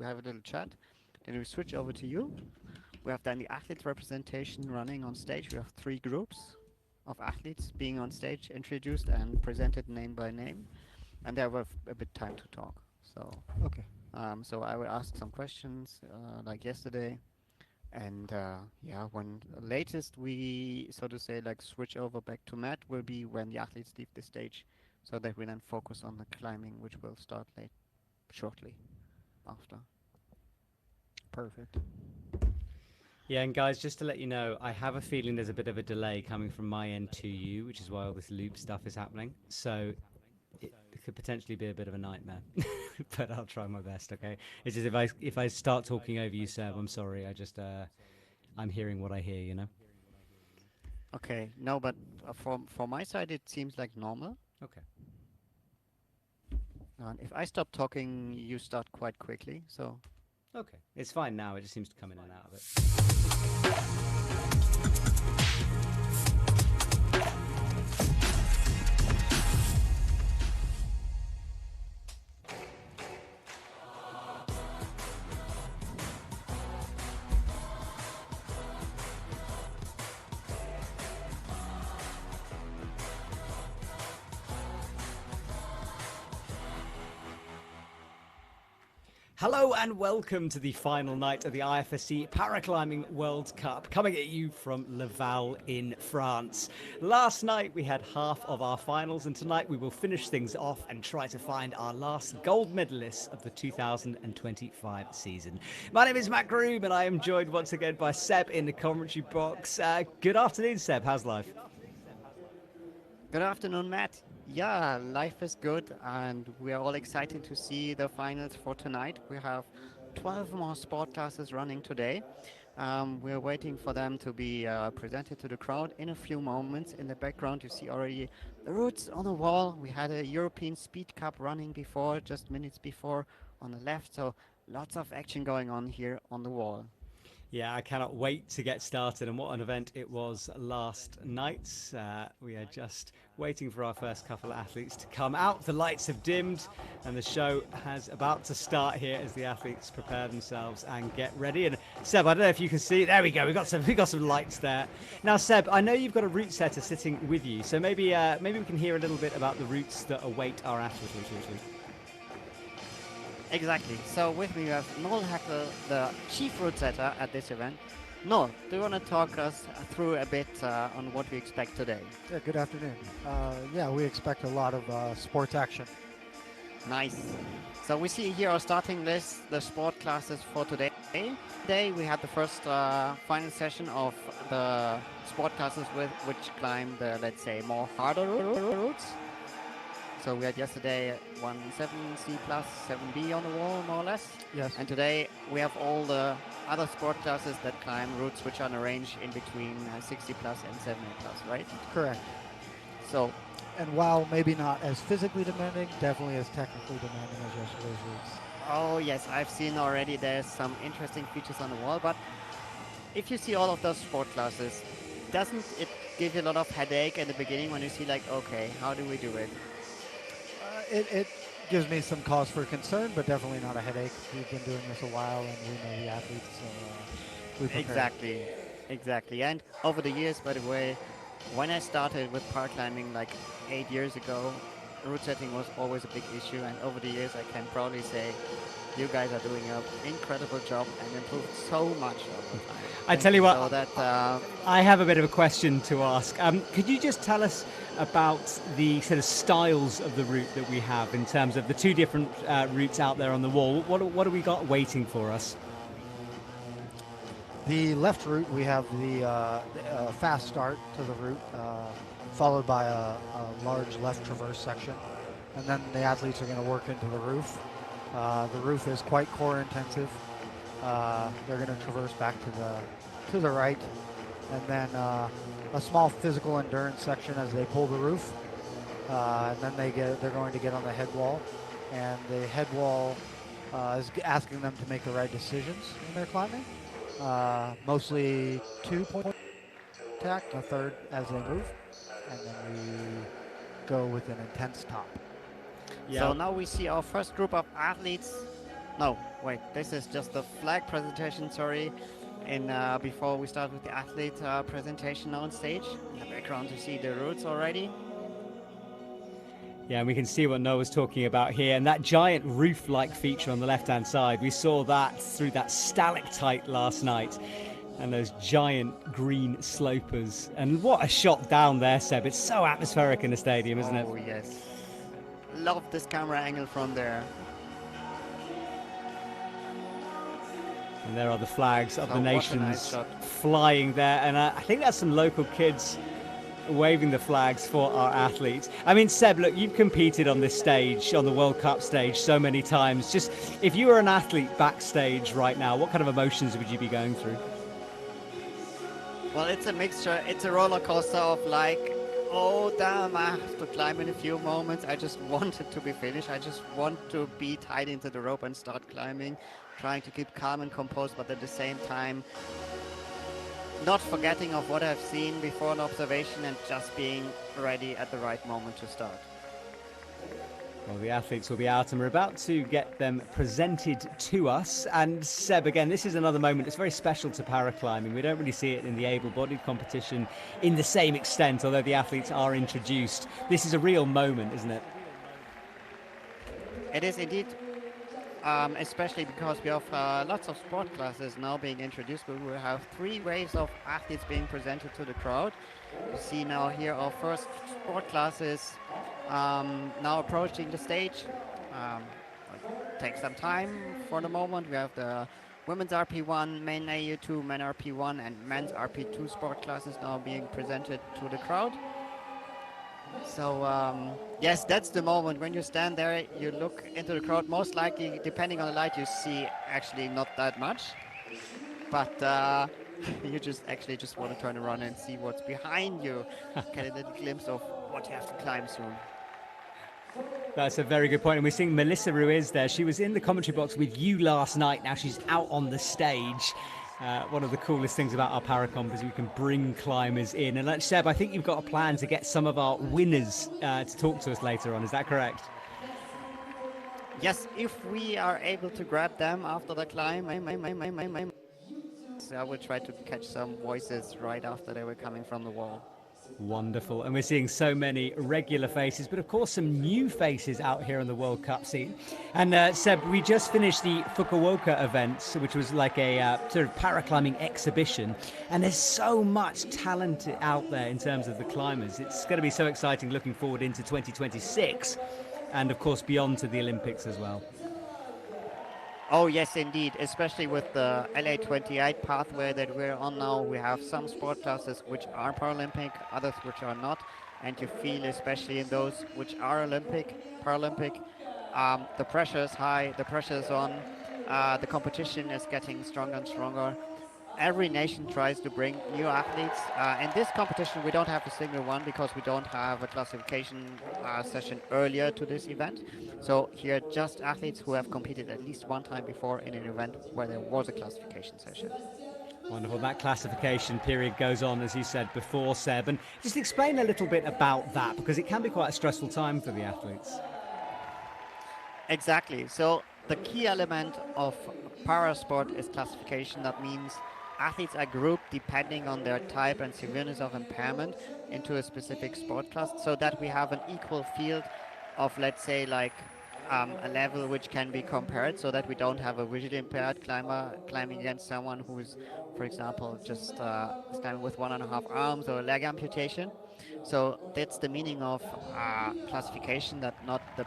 we have a little chat. Then we switch over to you. We have then the athletes representation running on stage. We have three groups of athletes being on stage, introduced and presented name by name, and they have a bit time to talk. Okay. So I will ask some questions like yesterday, and yeah, when latest we so to say like switch over back to Matt will be when the athletes leave the stage, so that we then focus on the climbing, which will start late shortly after. Perfect. Yeah, and guys, just to let you know, I have a feeling there's a bit of a delay coming from my end to you, which is why all this loop stuff is happening. So it could potentially be a bit of a nightmare, but I'll try my best. Okay, it's just if I start talking over you, Seb, I'm sorry. I'm hearing what I hear. You know. Okay, no, but from my side it seems like normal. Okay. And if I stop talking, you start quite quickly. So Okay, it's fine now. It just seems to come in and out of it. Hello and welcome to the final night of the IFSC Paraclimbing World Cup, coming at you from Laval in France. Last night we had half of our finals, and tonight we will finish things off and try to find our last gold medalists of the 2025 season. My name is Matt Groom, and I am joined once again by Seb in the commentary box. Good afternoon, Seb. How's life? good afternoon, Matt. Yeah, life is good, and we are all excited to see the finals for tonight. We have 12 more sport classes running today. We're waiting for them to be presented to the crowd in a few moments. In the background, you see already the routes on the wall. We had a European Speed Cup running before, just minutes before, on the left. So lots of action going on here on the wall. Yeah, I cannot wait to get started, and what an event it was last night. We are just waiting for our first couple of athletes to come out. The lights have dimmed and the show has about to start here as the athletes prepare themselves and get ready. And Seb, I don't know if you can see, there we go, we got some lights there. Now Seb, I know you've got a route setter sitting with you, so maybe we can hear a little bit about the routes that await our athletes. Exactly. So with me we have Noel Hackle, the chief route setter at this event. Noel, do you want to talk us through a bit on what we expect today? Yeah, good afternoon. Yeah, we expect a lot of sports action. Nice. So we see here our starting list, the sport classes for today. Today we had the first final session of the sport classes which climb the, let's say, more harder routes. So we had yesterday 7C plus, 7B on the wall, more or less. Yes. And today we have all the other sport classes that climb routes which are in a range in between 60 plus and 70 plus, right? Correct. So, and while maybe not as physically demanding, definitely as technically demanding as yesterday's routes. oh yes, I've seen already there's some interesting features on the wall, but if you see all of those sport classes, doesn't it give you a lot of headache in the beginning when you see like, okay, how do we do it? It gives me some cause for concern, but definitely not a headache. We've been doing this a while, and we know the athletes, so we prepare. Exactly. And over the years, by the way, when I started with paraclimbing like 8 years ago, route setting was always a big issue. And over the years, I can proudly say you guys are doing an incredible job and improved so much over time. I tell you what, so that, I have a bit of a question to ask. Could you just tell us about the sort of styles of the route that we have in terms of the two different routes out there on the wall? What have we got waiting for us? The left route, we have the fast start to the route, followed by a large left traverse section. And then the athletes are going to work into the roof. The roof is quite core intensive. They're going to traverse back to the right, and then a small physical endurance section as they pull the roof, and then they're going to get on the head wall, and the head wall is asking them to make the right decisions when they're climbing. Mostly 2-point attack, a third as they move, and then we go with an intense top. So now we see our first group of athletes No, wait, this is just the flag presentation, sorry. Before we start with the athlete presentation on stage. In the background you see the routes already. Yeah, and we can see what Noah was talking about here. And that giant roof-like feature on the left-hand side, we saw that through that stalactite last night. And those giant green slopers. And what a shot down there, Seb. It's so atmospheric in the stadium, isn't it? Oh, yes. Love this camera angle from there. And there are the flags of the nations nice flying there. And I think that's some local kids waving the flags for our athletes. I mean, Seb, look, you've competed on this stage, on the World Cup stage, so many times. Just if you were an athlete backstage right now, what kind of emotions would you be going through? Well, it's a mixture. It's a roller coaster of like, oh damn, I have to climb in a few moments. I just want it to be finished. I just want to be tied into the rope and start climbing, trying to keep calm and composed, but at the same time not forgetting of what I've seen before an observation and just being ready at the right moment to start. Well, the athletes will be out and we're about to get them presented to us. And Seb, again, this is another moment. It's very special to paraclimbing. We don't really see it in the able-bodied competition in the same extent, although the athletes are introduced. This is a real moment, isn't it? It is indeed. Especially because we have lots of sport classes now being introduced. We will have 3 waves of athletes being presented to the crowd. You see now here our first sport classes now approaching the stage. Take some time for the moment. We have the women's RP1, men AU2, men RP1 and men's RP2 sport classes now being presented to the crowd. So yes, that's the moment when you stand there, you look into the crowd. Most likely, depending on the light, you see actually not that much, but you just want to turn around and see what's behind you, get a little glimpse of what you have to climb soon. That's a very good point. And we're seeing Melissa Ruiz there. She was in the commentary box with you last night. Now she's out on the stage. One of the coolest things about our Paracomp is we can bring climbers in. And like Seb, I think you've got a plan to get some of our winners to talk to us later on. Is that correct? Yes, if we are able to grab them after the climb, so I will try to catch some voices right after they were coming from the wall. Wonderful. And we're seeing so many regular faces, but of course some new faces out here on the World Cup scene. And Seb, we just finished the Fukuoka event, which was like a sort of paraclimbing exhibition. And there's so much talent out there in terms of the climbers. It's going to be so exciting looking forward into 2026 and of course beyond to the Olympics as well. Oh yes, indeed, especially with the LA28 pathway that we're on now. We have some sport classes which are Paralympic, others which are not. And you feel, especially in those which are Paralympic, the pressure is high, the pressure is on, the competition is getting stronger and stronger. Every nation tries to bring new athletes. In this competition, we don't have a single one because we don't have a classification session earlier to this event. So here, just athletes who have competed at least one time before in an event where there was a classification session. Wonderful. That classification period goes on, as you said before, Seb. And just explain a little bit about that, because it can be quite a stressful time for the athletes. Exactly. So the key element of parasport is classification. That means athletes are grouped depending on their type and severeness of impairment into a specific sport class, so that we have an equal field of, let's say, like a level which can be compared, so that we don't have a visually impaired climber climbing against someone who's, for example, just standing with 1.5 arms or a leg amputation. So that's the meaning of classification, that not the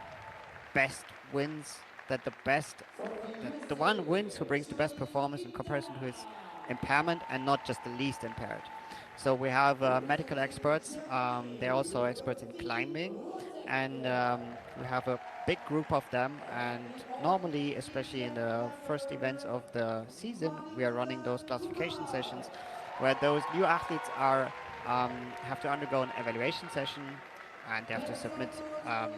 best wins, that the one wins who brings the best performance in comparison to his impairment, and not just the least impaired. So we have medical experts. They're also experts in climbing, and we have a big group of them. And normally, especially in the first events of the season, we are running those classification sessions where those new athletes are have to undergo an evaluation session, and they have to submit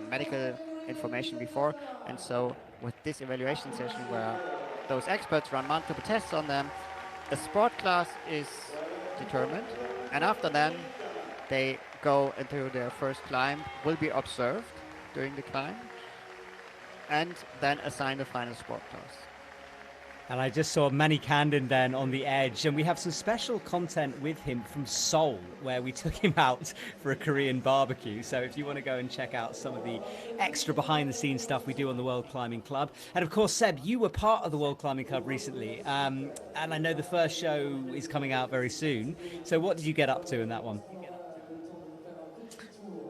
medical information before. And so with this evaluation session where those experts run multiple tests on them, the sport class is determined, and after then they go into their first climb, will be observed during the climb, and then assign the final sport class. And I just saw Manny Candon then on the edge, and we have some special content with him from Seoul, where we took him out for a Korean barbecue. So if you want to go and check out some of the extra behind-the-scenes stuff we do on the World Climbing Club. And of course, Seb, you were part of the World Climbing Club recently, and I know the first show is coming out very soon. So what did you get up to in that one?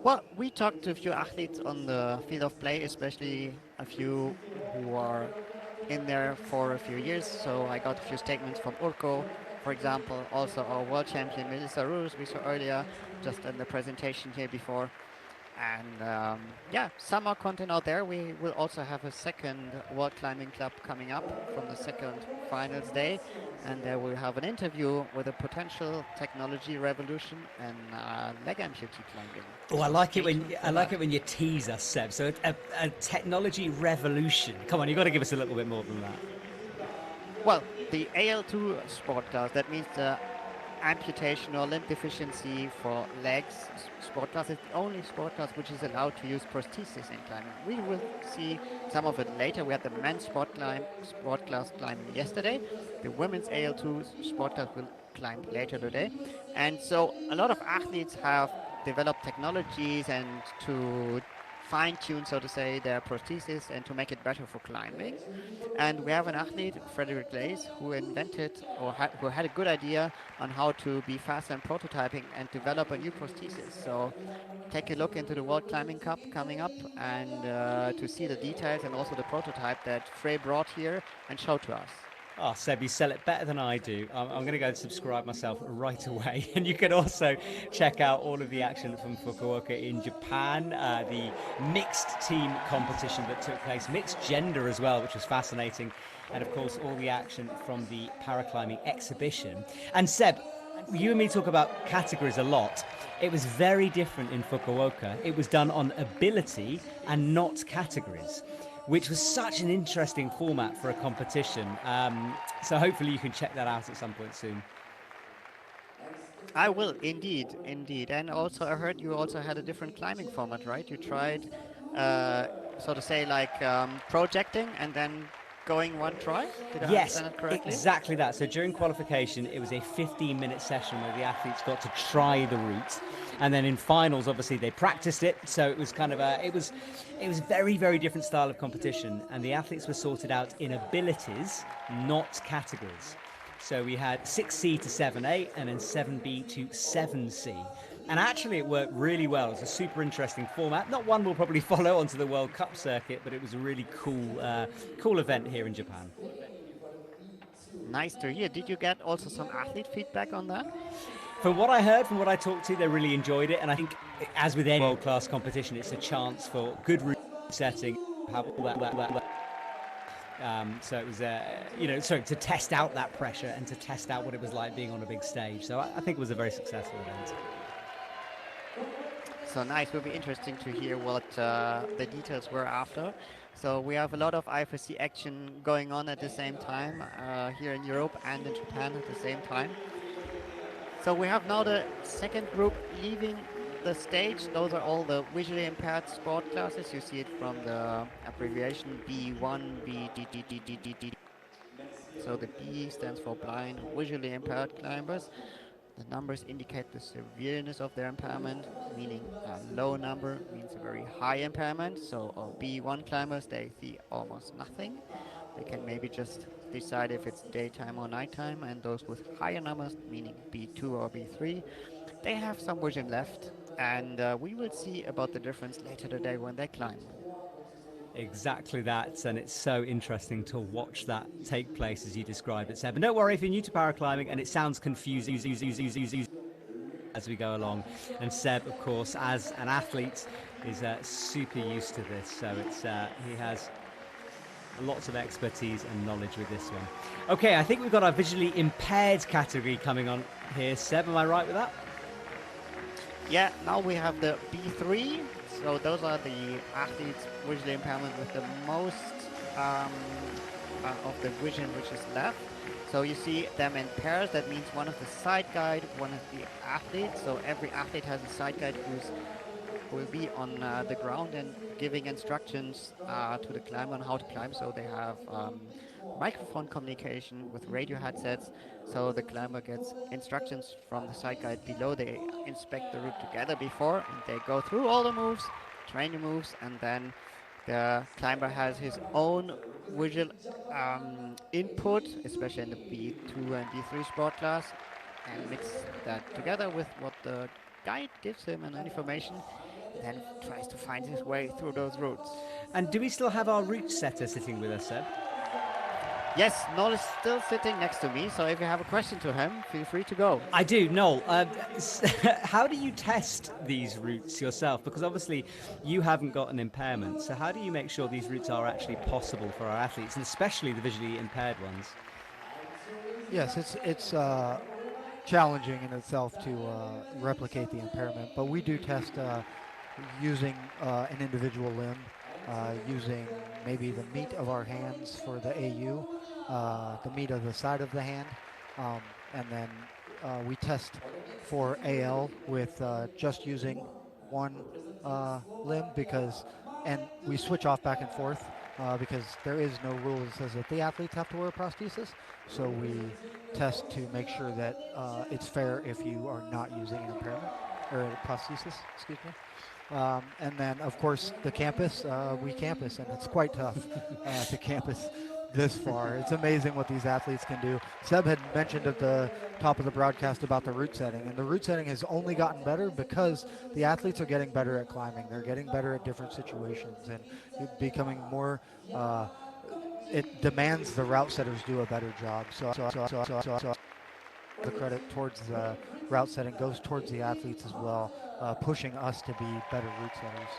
Well, we talked to a few athletes on the field of play, especially a few who are in there for a few years. So I got a few statements from Urko, for example, also our world champion Melissa Roos we saw earlier, just in the presentation here before. And yeah, some more content out there. We will also have a second World Climbing Club coming up from the second finals day, and there we'll have an interview with a potential technology revolution and leg amputee climbing. Oh, I like it when you tease us, Seb. So a technology revolution. Come on, you've got to give us a little bit more than that. Well, the AL2 sport class, that means the amputation or limb deficiency for legs sport class, is the only sport class which is allowed to use prosthesis in climbing. We will see some of it later. We had the men's sport class climbing yesterday. The women's AL2 sport class will climb later today. And so a lot of athletes have developed technologies and to fine-tune, so to say, their prosthesis and to make it better for climbing. And we have an athlete, Frederick Glaze, who invented or who had a good idea on how to be fast in prototyping and develop a new prosthesis. So take a look into the World Climbing Cup coming up and to see the details and also the prototype that Frey brought here and showed to us. Oh, Seb, you sell it better than I do. I'm going to go and subscribe myself right away. And you can also check out all of the action from Fukuoka in Japan, the mixed team competition that took place, mixed gender as well, which was fascinating. And of course, all the action from the paraclimbing exhibition. And Seb, you and me talk about categories a lot. It was very different in Fukuoka. It was done on ability and not categories, which was such an interesting format for a competition. So hopefully you can check that out at some point soon. I will, indeed. And also I heard you also had a different climbing format, right? You tried, so to say, like projecting and then going one try? Did I understand it correctly? Exactly that. So during qualification, it was a 15-minute session where the athletes got to try the route. And then in finals, obviously, they practiced it. So it was kind of it was very, very different style of competition. And the athletes were sorted out in abilities, not categories. So we had 6C to 7A and then 7B to 7C. And actually it worked really well. It's a super interesting format. Not one we'll probably follow onto the World Cup circuit, but it was a really cool event here in Japan. Nice to hear. Did you get also some athlete feedback on that? From what I heard, from what I talked to, they really enjoyed it. And I think, as with any world-class competition, it's a chance for good route setting, have all that. So it was, to test out that pressure and to test out what it was like being on a big stage. So I think it was a very successful event. So nice. It will be interesting to hear what the details were after. So we have a lot of IFSC action going on at the same time here in Europe and in Japan at the same time. So we have now the second group leaving the stage. Those are all the visually impaired sport classes. You see it from the abbreviation B1, B, D, D, D, D, D, D. So the B stands for blind, visually impaired climbers. The numbers indicate the severeness of their impairment, meaning a low number means a very high impairment. So B1 climbers, they see almost nothing. They can maybe just decide if it's daytime or nighttime, and those with higher numbers, meaning B2 or B3, they have some vision left, and we will see about the difference later today when they climb. Exactly that, and it's so interesting to watch that take place as you described it, Seb. And don't worry if you're new to paraclimbing and it sounds confusing as we go along. And Seb, of course, as an athlete, is super used to this, so it's he has lots of expertise and knowledge with this one. Okay, I think we've got our visually impaired category coming on here. Seb, am I right with that? Yeah, now we have the B3. So those are the athletes visually impairment with the most of the vision which is left. So you see them in pairs. That means one is the side guide, one is the athlete. So every athlete has a side guide who's will be on the ground and giving instructions to the climber on how to climb. So they have microphone communication with radio headsets. So the climber gets instructions from the side guide below. They inspect the route together before, and they go through all the moves, train the moves, and then the climber has his own visual input, especially in the B2 and B3 sport class, and mix that together with what the guide gives him and information, then tries to find his way through those routes. And do we still have our route setter sitting with us, Seb? Yes, Noel is still sitting next to me, so if you have a question to him, feel free to go. I do, Noel. How do you test these routes yourself? Because obviously you haven't got an impairment, so how do you make sure these routes are actually possible for our athletes, and especially the visually impaired ones? Yes, it's challenging in itself to replicate the impairment, but we do test using an individual limb, using maybe the meat of our hands for the AU, the meat of the side of the hand, and then we test for AL with just using one limb and we switch off back and forth because there is no rule that says that the athletes have to wear prosthesis. So we test to make sure that it's fair if you are not using an impairment or a prosthesis, excuse me. And then, of course, the campus, we campus, and it's quite tough to campus this far. It's amazing what these athletes can do. Seb had mentioned at the top of the broadcast about the route setting, and the route setting has only gotten better because the athletes are getting better at climbing. They're getting better at different situations and becoming more it demands the route setters do a better job. So the credit towards the route setting goes towards the athletes as well, pushing us to be better route setters.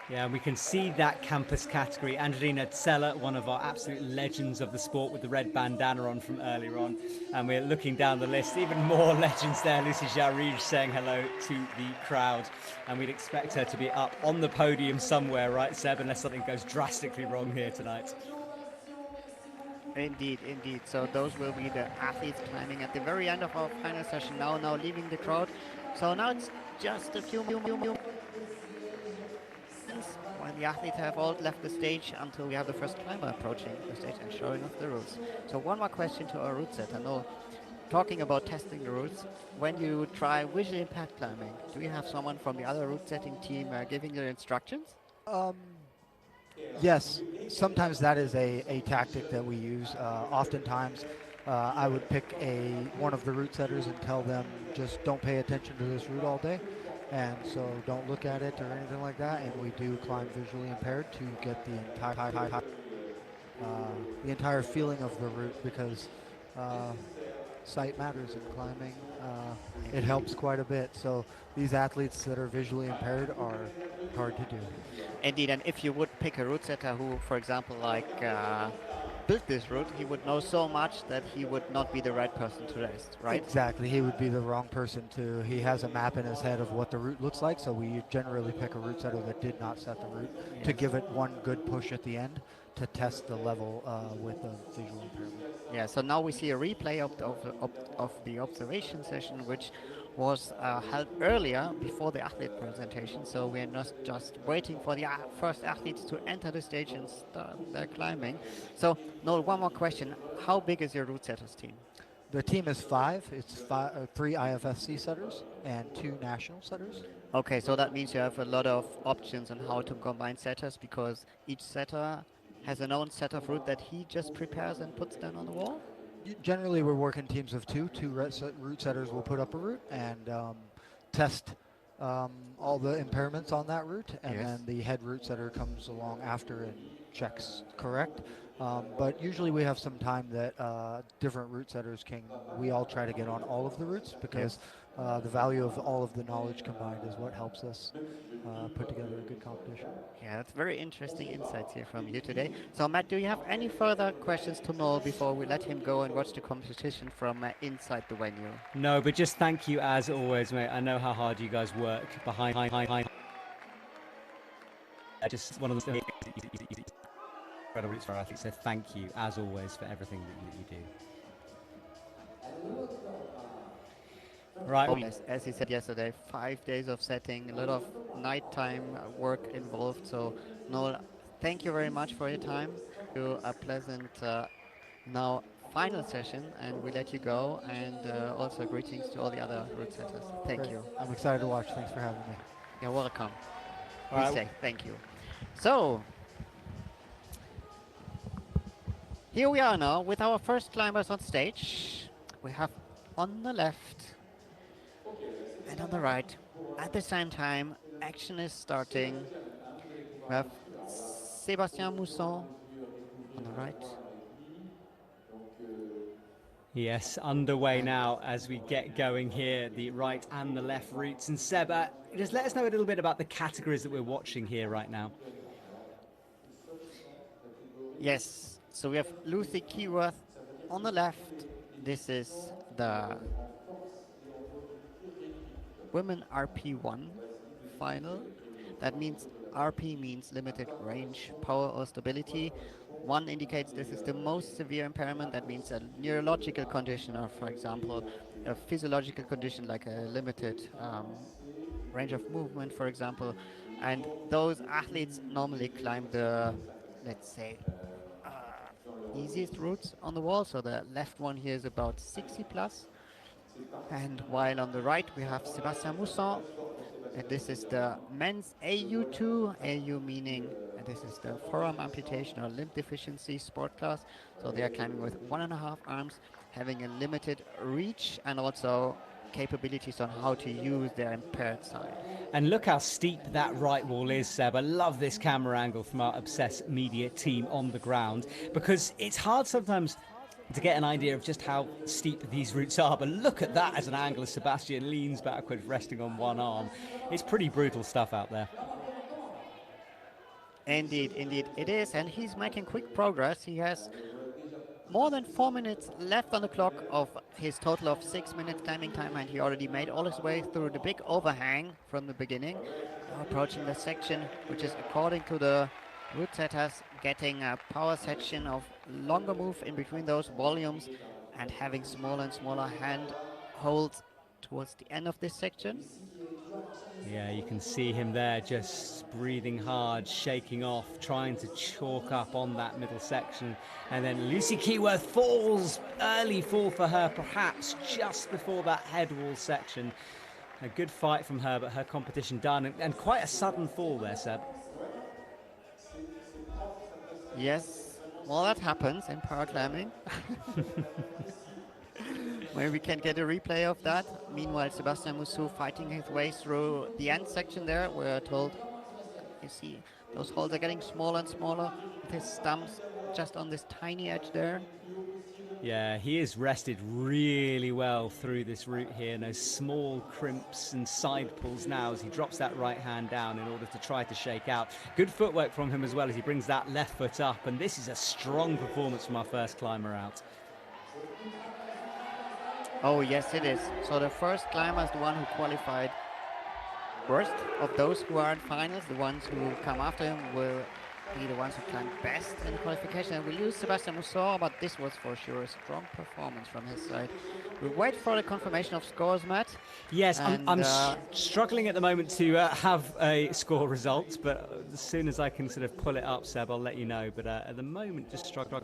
Yeah, and we can see that campus category. Angelina Zeller, one of our absolute legends of the sport with the red bandana on from earlier on. And we're looking down the list, even more legends there. Lucy Jarige saying hello to the crowd. And we'd expect her to be up on the podium somewhere, right, Seb, unless something goes drastically wrong here tonight. Indeed, indeed. So those will be the athletes climbing at the very end of our final session now leaving the crowd. So now it's just a few minutes when the athletes have all left the stage until we have the first climber approaching the stage and showing off the routes. So one more question to our route setter. No, talking about testing the routes, when you try visually impaired climbing, do you have someone from the other route setting team giving you instructions? Yes, sometimes that is a tactic that we use. Oftentimes, I would pick one of the route setters and tell them just don't pay attention to this route all day, and so don't look at it or anything like that. And we do climb visually impaired to get the entire feeling of the route because sight matters in climbing. It helps quite a bit. So these athletes that are visually impaired are hard to do. Indeed, and if you would pick a route setter who, for example, built this route, he would know so much that he would not be the right person to test, right? Exactly. He would be the wrong person he has a map in his head of what the route looks like, so we generally pick a route setter that did not set the route to give it one good push at the end to test the level with the visual impairment. Yeah, so now we see a replay of the observation session, which was held earlier before the athlete presentation. So we're not just waiting for the first athletes to enter the stage and start their climbing. So, Noel, one more question. How big is your route setters team? The team is 5. It's 3 IFSC setters and 2 national setters. Okay, so that means you have a lot of options on how to combine setters because each setter has an own set of route that he just prepares and puts down on the wall? Generally, we're working teams of 2. 2 route setters will put up a route and test all the impairments on that route, and then the head route setter comes along after and checks correct. But usually we have some time that different route setters we all try to get on all of the routes because the value of all of the knowledge combined is what helps us put together a good competition. Yeah, that's very interesting insights here from you today. So Matt, do you have any further questions to Noel before we let him go and watch the competition from inside the venue? No, but just thank you as always, mate. I know how hard you guys work behind. Just one of the incredible for our athletes. So thank you as always for everything that you do. Right. Oh, yes, as he said yesterday, 5 days of setting, a lot of nighttime work involved. So, Noel, thank you very much for your time. You a pleasant now final session, and we let you go. And also greetings to all the other route setters. Thank Great. you. I'm excited to watch. Thanks for having me. You're welcome. All Be right. safe. Thank you. So, here we are now with our first climbers on stage. We have on the left and on the right, at the same time, action is starting. We have Sébastien Mousson on the right. Yes, underway now as we get going here, the right and the left routes. And Seb, just let us know a little bit about the categories that we're watching here right now. Yes, so we have Lucy Keyworth on the left. This is the Women RP1 final. That means RP means limited range, power or stability. One indicates this is the most severe impairment. That means a neurological condition or, for example, a physiological condition like a limited range of movement, for example. And those athletes normally climb the, let's say, uh, easiest routes on the wall. So the left one here is about 60 plus. And while on the right we have Sébastien Mousson, and this is the men's AU2, AU meaning this is the forearm amputation or limb deficiency sport class. So they are climbing with 1.5 arms, having a limited reach and also capabilities on how to use their impaired side. And look how steep that right wall is, Seb. I love this camera angle from our Obsess Media team on the ground, because it's hard sometimes to get an idea of just how steep these routes are. But look at that as an angle as Sebastian leans backwards, resting on one arm. It's pretty brutal stuff out there. Indeed, indeed it is, and he's making quick progress. He has more than 4 minutes left on the clock of his total of 6 minutes climbing time, and he already made all his way through the big overhang from the beginning. Now approaching the section, which is according to the route setters, getting a power section of longer move in between those volumes and having smaller and smaller hand holds towards the end of this section. Yeah, you can see him there just breathing hard, shaking off, trying to chalk up on that middle section. And then Lucy Keyworth falls, early fall for her, perhaps just before that head wall section. A good fight from her, but her competition done. And quite a sudden fall there, Seb. Yes, well, that happens in paraclimbing. Maybe we can get a replay of that. Meanwhile, Sébastien Moussou fighting his way through the end section there. We're told, you see, those holes are getting smaller and smaller with his stumps just on this tiny edge there. Yeah, he is rested really well through this route here. No small crimps and side pulls now as he drops that right hand down in order to try to shake out. Good footwork from him as well as he brings that left foot up. And this is a strong performance from our first climber out. Oh, yes, it is. So the first climber is the one who qualified first. Of those who are in finals, the ones who come after him will be the ones who climb best in the qualification. And we lose Sébastien Mousson, but this was for sure a strong performance from his side. We wait for the confirmation of scores, Matt. Yes, I'm struggling at the moment to have a score result, but as soon as I can sort of pull it up, Seb, I'll let you know. But at the moment, just struggling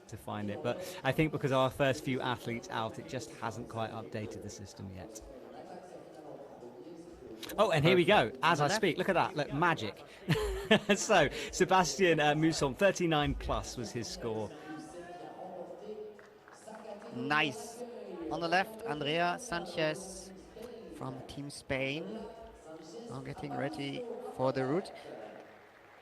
to find it. But I think because our first few athletes out, it just hasn't quite updated the system yet. Oh, and here we go. As I speak, look at that. Look, magic. So, Sebastian Mousson, 39 plus was his score. Nice. On the left, Andrea Sanchez from Team Spain. Now getting ready for the route.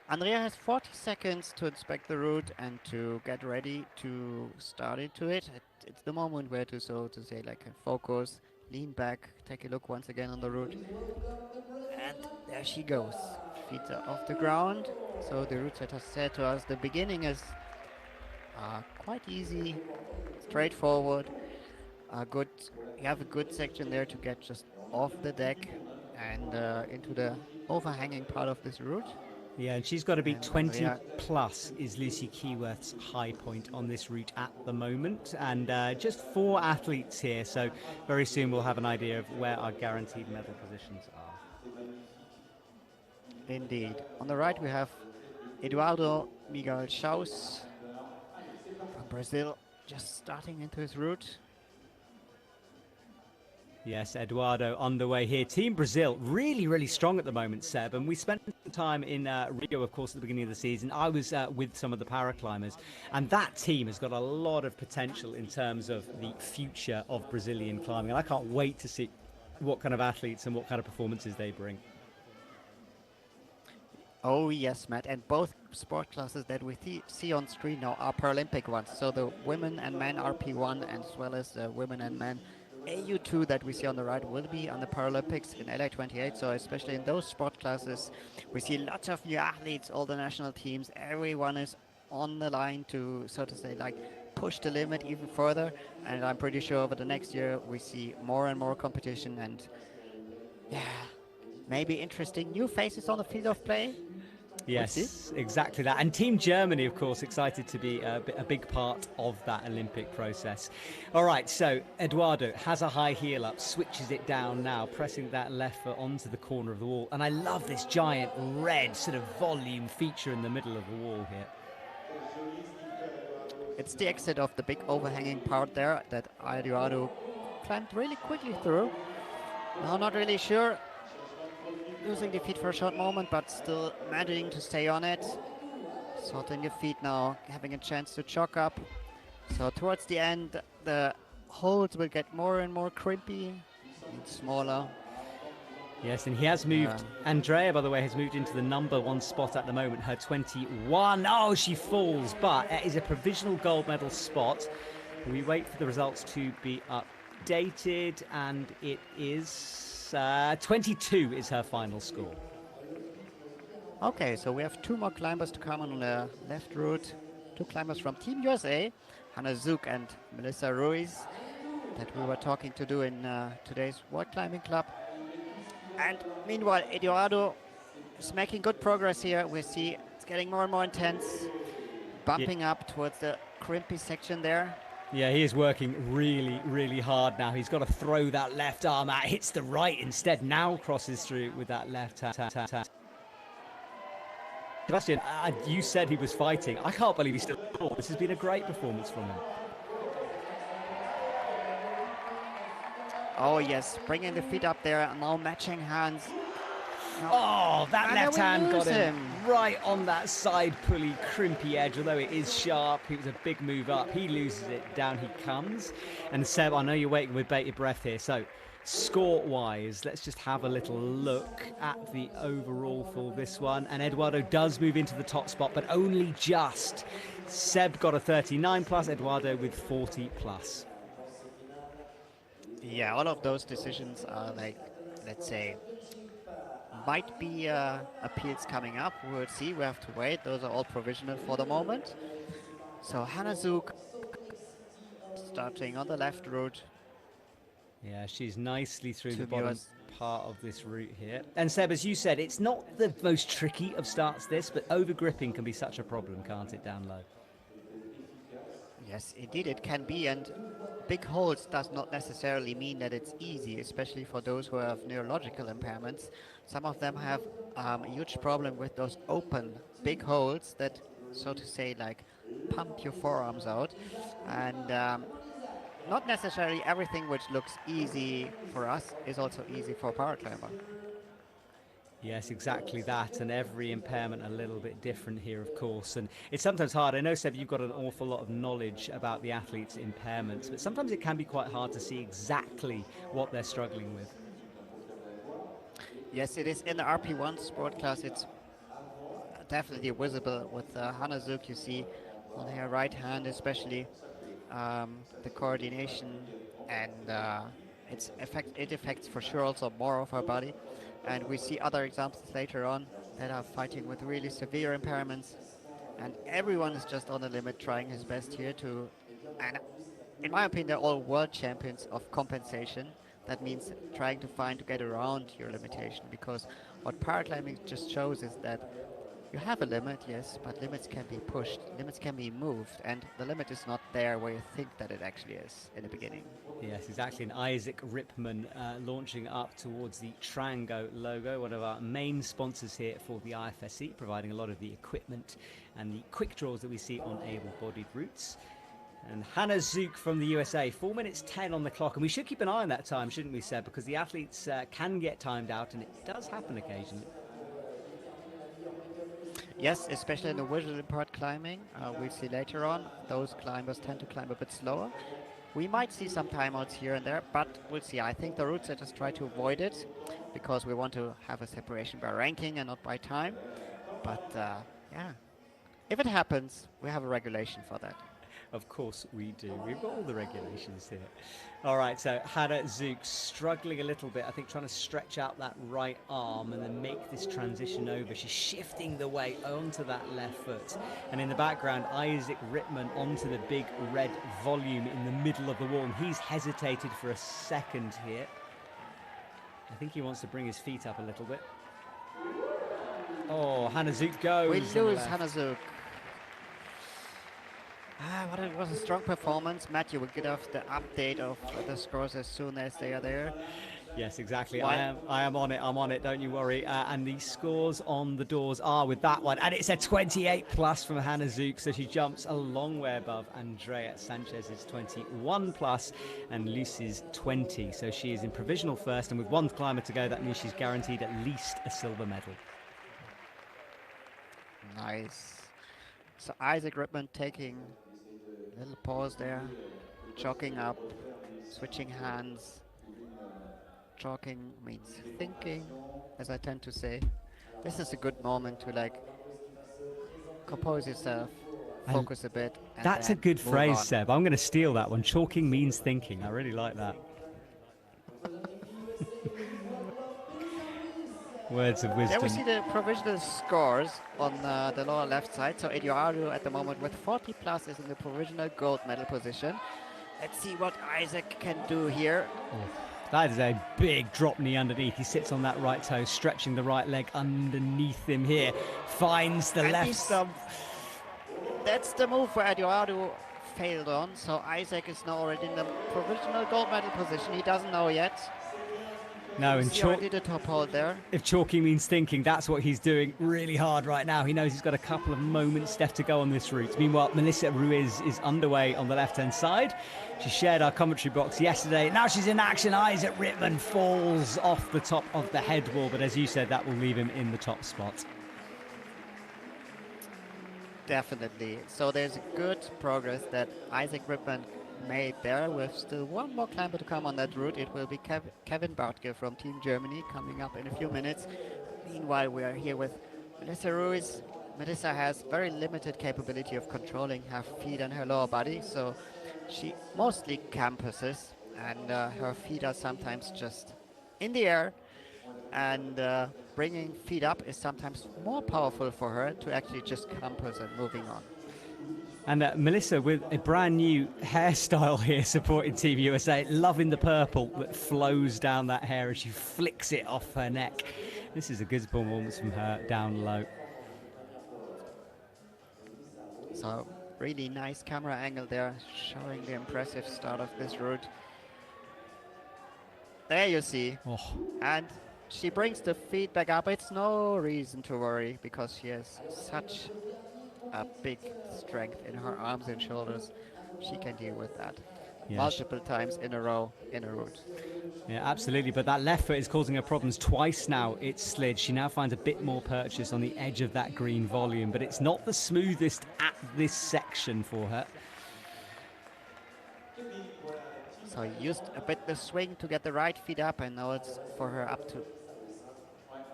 Andrea has 40 seconds to inspect the route and to get ready to start into it. It's the moment where to, so to say, like focus, lean back, take a look once again on the route. And there she goes. Feet are off the ground. So the route setter said to us, the beginning is quite easy, straightforward. You have a good section there to get just off the deck and into the overhanging part of this route. Yeah, and she's got to beat And 20 plus is Lucy Keyworth's high point on this route at the moment. And just 4 athletes here, so very soon we'll have an idea of where our guaranteed medal positions are. indeed. On the right, we have Eduardo Miguel Chaus from Brazil, just starting into his route. Yes, Eduardo on the way here. Team Brazil, really, really strong at the moment, Seb. And we spent some time in Rio, of course, at the beginning of the season. I was with some of the paraclimbers. And that team has got a lot of potential in terms of the future of Brazilian climbing. And I can't wait to see what kind of athletes and what kind of performances they bring. Oh yes, Matt, and both sport classes that we see on screen now are Paralympic ones. So the women and men RP1 and as well as the women and men AU2 that we see on the right will be on the Paralympics in LA28. So especially in those sport classes, we see lots of new athletes, all the national teams, everyone is on the line to, so to say, like push the limit even further. And I'm pretty sure over the next year we see more and more competition and yeah, maybe interesting new faces on the field of play. Yes, exactly that. And Team Germany, of course, excited to be a big part of that Olympic process. All right, so Eduardo has a high heel up, switches it down now, pressing that left foot onto the corner of the wall. And I love this giant red sort of volume feature in the middle of the wall here. It's the exit of the big overhanging part there that Eduardo climbed really quickly through. Now not really sure. Losing the feet for a short moment, but still managing to stay on it. Sorting the feet now, having a chance to chalk up. So towards the end, the holds will get more and more crimpy and smaller. Yes, and he has moved. Andrea, by the way, has moved into the number 1 spot at the moment, her 21. Oh, she falls, but it is a provisional gold medal spot. We wait for the results to be updated, and it is 22 is her final score. Okay, so we have 2 more climbers to come on the left route. 2 climbers from Team USA, Hannah Zook and Melissa Ruiz, that we were talking to do in today's World Climbing Club. And meanwhile, Eduardo is making good progress here. We see it's getting more and more intense, bumping up towards the crimpy section there. Yeah, he is working really, really hard now. He's got to throw that left arm out. Hits the right instead. Now crosses through with that left hand. Sebastian, you said he was fighting. I can't believe he's still. This has been a great performance from him. Oh yes, bringing the feet up there, now matching hands. Oh, that left hand got him right on that side pulley, crimpy edge. Although it is sharp, it was a big move up. He loses it, down he comes. And Seb, I know you're waiting with bated breath here. So, score-wise, let's just have a little look at the overall for this one. And Eduardo does move into the top spot, but only just. Seb got a 39 plus, Eduardo with 40 plus. Yeah, all of those decisions are like, let's say, might be appeals coming up. We'll see. We have to wait. Those are all provisional for the moment. So Hannah Zook starting on the left route. Yeah, she's nicely through the bottom part of this route here. And Seb, as you said, it's not the most tricky of starts this, but over-gripping can be such a problem, can't it, down low? Yes, indeed it can be, and big holds does not necessarily mean that it's easy, especially for those who have neurological impairments. Some of them have a huge problem with those open big holds that, so to say, like pump your forearms out. And not necessarily everything which looks easy for us is also easy for a paraclimber. Yes, exactly that, and every impairment a little bit different here, of course. And it's sometimes hard. I know, Seb, you've got an awful lot of knowledge about the athletes' impairments, but sometimes it can be quite hard to see exactly what they're struggling with. Yes, it is. In the RP1 sport class, it's definitely visible with Hannah Zook. You see on her right hand especially the coordination, and it affects for sure also more of her body. And we see other examples later on that are fighting with really severe impairments, and everyone is just on the limit trying his best here to, and in my opinion they're all world champions of compensation. That means trying to get around your limitation, because what paraclimbing just shows is that You have a limit, yes, but limits can be pushed, limits can be moved, and the limit is not there where you think that it actually is in the beginning. Yes, exactly. And Isaac Ripman launching up towards the Trango logo, one of our main sponsors here for the IFSC, providing a lot of the equipment and the quick draws that we see on able-bodied routes. And Hannah Zook from the USA, 4 minutes 10 on the clock. And we should keep an eye on that time, shouldn't we, Seb? Because the athletes can get timed out, and it does happen occasionally. Yes, especially in the visual impaired climbing, we'll see later on, those climbers tend to climb a bit slower. We might see some timeouts here and there, but we'll see. I think the route setters try to avoid it because we want to have a separation by ranking and not by time. But yeah, if it happens, we have a regulation for that. Of course we do. We've got all the regulations here. All right, so Hannah Zook struggling a little bit, I think, trying to stretch out that right arm and then make this transition over. She's shifting the weight onto that left foot. And in the background, Isaac Ripman onto the big red volume in the middle of the wall. And he's hesitated for a second here. I think he wants to bring his feet up a little bit. Oh, Hannah Zook goes. We lose Hannah Zook. But it was a strong performance. Matthew will get off the update of the scores as soon as they are there. Yes, exactly. I am on it. I'm on it. Don't you worry. And the scores on the doors are with that one. And it's a 28 plus from Hannah Zook. So she jumps a long way above Andrea Sanchez's 21 plus and Lucy's 20. So she is in provisional first. And with one climber to go, that means she's guaranteed at least a silver medal. Nice. So Isaac Ripman taking a little pause there, chalking up, switching hands. Chalking means thinking, as I tend to say. This is a good moment to like compose yourself, focus a bit. And that's a good phrase, Seb. I'm going to steal that one. Chalking means thinking. I really like that. Words of wisdom. There we see the provisional scores on the lower left side. So Eduardo at the moment with 40 plus is in the provisional gold medal position. Let's see what Isaac can do here. Oh, that is a big drop knee underneath. He sits on that right toe, stretching the right leg underneath him here. Finds the left stump. That's the move where Eduardo failed on. So Isaac is now already in the provisional gold medal position. He doesn't know yet. No, and the top hold there. If chalking means thinking, that's what he's doing really hard right now. He knows he's got a couple of moments left to go on this route. Meanwhile, Melissa Ruiz is underway on the left-hand side. She shared our commentary box yesterday. Now she's in action. Isaac Ripman falls off the top of the head wall, but as you said, that will leave him in the top spot. Definitely. So there's good progress that Isaac Ripman made there, with still one more climber to come on that route. It will be Kevin Bartke from Team Germany coming up in a few minutes. Meanwhile, we are here with Melissa Ruiz. Melissa has very limited capability of controlling her feet and her lower body, so she mostly campuses, and her feet are sometimes just in the air, and bringing feet up is sometimes more powerful for her to actually just campus and moving on. And Melissa with a brand new hairstyle here supporting Team USA, loving the purple that flows down that hair as she flicks it off her neck. This is a good performance from her down low. So really nice camera angle there, showing the impressive start of this route. There you see. Oh. And she brings the feet back up. It's no reason to worry because she has such a big strength in her arms and shoulders. She can deal with that multiple times in a row in a route. Yeah, absolutely. But that left foot is causing her problems. Twice now it's slid. She now finds a bit more purchase on the edge of that green volume, but it's not the smoothest at this section for her. So used a bit the swing to get the right feet up, and now it's for her up to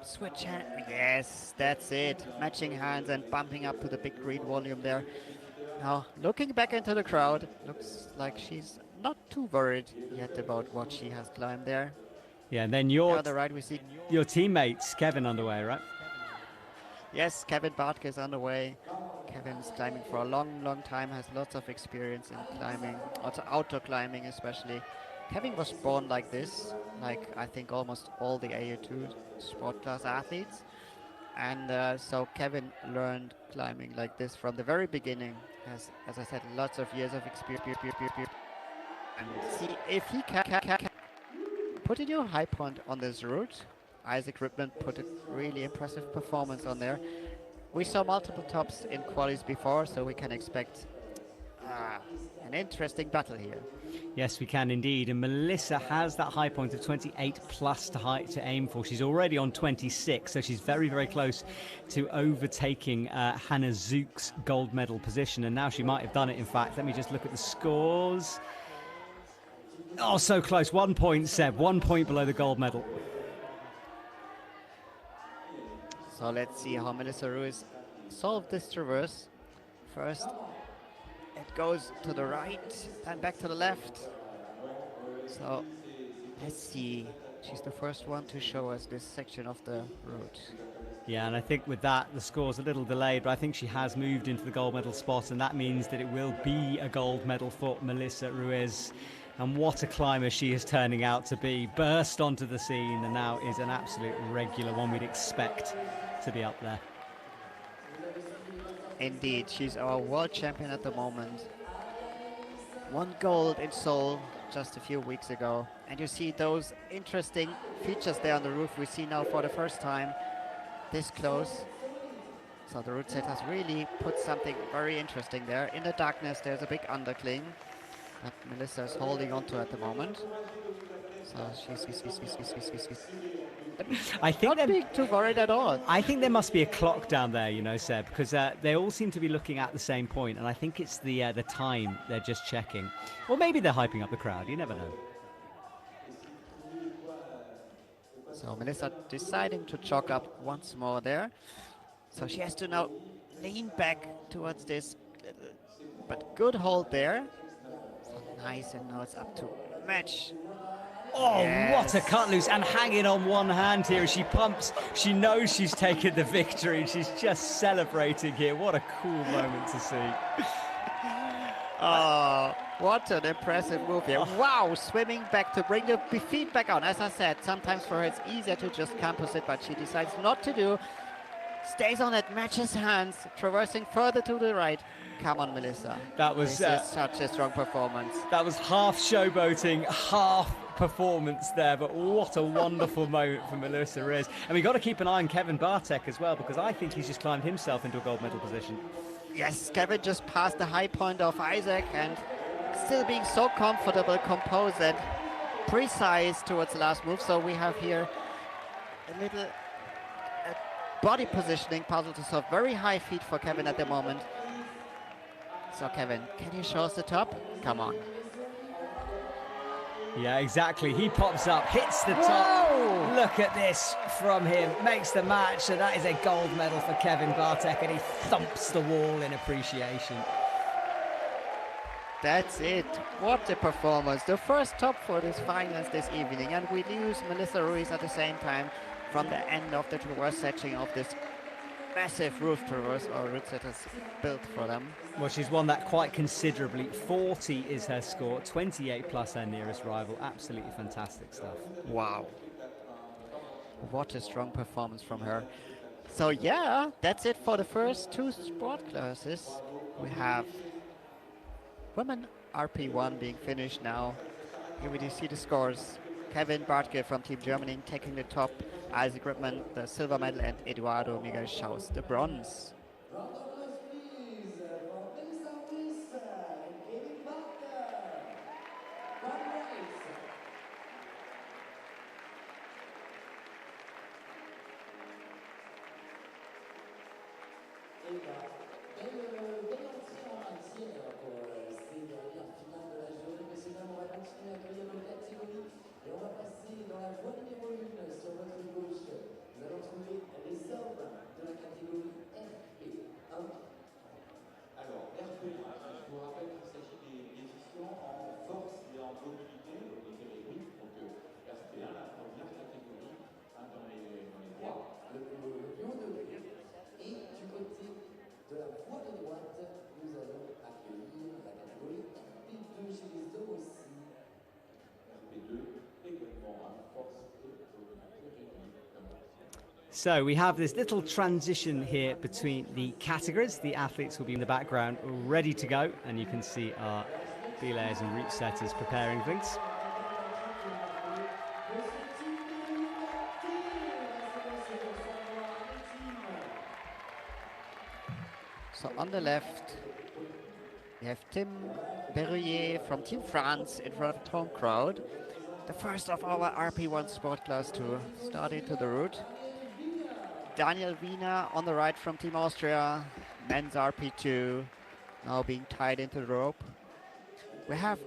switch hand. Yes, that's it. Matching hands and bumping up to the big green volume there. Now looking back into the crowd, looks like she's not too worried yet about what she has climbed there. Yeah, and then your right, we see your teammates, Kevin, underway, right? Yes, Kevin Bartke is underway. Kevin's climbing for a long time, has lots of experience in climbing, also outdoor climbing especially. Kevin was born like this, like I think almost all the AU2 sport class athletes. And so Kevin learned climbing like this from the very beginning. Has, as I said, lots of years of experience. And see if he can put a new high point on this route. Isaac Ripman put a really impressive performance on there. We saw multiple tops in qualies before, so we can expect an interesting battle here. Yes, we can indeed. And Melissa has that high point of 28 plus to aim for. She's already on 26, so she's very, very close to overtaking Hannah Zook's gold medal position. And now she might have done it, in fact. Let me just look at the scores. Oh, so close. 1 point, Seb. 1 point below the gold medal. So let's see how Melissa Ruiz solved this traverse. First, it goes to the right, then back to the left. So let's see. She's the first one to show us this section of the route. Yeah, and I think with that, the score's a little delayed, but I think she has moved into the gold medal spot, and that means that it will be a gold medal for Melissa Ruiz. And what a climber she is turning out to be. Burst onto the scene and now is an absolute regular, one we'd expect to be up there. Indeed, she's our world champion at the moment. Won gold in Seoul just a few weeks ago. And you see those interesting features there on the roof we see now for the first time this close. So the route set has really put something very interesting there. In the darkness, there's a big undercling that Melissa is holding on to at the moment. So she's I think not being too worried at all. I think there must be a clock down there, you know, Seb, because they all seem to be looking at the same point, and I think it's the time they're just checking. Or maybe they're hyping up the crowd, you never know. So Melissa deciding to chalk up once more there. So she has to now lean back towards this, but good hold there. So nice, and now it's up to match. Oh, yes. What a cut loose, and hanging on one hand here as she pumps. She knows she's taken the victory, and she's just celebrating here. What a cool moment to see. Oh, what an impressive move here. Wow, swimming back to bring the feet back on. As I said, sometimes for her it's easier to just campus it, but she decides not to do. Stays on it, matches hands, traversing further to the right. Come on, Melissa. This is such a strong performance. That was half showboating, half performance there, but what a wonderful moment for Melissa Ruiz. And we've got to keep an eye on Kevin Bartek as well, because I think he's just climbed himself into a gold medal position. Yes, Kevin just passed the high point of Isaac and still being so comfortable, composed and precise towards the last move. So we have here a little body positioning puzzle to solve. Very high feet for Kevin at the moment. So Kevin, can you show us the top? Come on. Yeah, exactly. He pops up, hits the top. Whoa! Look at this from him. Makes the match, and that is a gold medal for Kevin Bartek, and he thumps the wall in appreciation. That's it. What a performance. The first top for this finals this evening, and we lose Melissa Ruiz at the same time from the end of the traverse section of this massive roof traverse or route that is built for them. Well, she's won that quite considerably. 40 is her score, 28 plus her nearest rival. Absolutely fantastic stuff. Wow. What a strong performance from her. So yeah, that's it for the first two sport classes. We have women RP1 being finished now. Here we do see the scores. Kevin Bartke from Team Germany taking the top, Isaac Ripman the silver medal, and Eduardo Miguel Schaus the bronze. So we have this little transition here between the categories. The athletes will be in the background ready to go, and you can see our belayers and route setters preparing things. So on the left, we have Tim Berruyer from Team France in front of the home crowd. The first of our RP1 sport class to start into the route. Daniel Wiener on the right from Team Austria, men's RP2, now being tied into the rope. We have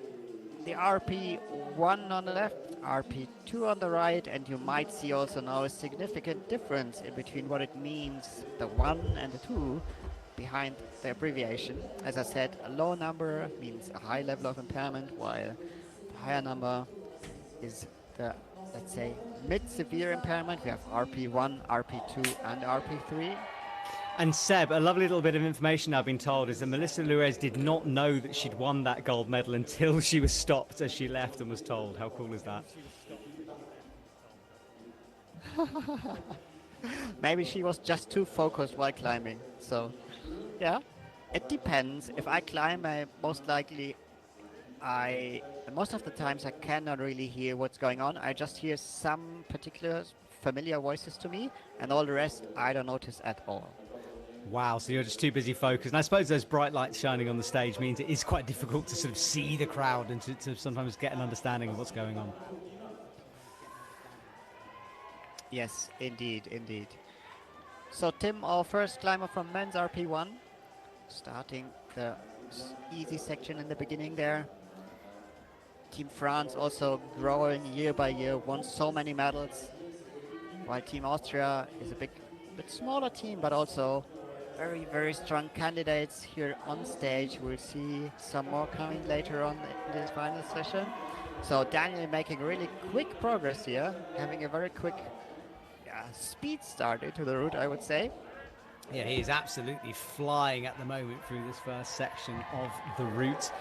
the RP1 on the left, RP2 on the right, and you might see also now a significant difference in between what it means, the 1 and the 2, behind the abbreviation. As I said, a low number means a high level of impairment, while the higher number is the, let's say, mid-severe impairment. We have RP1, RP2, and RP3. And Seb, a lovely little bit of information I've been told is that Melissa Luez did not know that she'd won that gold medal until she was stopped as she left and was told. How cool is that? Maybe she was just too focused while climbing. So, yeah, it depends. If I climb, most of the times I cannot really hear what's going on. I just hear some particular familiar voices to me, and all the rest I don't notice at all. Wow, so you're just too busy focused. And I suppose those bright lights shining on the stage means it is quite difficult to sort of see the crowd and to sometimes get an understanding of what's going on. Yes, indeed, indeed. So Tim, our first climber from men's RP1, starting the easy section in the beginning there. Team France also growing year by year, won so many medals, while Team Austria is a bit smaller team, but also very, very strong candidates here on stage. We'll see some more coming later on in this final session. So Daniel making really quick progress here, having a very quick speed start into the route, I would say. Yeah, he is absolutely flying at the moment through this first section of the route.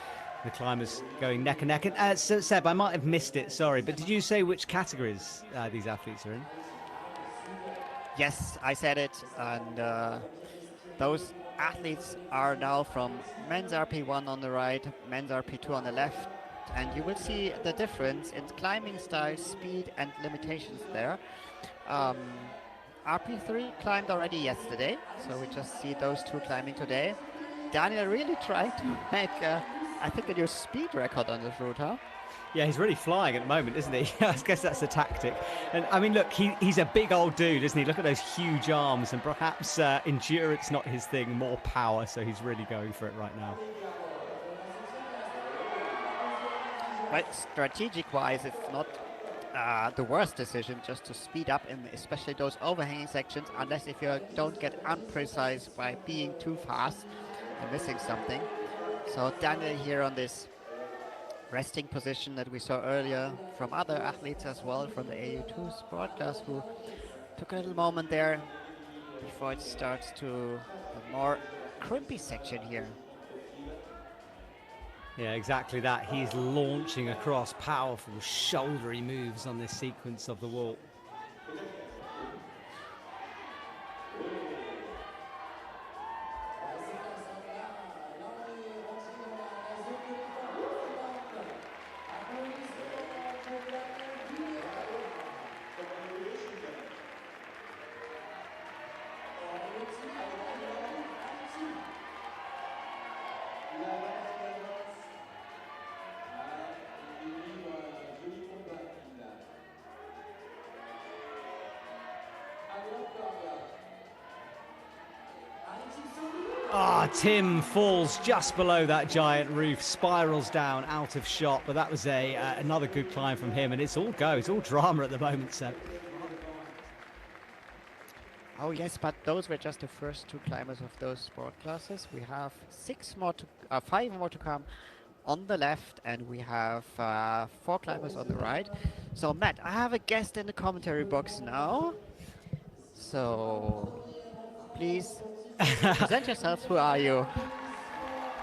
The climbers going neck and neck. And so Seb, I might have missed it, sorry, but did you say which categories these athletes are in? Yes, I said it, and those athletes are now from men's RP1 on the right, men's RP2 on the left, and you will see the difference in climbing style, speed, and limitations there. RP3 climbed already yesterday, so we just see those two climbing today. Daniel really tried to make, I think, a new speed record on this route, huh? Yeah, he's really flying at the moment, isn't he? I guess that's the tactic. And I mean, look, he's a big old dude, isn't he? Look at those huge arms, and perhaps endurance not his thing, more power, so he's really going for it right now. But strategic-wise, it's not the worst decision just to speed up in especially those overhanging sections, unless if you don't get unprecise by being too fast and missing something. So Daniel here on this resting position that we saw earlier from other athletes as well from the AU2 sport class, who took a little moment there before it starts to the more crimpy section here. Yeah, exactly that. He's launching across, powerful shouldery moves on this sequence of the wall. Tim falls just below that giant roof, spirals down out of shot, but that was another good climb from him, and it's all go, it's all drama at the moment, Seb. Oh yes, but those were just the first two climbers of those sport classes. We have 5 more to come on the left, and we have 4 climbers on the right. So Matt, I have a guest in the commentary box now. So please present yourselves. Who are you?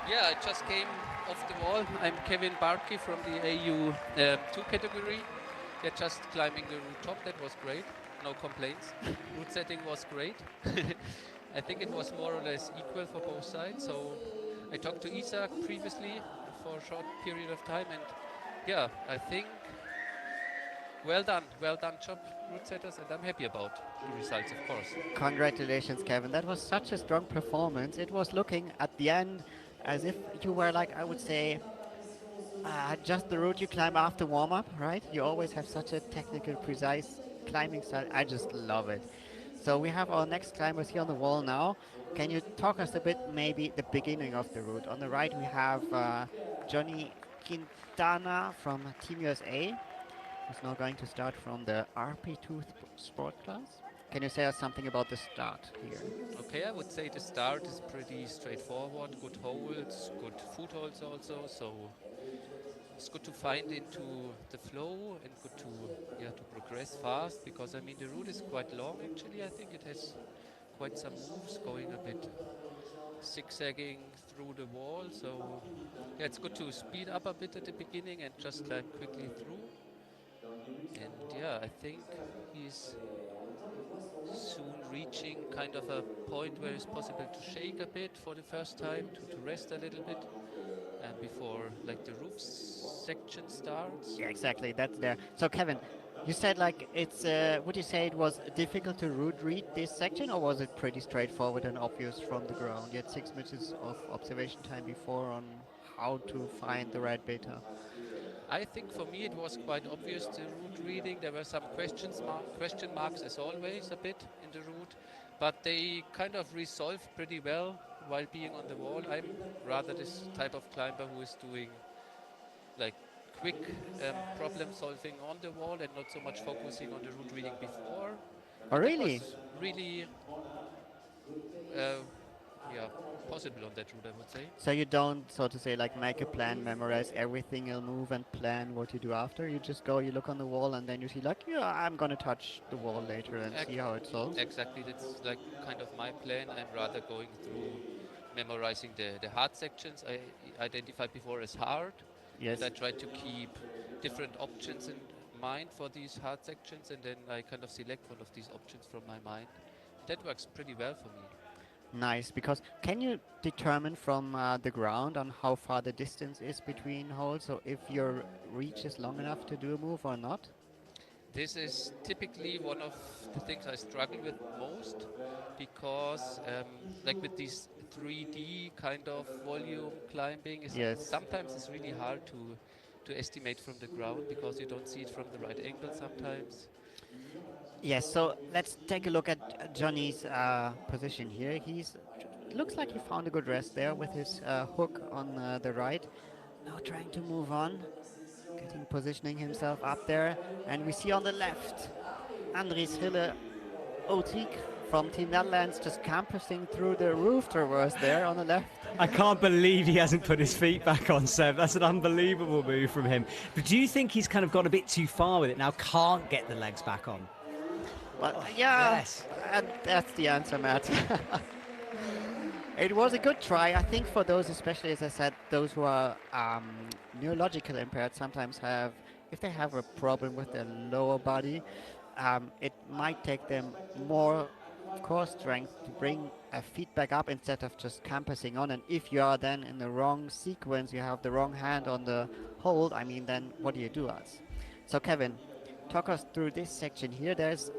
Yeah, I just came off the wall. I'm Kevin Barkey from the AU2 category. Yeah, just climbing the route top. That was great. no complaints. Route setting was great. I think it was more or less equal for both sides. So I talked to Isaac previously for a short period of time, and yeah, I think well done job, route setters, and I'm happy about the results, of course. Congratulations, Kevin. That was such a strong performance. It was looking at the end as if you were like, I would say, just the route you climb after warm up, right? You always have such a technical, precise climbing style. I just love it. So we have our next climbers here on the wall now. Can you talk us a bit, maybe the beginning of the route? On the right, we have Johnny Quintana from Team USA, who's now going to start from the RP2 sport class. Can you say us something about the start here? Okay, I would say the start is pretty straightforward. Good holds, good footholds also. So it's good to find into the flow and good to to progress fast, because I mean the route is quite long actually. I think it has quite some moves going a bit zigzagging through the wall. So yeah, it's good to speed up a bit at the beginning and just climb quickly through. And yeah, I think he's soon reaching kind of a point where it's possible to shake a bit for the first time, to rest a little bit before like the roof section starts. Yeah, exactly. That's there. So, Kevin, you said like it's. Would you say it was difficult to route read this section, or was it pretty straightforward and obvious from the ground? You had 6 minutes of observation time before on how to find the right beta. I think for me it was quite obvious the route reading. There were some question marks as always a bit in the route, but they kind of resolved pretty well while being on the wall. I'm rather this type of climber who is doing like quick problem solving on the wall and not so much focusing on the route reading before. Oh, And that really? was really uh, yeah, possible on that route, I would say. So you don't, so to say, like make a plan, memorize everything you'll move, and plan what you do after. You just go, you look on the wall, and then you see like, yeah, I'm gonna touch the wall later and see how it solves. Exactly, that's like kind of my plan. I'm rather going through memorizing the hard sections I identified before as hard, and Yes. I try to keep different options in mind for these hard sections, and then I kind of select one of these options from my mind. That works pretty well for me. Nice, because can you determine from the ground on how far the distance is between holes? So if your reach is long enough to do a move or not? This is typically one of the things I struggle with most, because like with these 3D kind of volume climbing is Yes. sometimes it's really hard to estimate from the ground because you don't see it from the right angle sometimes. Yes, so let's take a look at Johnny's position here. He's looks like he found a good rest there with his hook on the right. Now trying to move on, positioning himself up there. And we see on the left, Andries Hille Otik from Team Netherlands just campusing through the roof traverse there on the left. I can't believe he hasn't put his feet back on, Seb. That's an unbelievable move from him. But do you think he's kind of got a bit too far with it now, can't get the legs back on? Well, yeah, Yes. that's the answer, Matt. It was a good try. I think for those, especially as I said, those who are neurological impaired sometimes have, if they have a problem with their lower body, it might take them more core strength to bring a feedback up instead of just campusing on. And if you are then in the wrong sequence, you have the wrong hand on the hold, I mean, then what do you do else? So Kevin, talk us through this section here.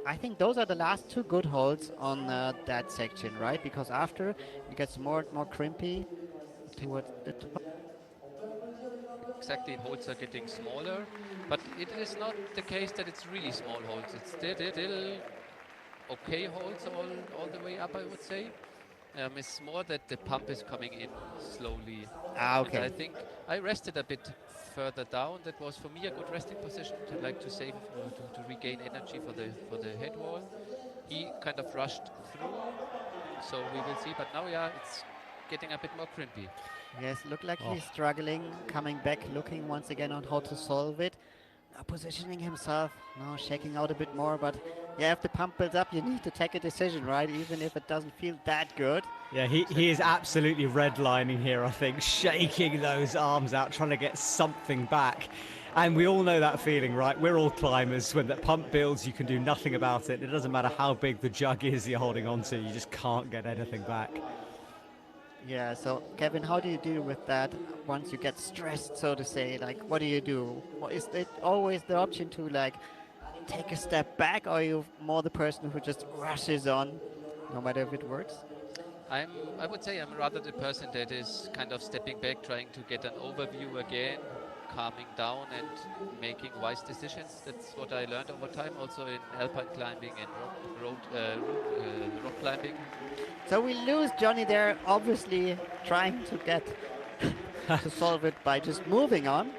I think those are the last two good holds on that section, right? Because after it gets more and more crimpy towards the top. Exactly, holes are getting smaller, but it is not the case that it's really small holes. It's still okay holes all the way up, I would say. It's more that the pump is coming in slowly. And Okay. I think I rested a bit further down. That was for me a good resting position to like to save to regain energy for the head wall. He kind of rushed through, so we will see. But now, yeah, it's getting a bit more crimpy. Yes, look like Oh. he's struggling, coming back, looking once again on how to solve it. Now positioning himself, now shaking out a bit more, but yeah, if the pump builds up, you need to take a decision, right? Even if it doesn't feel that good. Yeah, he is absolutely redlining here, I think, shaking those arms out, trying to get something back. And we all know that feeling, right? We're all climbers. When that pump builds, you can do nothing about it. It doesn't matter how big the jug is you're holding on to, you just can't get anything back. Yeah, so Kevin, how do you deal with that once you get stressed, so to say? Like, what do you do? Is it always the option to like take a step back, or are you more the person who just rushes on, no matter if it works? I would say I'm rather the person that is kind of stepping back, trying to get an overview again, calming down and making wise decisions. That's what I learned over time, also in alpine climbing and rock climbing. So we lose Johnny there, obviously trying to get to solve it by just moving on.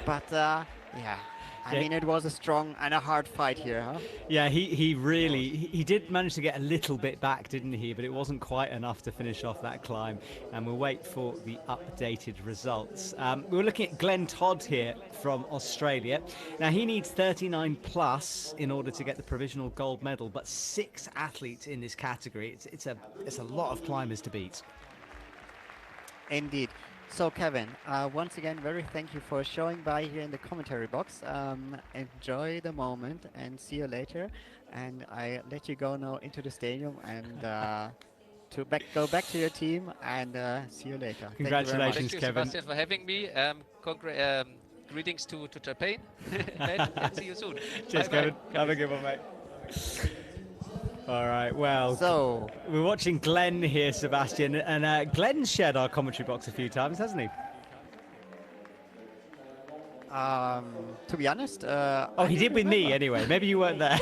But yeah, I Yeah. mean, it was a strong and a hard fight here, huh? Yeah, he really he did manage to get a little bit back, didn't he? But it wasn't quite enough to finish off that climb. And we'll wait for the updated results. We were looking at Glenn Todd here from Australia. Now he needs 39 plus in order to get the provisional gold medal, but 6 athletes in this category. It's a lot of climbers to beat. Indeed. So Kevin, once again, very thank you for showing by here in the commentary box. Enjoy the moment and see you later. And I let you go now into the stadium and go back to your team and see you later. Congratulations, Thank you, Kevin. Sebastian, for having me. Greetings to Japan, and see you soon. Cheers, Bye-bye. Kevin. Have a good one, mate. All right, well, So we're watching Glenn here, Sebastian, and Glenn's shared our commentary box a few times, hasn't he? to be honest, Oh, he did with me anyway. Maybe you weren't there.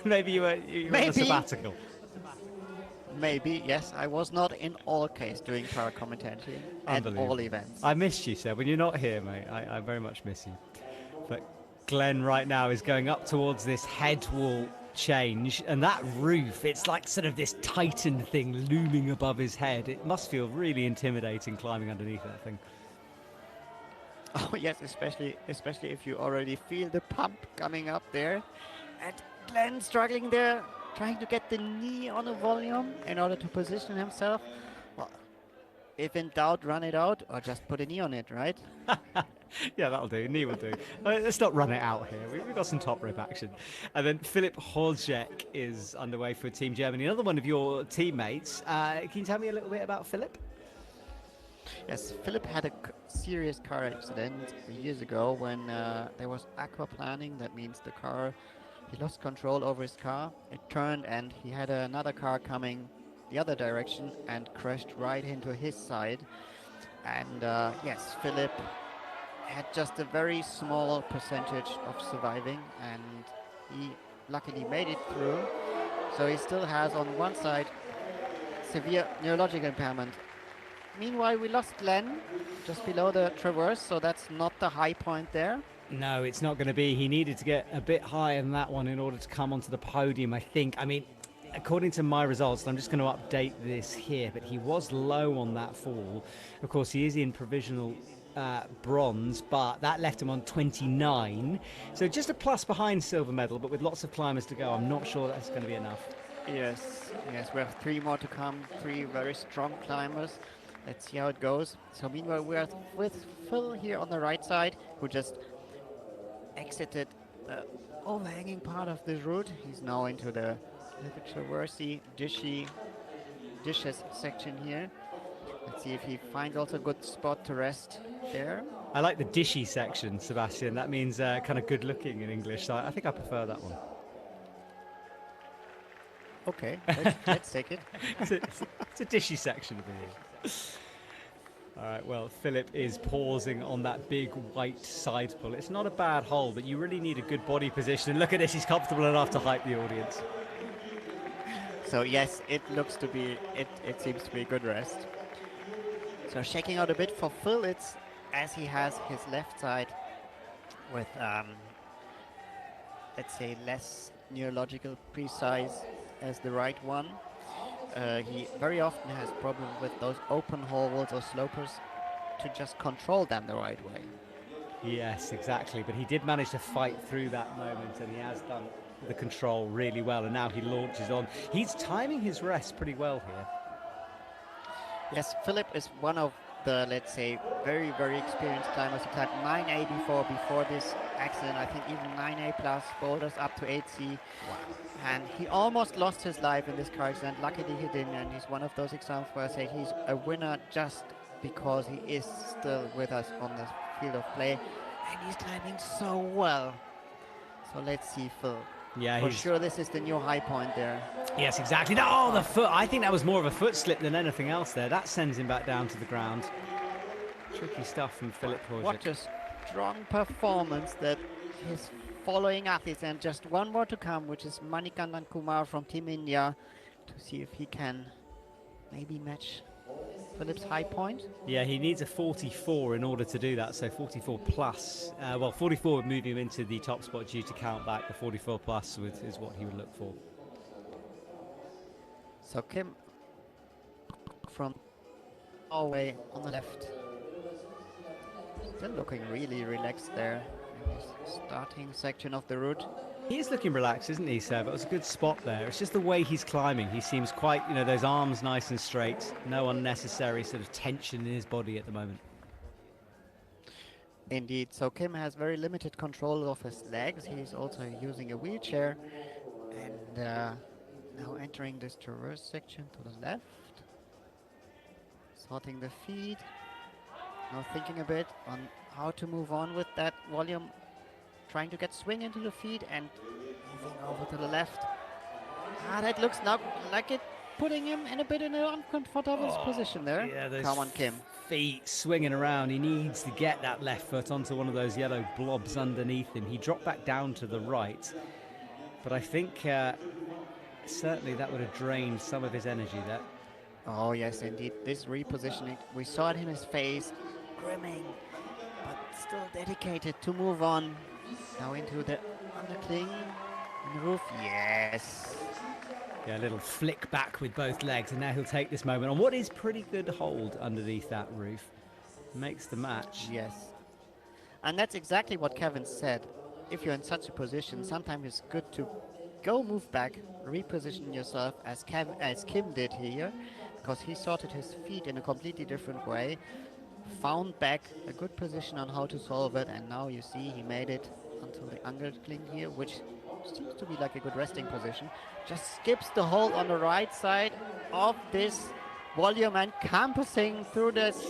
Maybe you were on a Maybe. sabbatical. maybe yes, I was not in all case doing para commentating at all events. I missed you, Seb. When you're not here, mate, I very much miss you. But Glenn right now is going up towards this head wall change, and that roof, it's like sort of this titan thing looming above his head. It must feel really intimidating climbing underneath that thing. Oh yes, especially if you already feel the pump coming up there, and Glenn struggling there, trying to get the knee on a volume in order to position himself. Well, if in doubt, run it out or just put a knee on it, right? Yeah, that'll do. Knee will do. Let's not run it out here. We've got some top rope action. And then Philipp Horzek is underway for Team Germany. Another one of your teammates. Can you tell me a little bit about Philipp? Yes, Philip had a serious car accident years ago when there was aquaplaning. That means he lost control over his car. It turned and he had another car coming the other direction and crashed right into his side. And yes, Philip had just a very small percentage of surviving, and he luckily made it through. So he still has on one side severe neurological impairment. Meanwhile, we lost Glenn just below the traverse, so that's not the high point there. No, it's not going to be. He needed to get a bit higher than that one in order to come onto the podium, I think. I mean, according to my results, I'm just going to update this here, but he was low on that fall. Of course, he is in provisional bronze, but that left him on 29. So just a plus behind silver medal, but with lots of climbers to go, I'm not sure that's going to be enough. Yes, we have 3 more to come, 3 very strong climbers. Let's see how it goes. So meanwhile, we are with Phil here on the right side, who just exited the overhanging part of this route. He's now into the traversy, dishes section here. Let's see if he finds also a good spot to rest there. I like the dishy section, Sebastian. That means kind of good looking in English, so I think I prefer that one. Okay, let's take it. It's a dishy section of the year. All right, well, Philip is pausing on that big white side pull. It's not a bad hole, but you really need a good body position. And look at this, he's comfortable enough to hype the audience. So yes, it seems to be a good rest. So shaking out a bit for Phil, it's as he has his left side with, let's say, less neurological precise as the right one. He very often has problems with those open holes or slopers to just control them the right way. Yes, exactly. But he did manage to fight through that moment, and he has done the control really well. And now he launches on. He's timing his rest pretty well here. Yes, Philip is one of the, let's say, very, very experienced climbers. He climbed 9A before this accident. I think even 9A plus boulders up to 8C. And he almost lost his life in this car accident. Luckily he didn't, and he's one of those examples where I say he's a winner just because he is still with us on the field of play. And he's climbing so well. So let's see, Phil. Yeah, for sure this is the new high point there. Yes, exactly. Oh, the foot. I think that was more of a foot slip than anything else there. That sends him back down to the ground. Tricky stuff from Philip Horžič. What a strong performance that his following athletes, and just one more to come, which is Manikandan Kumar from Team India, to see if he can maybe match Philip's high point. Yeah, he needs a 44 in order to do that, so 44 plus. Well, 44 would move him into the top spot due to count back. The 44 plus is what he would look for. So Kim from Norway on the left. Still looking really relaxed there in this starting section of the route. He is looking relaxed, isn't he, Seb? It was a good spot there. It's just the way he's climbing. He seems quite, those arms nice and straight. No unnecessary sort of tension in his body at the moment. Indeed. So Kim has very limited control of his legs. He's also using a wheelchair. And now entering this traverse section to the left. Sorting the feet. Now thinking a bit on how to move on with that volume. Trying to get swing into the feet and moving over to the left. That looks now like it putting him in a bit in an uncomfortable position there. Yeah, those Come on, Kim. Feet swinging around. He needs to get that left foot onto one of those yellow blobs underneath him. He dropped back down to the right, but I think certainly that would have drained some of his energy there. Oh yes, indeed. This repositioning, we saw it in his face, grimming, but still dedicated to move on. Now into the undercling and the roof. Yes. Yeah, a little flick back with both legs, and now he'll take this moment on what is pretty good hold underneath that roof. Makes the match. Yes. And that's exactly what Kevin said. If you're in such a position, sometimes it's good to go move back, reposition yourself as Kim did here, because he sorted his feet in a completely different way. Found back a good position on how to solve it, and now you see he made it until the undercling here, which seems to be like a good resting position. Just skips the hold on the right side of this volume and campusing through this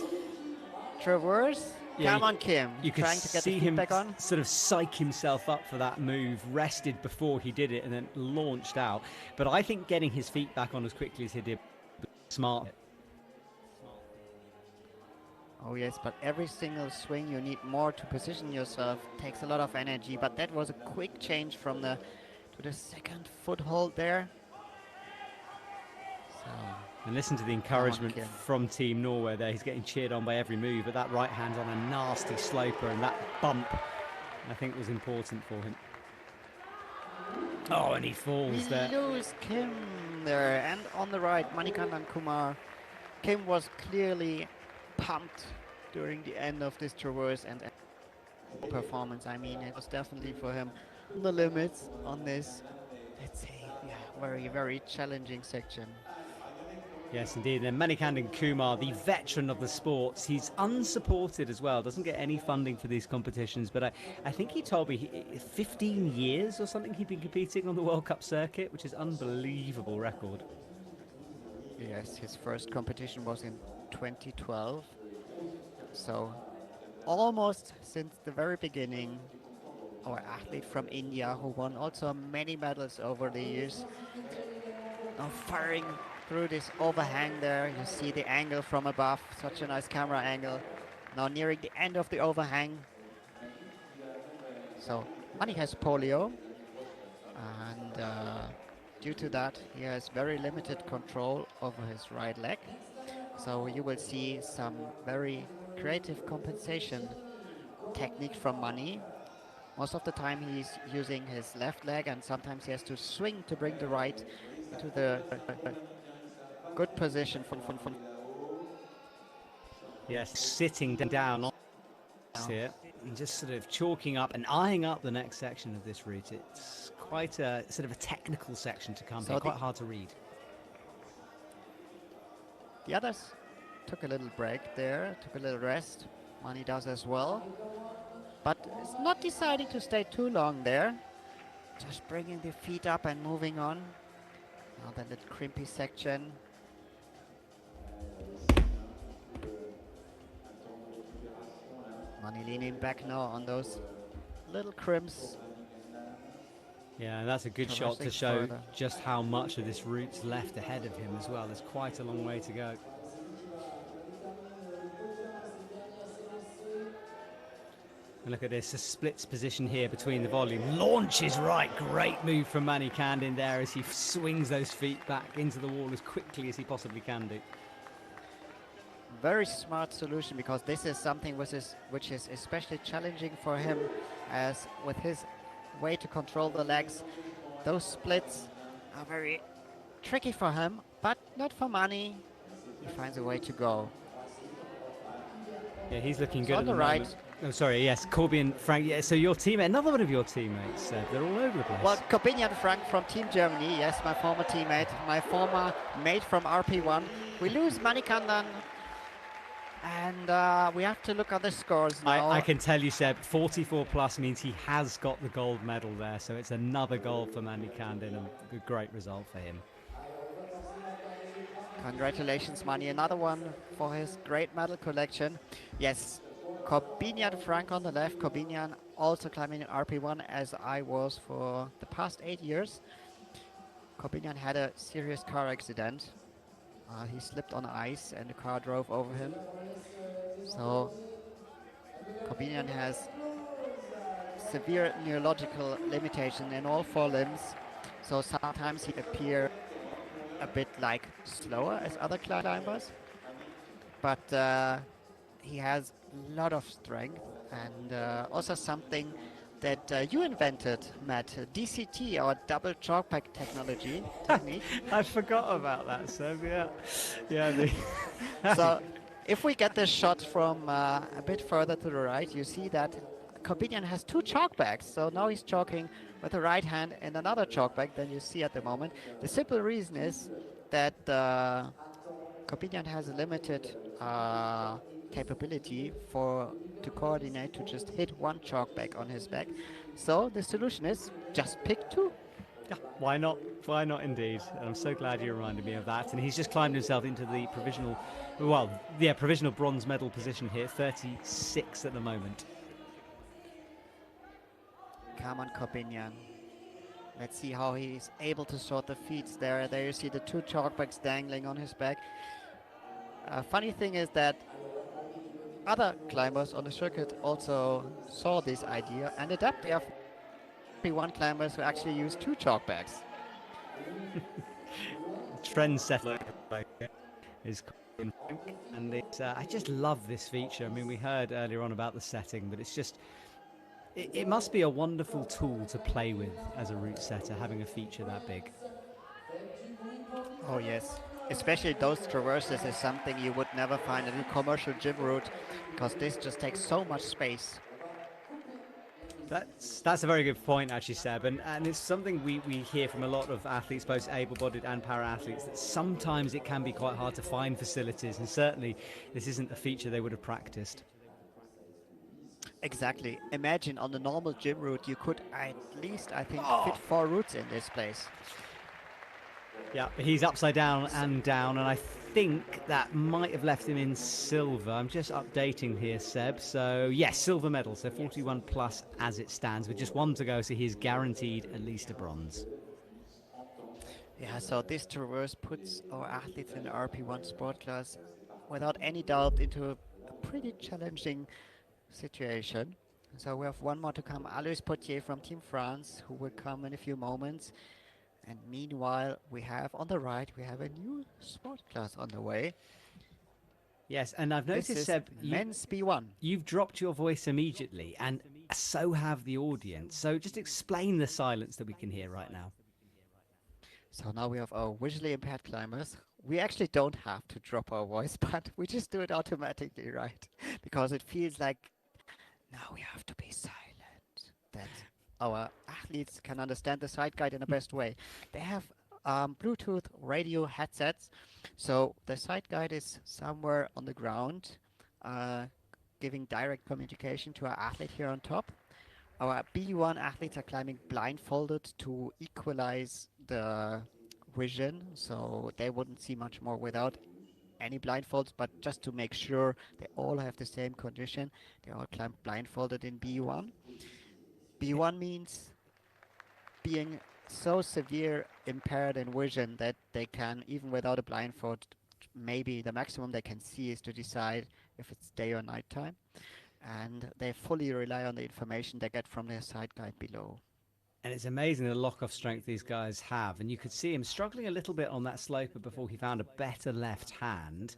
traverse. Yeah, Come on, Kim. You could trying to get see the him feedback on. sort of psych himself up for that move, rested before he did it, and then launched out. But I think getting his feet back on as quickly as he did was smart. Oh yes, but every single swing you need more to position yourself. Takes a lot of energy, but that was a quick change from the to the second foothold there. So, and listen to the encouragement from Team Norway there. He's getting cheered on by every move, but that right hand on a nasty sloper, and that bump I think was important for him. Oh, and he falls there. Lose Kim there, and on the right, Manikandan Kumar. Kim was clearly pumped during the end of this traverse and performance. I mean, it was definitely for him on the limits on this, let's say, very, very challenging section. Yes, indeed. And Manikandan Kumar, the veteran of the sports, he's unsupported as well, doesn't get any funding for these competitions, but I think he told me 15 years or something he'd been competing on the World Cup circuit, which is unbelievable record. Yes, his first competition was in 2012. So almost since the very beginning, our athlete from India who won also many medals over the years. Now firing through this overhang there. You see the angle from above, such a nice camera angle. Now nearing the end of the overhang. So Mani has polio, and due to that he has very limited control over his right leg. So you will see some very creative compensation technique from Mani. Most of the time he's using his left leg, and sometimes he has to swing to bring the right to the good position from. Yes, sitting down on here. and just sort of chalking up and eyeing up the next section of this route. It's quite a sort of a technical section to come here, quite hard to read. The others took a little break there, took a little rest. Mani does as well. But it's not deciding to stay too long there. Just bringing the feet up and moving on. Now that little crimpy section. Mani leaning back now on those little crimps. Yeah, and that's a good shot to show just how much of this route's left ahead of him as well. There's quite a long way to go. And look at this, a splits position here between the volume. Launches right, great move from Mani Kandin there as he swings those feet back into the wall as quickly as he possibly can do. Very smart solution, because this is something which is especially challenging for him, as with his way to control the legs. Those splits are very tricky for him, but not for Mani. He finds a way to go. Yeah, he's looking good on at the right. moment. Oh, sorry, yes, Corbin, Frank. Yeah, so your teammate, another one of your teammates, they're all over the place. Well, Corbinian Frank from Team Germany, yes, my former teammate, my former mate from RP1. We lose Mani Kandin, and we have to look at the scores now. I can tell you, Seb, 44 plus means he has got the gold medal there, so it's another gold for Mani Kandin, and a great result for him. Congratulations, Mani, another one for his great medal collection. Yes, Corbinian Frank on the left. Corbinian also climbing in RP1, as I was for the past 8 years. Corbinian had a serious car accident. He slipped on ice and the car drove over him. So Corbinian has severe neurological limitation in all 4 limbs. So sometimes he appears a bit like slower as other climbers. But he has a lot of strength, and also something that you invented, Matt, DCT, or double chalk pack technique. I forgot about that, Seb, yeah. So if we get this shot from a bit further to the right, you see that Corbinian has 2 chalk bags. So now he's chalking with the right hand and another chalk bag than you see at the moment. The simple reason is that Corbinian has a limited capability to coordinate, to just hit 1 chalk bag on his back. So the solution is just pick 2. Yeah, why not? Why not indeed? And I'm so glad you reminded me of that. And he's just climbed himself into the provisional bronze medal position here, 36 at the moment. Come on, Corbinian. Let's see how he's able to sort the feet there. There you see the 2 chalk bags dangling on his back. Funny thing is that other climbers on the circuit also saw this idea and adapted. There are 1 climbers who actually use 2 chalk bags. Trendsetter is Corbin Frank, and it's, I just love this feature. I mean, we heard earlier on about the setting, but it's just, it must be a wonderful tool to play with as a route setter, having a feature that big. Oh yes, especially those traverses is something you would never find in a commercial gym route, because this just takes so much space. That's a very good point, actually, Seb, and it's something we hear from a lot of athletes, both able-bodied and para-athletes, that sometimes it can be quite hard to find facilities, and certainly this isn't a feature they would have practiced. Exactly. Imagine on the normal gym route, you could at least, I think, fit 4 routes in this place. Yeah, he's upside down and down, and I think that might have left him in silver. I'm just updating here, Seb. So, yes, silver medal, so 41 plus as it stands, with just 1 to go, so he's guaranteed at least a bronze. Yeah, so this traverse puts our athletes in the RP1 sport class without any doubt into a pretty challenging situation. So we have 1 more to come, Alois Potier from Team France, who will come in a few moments. And meanwhile, we have on the right, we have a new sport class on the way. Yes, and I've noticed, Seb, men's B1. You've dropped your voice immediately, and so have the audience. So just explain the silence that we can hear right now. So now we have our visually impaired climbers. We actually don't have to drop our voice, but we just do it automatically, right? Because it feels like Now we have to be silent. That our athletes can understand the side guide in the best way. They have Bluetooth radio headsets, so the side guide is somewhere on the ground, uh, giving direct communication to our athlete here on top. Our B1 athletes are climbing blindfolded to equalize the vision, so they wouldn't see much more without any blindfolds, but just to make sure they all have the same condition, they all climb blindfolded in B1. B1 means being so severe impaired in vision that they can, even without a blindfold, maybe the maximum they can see is to decide if it's day or night time. And they fully rely on the information they get from their side guide below. And it's amazing the lock-off strength these guys have. And you could see him struggling a little bit on that sloper before he found a better left hand.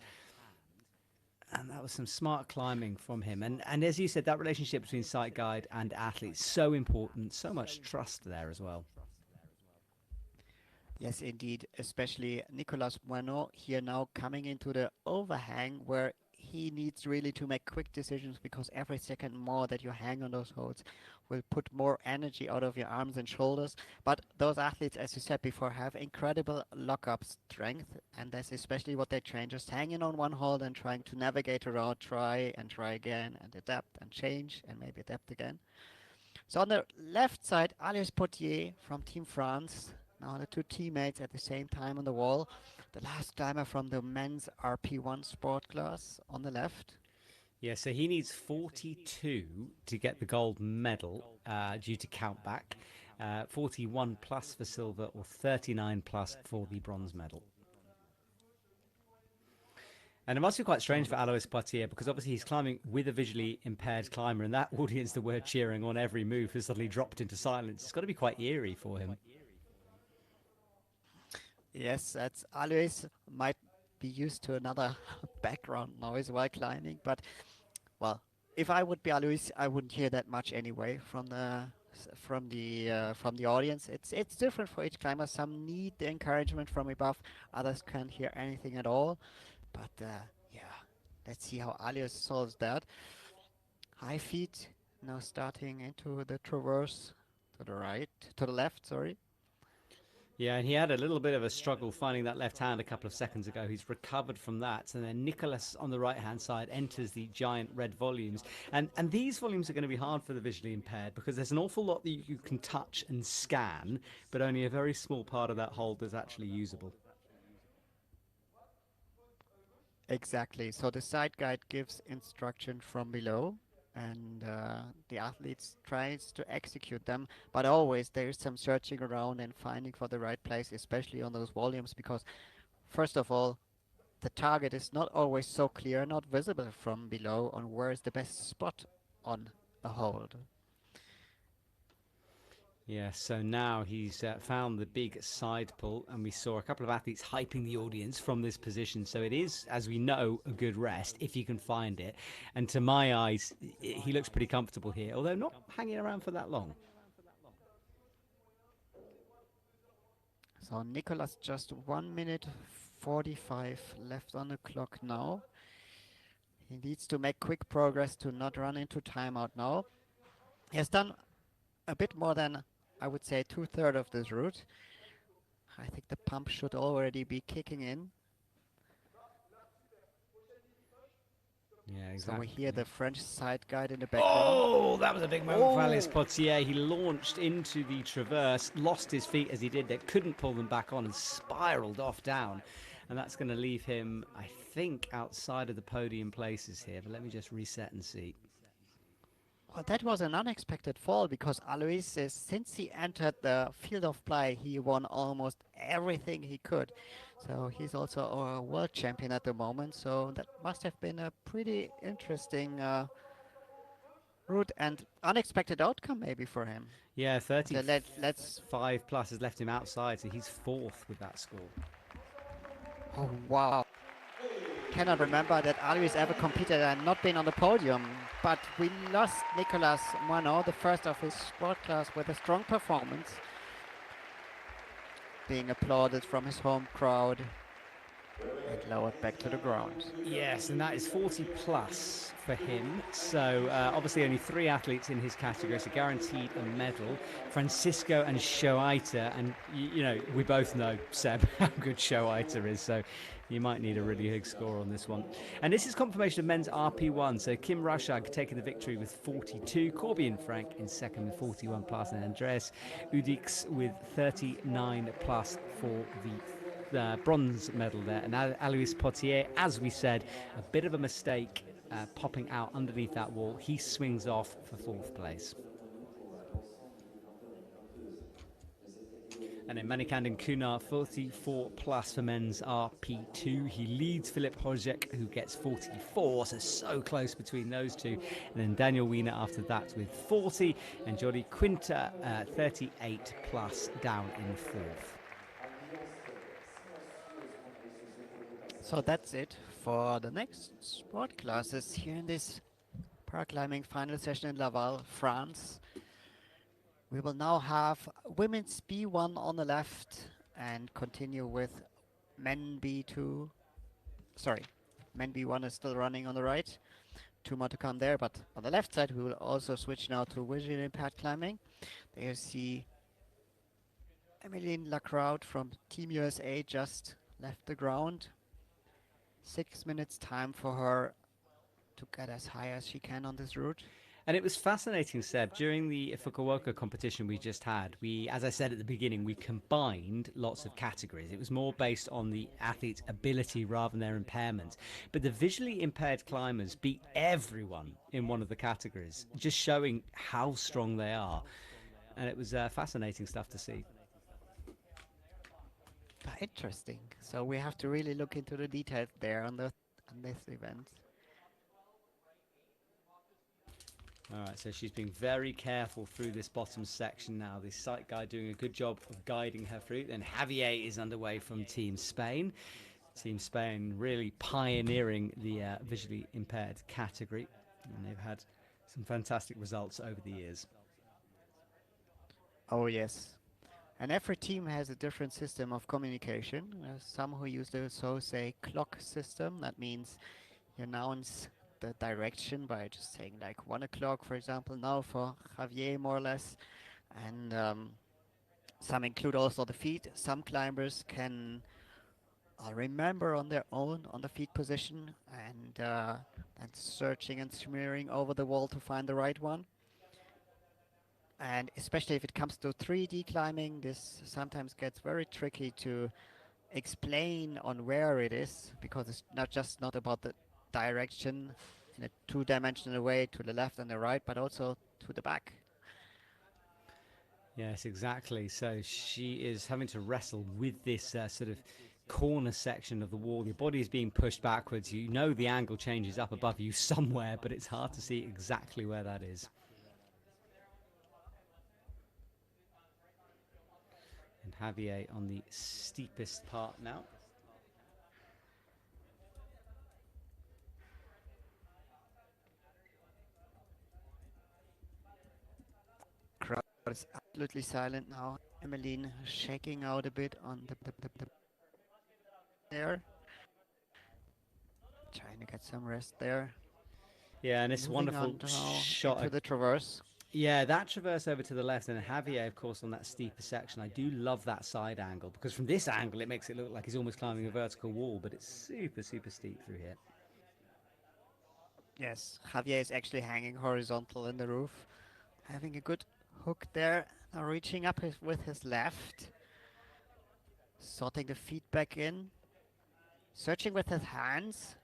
And that was some smart climbing from him. And as you said, that relationship between sight guide and athlete, so important, so much trust there as well. Yes, indeed, especially Nicolas Bueno here now coming into the overhang where he needs really to make quick decisions, because every second more that you hang on those holds will put more energy out of your arms and shoulders. But those athletes, as you said before, have incredible lock-up strength, and that's especially what they train, just hanging on one hold and trying to navigate around, try and try again, and adapt and change and maybe adapt again. So on the left side, Alois Potier from Team France. Now the two teammates at the same time on the wall. The last climber from the men's RP1 sport class on the left. Yeah, so he needs 42 to get the gold medal due to countback. 41 plus for silver, or 39 plus for the bronze medal. And it must be quite strange for Alois Potier, because obviously he's climbing with a visually impaired climber, and that audience that were cheering on every move has suddenly dropped into silence. It's got to be quite eerie for him. Yes, that's Alois might be used to another background noise while climbing, but well, if I would be Alois, I wouldn't hear that much anyway from the audience. It's different for each climber. Some need the encouragement from above, others can't hear anything at all. But yeah, let's see how Alois solves that. High feet now starting into the traverse to the left, sorry. Yeah, and he had a little bit of a struggle finding that left hand a couple of seconds ago. He's recovered from that. And then Nicolas on the right-hand side enters the giant red volumes. And these volumes are going to be hard for the visually impaired, because there's an awful lot that you can touch and scan, but only a very small part of that hold is actually usable. Exactly. So the side guide gives instruction from below, and the athletes tries to execute them, but always there is some searching around and finding for the right place, especially on those volumes, because first of all, the target is not always so clear, not visible from below on where is the best spot on a hold. Yeah, so now he's found the big side pull, and we saw a couple of athletes hyping the audience from this position. So it is, as we know, a good rest if you can find it. And to my eyes, he looks pretty comfortable here, although not hanging around for that long. So Nicolas just 1 minute 45 left on the clock now. He needs to make quick progress to not run into timeout now. He has done a bit more than, I would say, 2/3 of this route. I think the pump should already be kicking in. Yeah, exactly. So we hear the French side guide in the background. Oh, that was a big moment for Alois Potier. He launched into the traverse, lost his feet as he did that, couldn't pull them back on, and spiraled off down. And that's going to leave him, I think, outside of the podium places here. But let me just reset and see. Well, that was an unexpected fall, because Alois, since he entered the field of play, he won almost everything he could. So he's also a world champion at the moment. So that must have been a pretty interesting route and unexpected outcome maybe for him. Yeah, 35 let's plus has left him outside, so he's fourth with that score. Oh, wow. Cannot remember that Alois ever competed and not been on the podium, but we lost Nicolas Moineau, the first of his sport class, with a strong performance, being applauded from his home crowd. and lowered back to the ground. Yes, and that is 40 plus for him. So obviously only 3 athletes in his category, so guaranteed a medal. Francisco and Shoaita, and you know we both know Seb how good Shoaita is, so you might need a really big score on this one. And this is confirmation of men's RP1. So Kim Rushag taking the victory with 42, Corby and Frank in second with 41 plus, and Andreas Udix with 39 plus for the bronze medal there. And Alois Potier, as we said, a bit of a mistake popping out underneath that wall. He swings off for fourth place. And then Manikandin Kunar, 44 plus for men's RP2. He leads Philip Hojek, who gets 44, so close between those two. And then Daniel Wiener after that with 40, and Jordi Quinta, 38 plus, down in fourth. So that's it for the next sport classes here in this paraclimbing final session in Laval, France. We will now have women's B1 on the left and continue with men B2. Sorry, men B1 is still running on the right. 2 more to come there, but on the left side we will also switch now to visually impaired climbing. There you see Emmeline Lacroute from Team USA just left the ground. 6 minutes time for her to get as high as she can on this route. And it was fascinating, Seb. During the Fukuoka competition we just had, as I said at the beginning, we combined lots of categories. It was more based on the athlete's ability rather than their impairment. But the visually impaired climbers beat everyone in one of the categories, just showing how strong they are. And it was fascinating stuff to see. Interesting. So we have to really look into the details there on this event. All right, so she's being very careful through this bottom section now. The site guide doing a good job of guiding her through. Then Javier is underway from Team Spain. Team Spain really pioneering the visually impaired category. And they've had some fantastic results over the years. Oh, yes. And every team has a different system of communication. Some who use the so-say clock system. That means you announce the direction by just saying like 1 o'clock, for example, now for Javier, more or less. And some include also the feet. Some climbers can remember on their own on the feet position and searching and smearing over the wall to find the right one. And especially if it comes to 3D climbing, this sometimes gets very tricky to explain on where it is, because it's not about the direction in a two-dimensional way to the left and the right, but also to the back. Yes, exactly. So she is having to wrestle with this sort of corner section of the wall. Your body is being pushed backwards. You know the angle changes up above you somewhere, but it's hard to see exactly where that is. And Javier on the steepest part now. Crowd is absolutely silent now. Emmeline shaking out a bit on the there. Trying to get some rest there. Yeah, and it's Moving wonderful on shot into the traverse. Yeah, that traverse over to the left, and Javier, of course, on that steeper section. I do love that side angle, because from this angle it makes it look like he's almost climbing a vertical wall, but it's super, super steep through here. Yes, Javier is actually hanging horizontal in the roof, having a good hook there, now reaching up with his left, sorting the feet back in, searching with his hands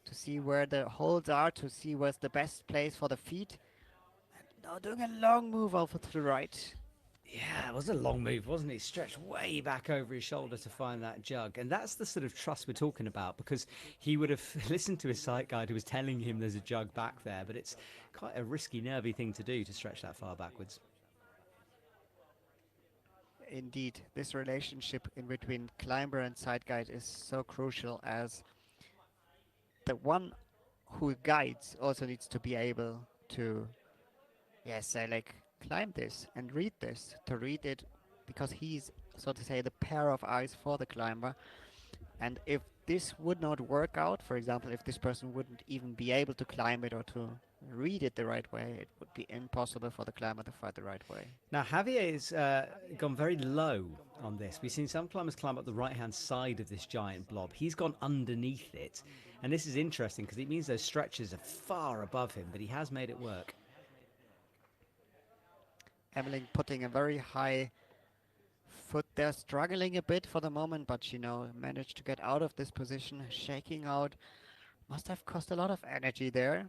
to see where the holes are, to see where's the best place for the feet, and now doing a long move over to the right. Yeah, it was a long move, wasn't it? He stretched way back over his shoulder to find that jug. And that's the sort of trust we're talking about, because he would have listened to his sight guide who was telling him there's a jug back there, but it's quite a risky, nervy thing to do to stretch that far backwards. Indeed, this relationship in between climber and sight guide is so crucial, as the one who guides also needs to be able to, yes, say like climb this and read this, to read it, because he's, so to say, the pair of eyes for the climber. And if this would not work out, for example, if this person wouldn't even be able to climb it or to read it the right way, it would be impossible for the climber to fight the right way. Now, Javier's gone very low on this. We've seen some climbers climb up the right-hand side of this giant blob. He's gone underneath it. And this is interesting because it means those stretches are far above him, but he has made it work. Emmeline putting a very high foot there, struggling a bit for the moment, but she managed to get out of this position, shaking out. Must have cost a lot of energy there.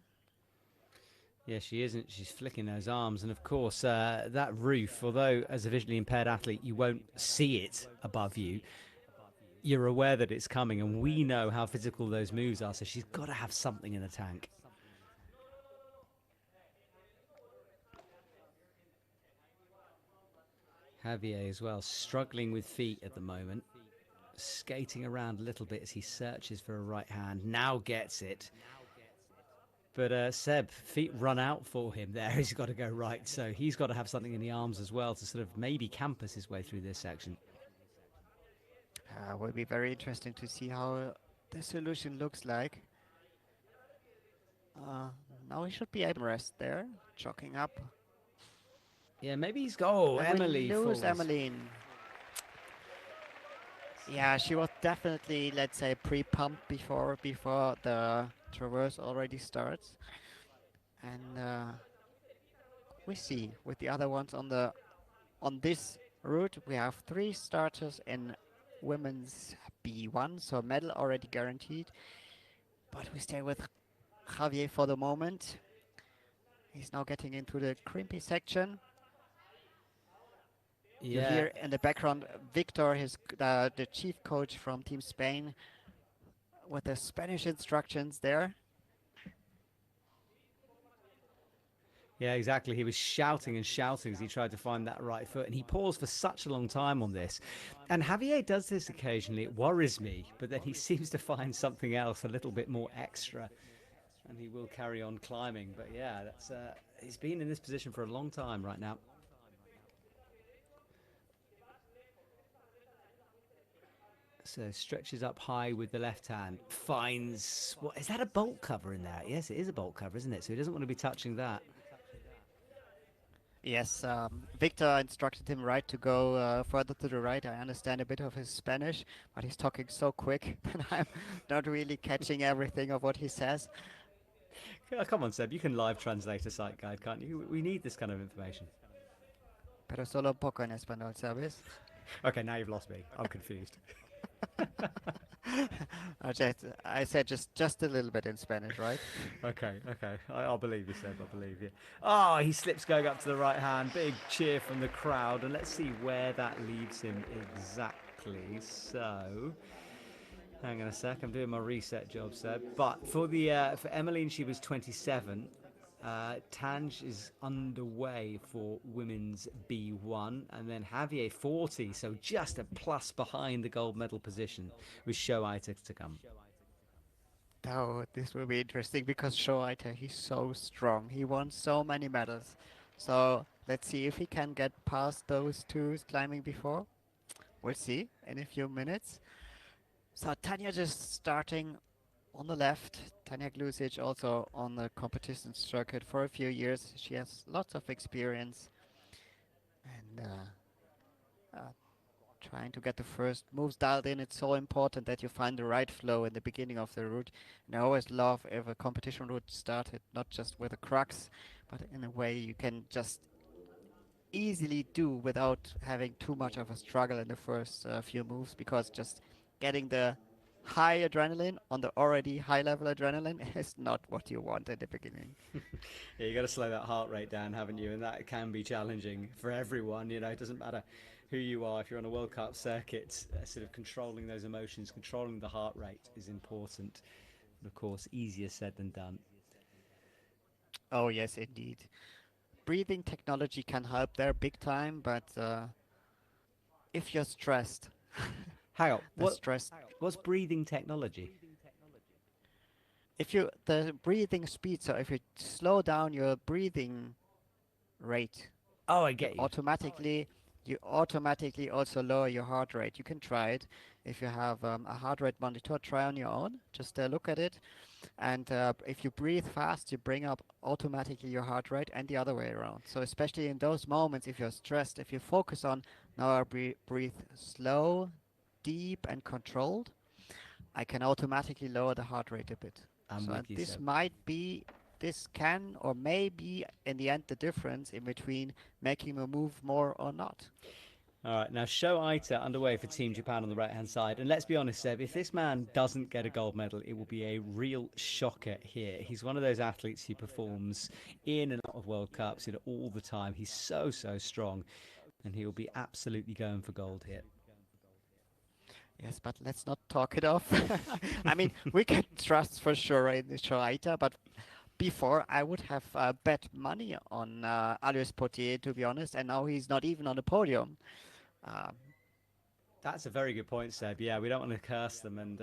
Yeah, she isn't. She's flicking those arms. And of course, that roof, although as a visually impaired athlete, you won't see it above you, you're aware that it's coming. And we know how physical those moves are. So she's got to have something in the tank. Javier as well, struggling with feet at the moment. Skating around a little bit as he searches for a right hand. Now gets it. But Seb, feet run out for him there. He's got to go right. So he's got to have something in the arms as well to sort of maybe campus his way through this section. Will be very interesting to see how the solution looks like. Now he should be able to rest there, jogging up. Yeah, maybe he's go. Emily lose falls. Emmeline. Yeah, she was definitely, let's say, pre-pumped before the traverse already starts. And we see with the other ones on this route, we have 3 starters in women's B1, so medal already guaranteed. But we stay with Javier for the moment. He's now getting into the crimpy section. You hear in the background Victor, the chief coach from Team Spain, with the Spanish instructions there. Yeah, exactly. He was shouting and shouting as he tried to find that right foot, and he paused for such a long time on this. And Javier does this occasionally. It worries me, but then he seems to find something else a little bit more extra, and he will carry on climbing. But yeah, he's been in this position for a long time right now. So stretches up high with the left hand, finds, what is that, a bolt cover in there? Yes, it is a bolt cover, isn't it? So he doesn't want to be touching that. Yes, Victor instructed him right to go further to the right. I understand a bit of his Spanish, but he's talking so quick that I'm not really catching everything of what he says. Come on, Seb, you can live translate a site guide, can't you? We need this kind of information. Pero solo un poco en español, ¿sabes? Okay, now you've lost me. I'm confused. I said just a little bit in Spanish, right? Okay. I'll believe you, Seb. I'll believe you. Oh, he slips going up to the right hand. Big cheer from the crowd. And let's see where that leaves him exactly. So, hang on a sec. I'm doing my reset job, Seb. But for Emmeline, she was 27. Tanj is underway for women's B1, and then Javier 40, so just a plus behind the gold medal position with Shoaita to come. Oh, this will be interesting because Shoaita, he's so strong. He won so many medals. So let's see if he can get past those 2 climbing before. We'll see in a few minutes. So Tanya just starting on the left. Tanya Glusic also on the competition circuit for a few years. She has lots of experience. And trying to get the first moves dialed in. It's so important that you find the right flow in the beginning of the route. And I always love if a competition route started not just with a crux, but in a way you can just easily do without having too much of a struggle in the first few moves, because just getting the high adrenaline on the already high level adrenaline is not what you want at the beginning. Yeah, you got to slow that heart rate down, haven't you? And that can be challenging for everyone. You know, it doesn't matter who you are. If you're on a World Cup circuit, sort of controlling those emotions, controlling the heart rate is important. But of course, easier said than done. Oh yes, indeed. Breathing technology can help there big time, but if you're stressed, hang on, what's breathing technology? If the breathing speed, so if you slow down your breathing rate, oh, I get you. Automatically you automatically also lower your heart rate. You can try it if you have a heart rate monitor. Try on your own. Just look at it, and if you breathe fast, you bring up automatically your heart rate, and the other way around. So especially in those moments, if you're stressed, if you focus on now I breathe slow, deep, and controlled, I can automatically lower the heart rate a bit. I'm So with you, this Seb. might be, this can or may be in the end the difference in between making a move more or not. All right, now Sho Aita underway for Team Japan on the right-hand side. And let's be honest, Seb, if this man doesn't get a gold medal, it will be a real shocker here. He's one of those athletes who performs in and out of World Cups, all the time. He's so, so strong, and he will be absolutely going for gold here. Yes, but let's not talk it off. I mean, we can trust for sure in Shoaita, but before I would have bet money on Alois Potier, to be honest, and now he's not even on the podium. Um, That's a very good point, Seb. Yeah, we don't want to curse them. And,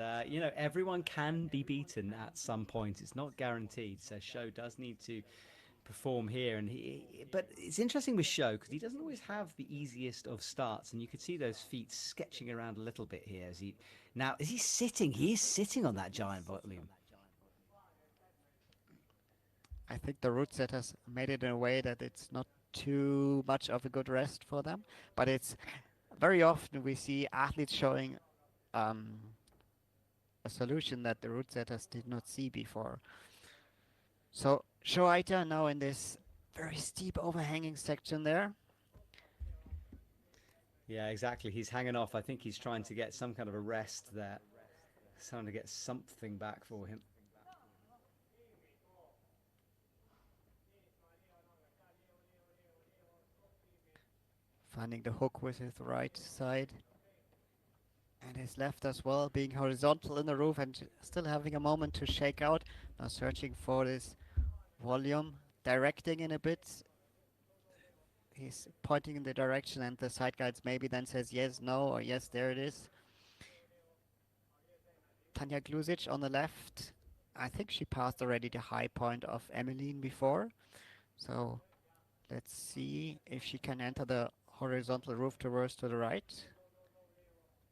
everyone can be beaten at some point. It's not guaranteed. So Sho does need to perform here. But it's interesting with Sho because he doesn't always have the easiest of starts. And you could see those feet sketching around a little bit here. Now, is he sitting? He is sitting on that giant volume. I think the route setters made it in a way that it's not too much of a good rest for them, but it's very often we see athletes showing a solution that the route setters did not see before. So Shoaita now in this very steep overhanging section there. Yeah, exactly. He's hanging off. I think he's trying to get some kind of a rest there. He's trying to get something back for him. Finding the hook with his right side. And his left as well, being horizontal in the roof and still having a moment to shake out. Now searching for this volume, directing in a bit. He's pointing in the direction and the side guides maybe then says yes, no, or yes, there it is. Tanja Gluzic on the left. I think she passed already the high point of Emmeline before. So let's see if she can enter the horizontal roof traverse to the right.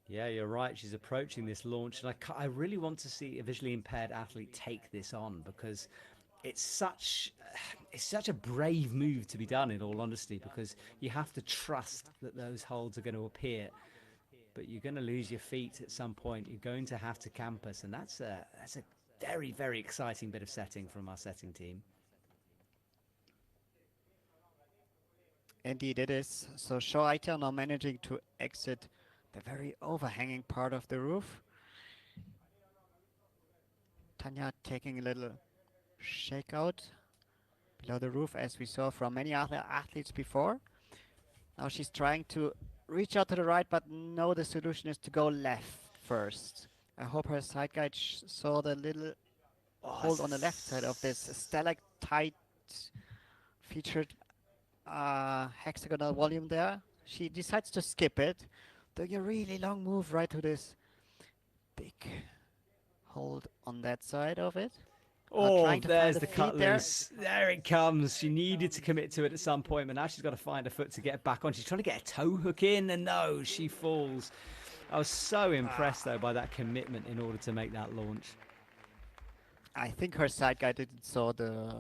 Yeah, you're right. She's approaching this launch, and I really want to see a visually impaired athlete take this on because it's such a brave move to be done, in all honesty, because you have to trust that those holds are going to appear, but you're going to lose your feet at some point. You're going to have to campus, and that's a very, very exciting bit of setting from our setting team. Indeed it is. So Shoaita now managing to exit the very overhanging part of the roof. Tanja taking a little shakeout below the roof as we saw from many other athletes before. Now she's trying to reach out to the right, but no, the solution is to go left first. I hope her side guide saw the little hold on the left side of this stalactite featured hexagonal volume there. She decides to skip it, doing a really long move right to this big hold on that side of it. Oh, there's the cut loose. There it comes. She needed to commit to it at some point, but now she's got to find a foot to get back on. She's trying to get a toe hook in, and no, she falls. I was so impressed, though, by that commitment in order to make that launch. I think her side guide didn't saw the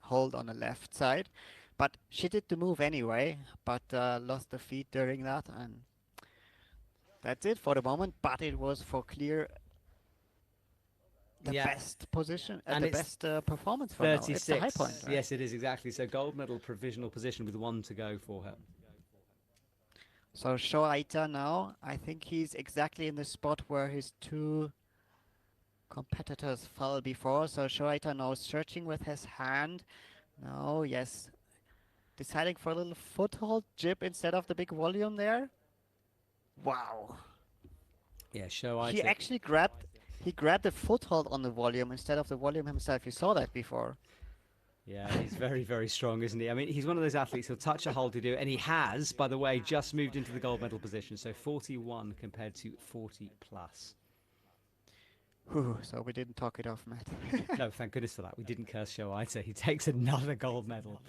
hold on the left side, but she did the move anyway, but lost the feet during that, and that's it for the moment, but it was for clear the best position and the best performance for 36. now. It's the high point, right? Yes, it is, exactly. So gold medal provisional position with one to go for her. So Shoaita now, I think he's exactly in the spot where his two competitors fell before. So Shoaita now searching with his hand. No, yes. Deciding for a little foothold jib instead of the big volume there. Wow. Yeah, Shoaita. He actually grabbed the foothold on the volume instead of the volume himself. You saw that before. Yeah, he's very, very strong, isn't he? I mean, he's one of those athletes who'll touch a hold to do it, and he has, by the way, just moved into the gold medal position, so 41 compared to 40 plus. Whew, so we didn't talk it off, Matt. No, thank goodness for that. We didn't curse Shoaita. He takes another gold medal.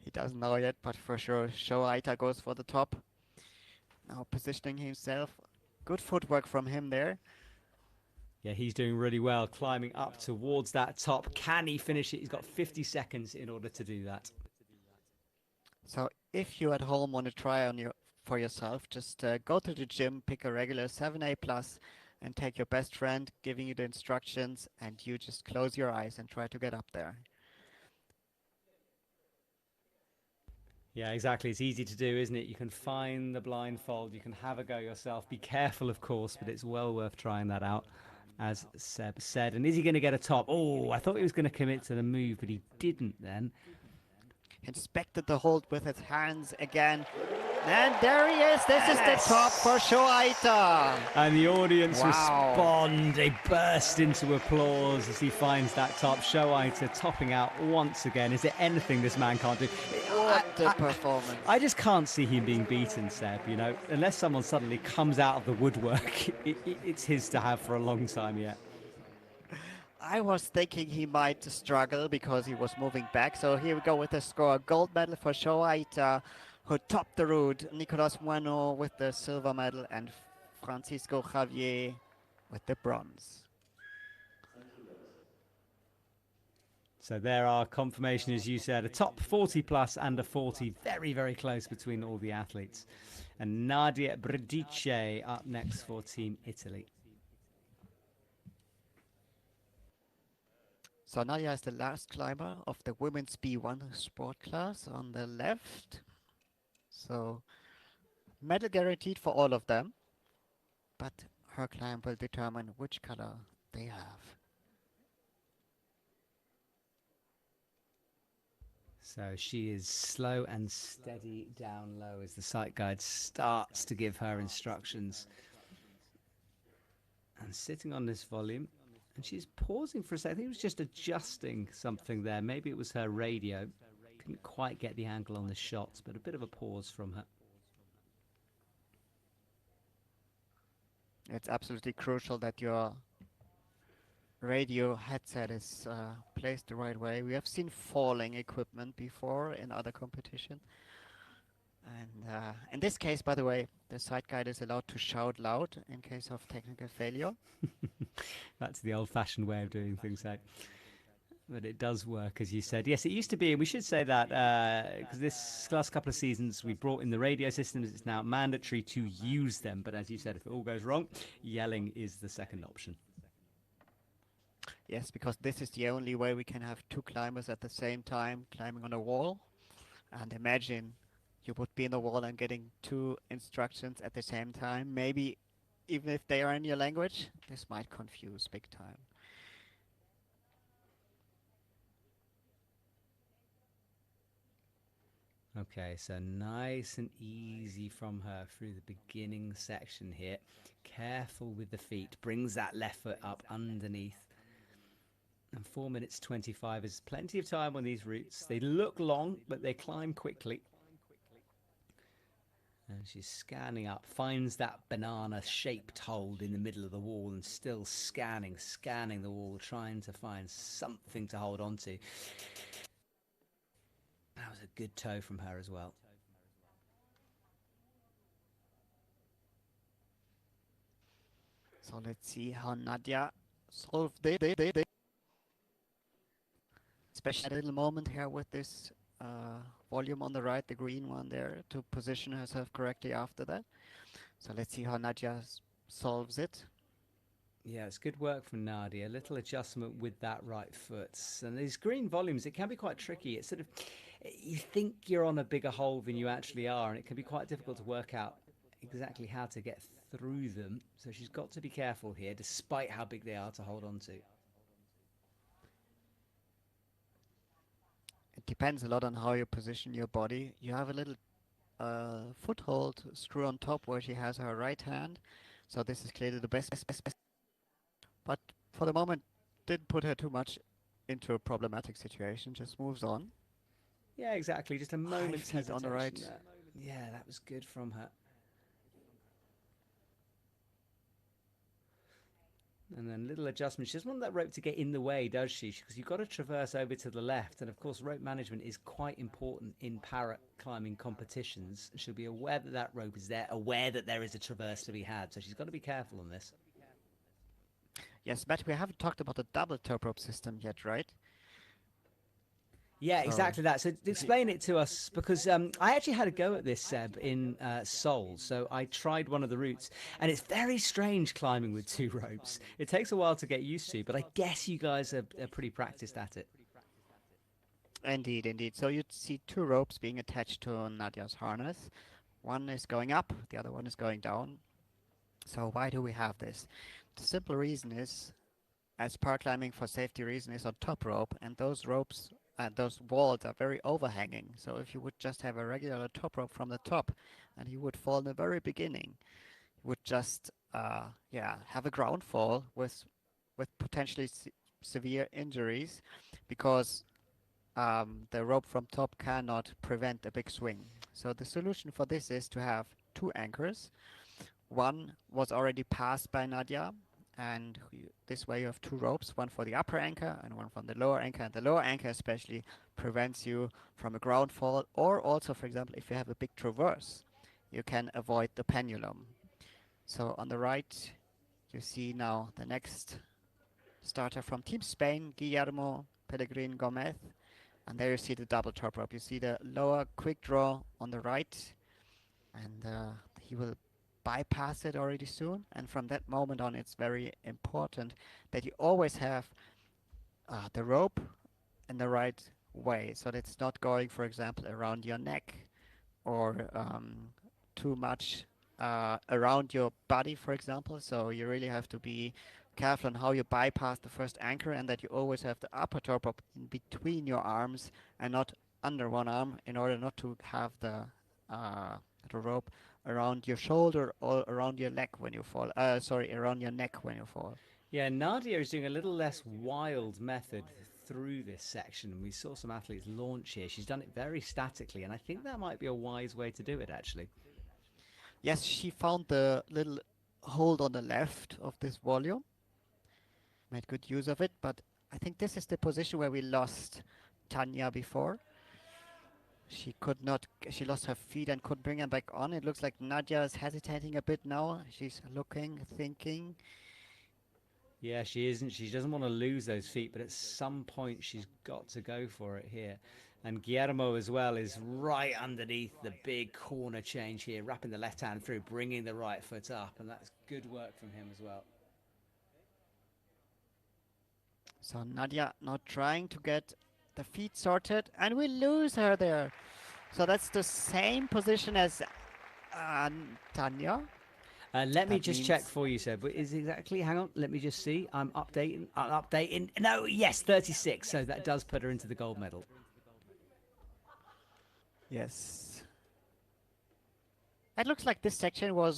He doesn't know yet, but for sure, Shoaita goes for the top. Now positioning himself. Good footwork from him there. Yeah, he's doing really well, climbing up towards that top. Can he finish it? He's got 50 seconds in order to do that. So if you at home want to try on for yourself, just go to the gym, pick a regular 7A plus, and take your best friend giving you the instructions, and you just close your eyes and try to get up there. Yeah, exactly. It's easy to do, isn't it? You can find the blindfold, you can have a go yourself. Be careful, of course, but it's well worth trying that out, as Seb said. And is he going to get a top? Oh, I thought he was going to commit to the move, but he didn't then. Inspected the hold with his hands again. And there he is. This is the top for Shoaita. And the audience respond. They burst into applause as he finds that top. Shoaita topping out once again. Is there anything this man can't do? What a performance. I just can't see him being beaten, Seb, you know. Unless someone suddenly comes out of the woodwork, it's his to have for a long time yet. I was thinking he might struggle because he was moving back. So here we go with the score. Gold medal for Shoaita, who topped the route. Nicolas Moineau with the silver medal and Francisco Javier with the bronze. So there are confirmation, as you said, a top 40 plus and a 40, very, very close between all the athletes. And Nadia Bredice up next for Team Italy. So Nadia is the last climber of the women's B1 sport class on the left. So medal guaranteed for all of them, but her climb will determine which color they have. So she is slow and steady down low as the sight guide starts to give her instructions. And sitting on this volume, and she's pausing for a second. I think it was just adjusting something there. Maybe it was her radio. Couldn't quite get the angle on the shots, but a bit of a pause from her. It's absolutely crucial that your radio headset is placed the right way. We have seen falling equipment before in other competition. And in this case, by the way, the sight guide is allowed to shout loud in case of technical failure. That's the old-fashioned way of doing things, eh? But it does work, as you said. Yes, it used to be, and we should say that, because this last couple of seasons we brought in the radio systems. It's now mandatory to use them. But as you said, if it all goes wrong, yelling is the second option. Yes, because this is the only way we can have two climbers at the same time climbing on a wall. And imagine you would be in the wall and getting two instructions at the same time. Maybe even if they are in your language, this might confuse big time. Okay, so nice and easy from her through the beginning section here. Careful with the feet. Brings that left foot up underneath. And 4 minutes 25 is plenty of time on these routes. They look long, but they climb quickly. And she's scanning up, finds that banana-shaped hold in the middle of the wall and still scanning the wall, trying to find something to hold on to. That was a good toe from her as well. So let's see how Nadia solved it. Especially a little moment here with this volume on the right, the green one there, to position herself correctly after that. So let's see how Nadia solves it. Yeah, it's good work from Nadia. A little adjustment with that right foot. And these green volumes, it can be quite tricky. It's sort of, you think you're on a bigger hole than you actually are, and it can be quite difficult to work out exactly how to get through them. So she's got to be careful here, despite how big they are to hold on to. It depends a lot on how you position your body. You have a little foothold screw on top where she has her right hand. So this is clearly the best. But for the moment, didn't put her too much into a problematic situation, just moves on. Yeah, exactly. Just a moment's hesitation on the right. there. Yeah, that was good from her. And then little adjustments. She doesn't want that rope to get in the way, does she? Because you've got to traverse over to the left. And of course, rope management is quite important in para climbing competitions. She'll be aware that that rope is there, aware that there is a traverse to be had. So she's got to be careful on this. Yes, but we haven't talked about the double top rope system yet, right? Yeah, So exactly that. So explain it to us, because I actually had a go at this, Seb, in Seoul. So I tried one of the routes, and it's very strange climbing with two ropes. It takes a while to get used to, but I guess you guys are pretty practiced at it. indeed, indeed. So you see two ropes being attached to Nadia's harness. One is going up, the other one is going down. So why do we have this? The simple reason is, as paraclimbing for safety reason is on top rope, and those ropes, those walls are very overhanging. So if you would just have a regular top rope from the top, and you would fall in the very beginning, you would just have a ground fall with potentially severe injuries, because the rope from top cannot prevent a big swing. So the solution for this is to have two anchors. One was already passed by Nadia, and this way you have two ropes, one for the upper anchor and one from the lower anchor. And the lower anchor especially prevents you from a ground fall, or also, for example, if you have a big traverse, you can avoid the pendulum. So on the right, you see now the next starter from Team Spain, Guillermo Pellegrin Gomez. And there you see the double top rope. You see the lower quick draw on the right, and he will bypass it already soon. And from that moment on, it's very important that you always have the rope in the right way, so that it's not going, for example, around your neck, or too much around your body, for example. So you really have to be careful on how you bypass the first anchor, and that you always have the upper top rope in between your arms and not under one arm, in order not to have the rope around your shoulder or around your leg when you fall. Around your neck when you fall. Yeah, Nadia is doing a little less wild method through this section. We saw some athletes launch here. She's done it very statically, and I think that might be a wise way to do it, actually. Yes, she found the little hold on the left of this volume, made good use of it, but I think this is the position where we lost Tanya before. She could not, she lost her feet and couldn't bring them back on. It looks like Nadia is hesitating a bit now. She's looking, thinking. Yeah, she isn't. She doesn't want to lose those feet, but at some point she's got to go for it here. And Guillermo as well is right underneath the big corner change here, wrapping the left hand through, bringing the right foot up, and that's good work from him as well. So Nadia now trying to get the feet sorted, and we lose her there. So that's the same position as Tanya. Let me That just check means for you, Seb. Is exactly? Hang on. Let me just see. I'm updating. No, yes, 36. So that does put her into the gold medal. yes. It looks like this section was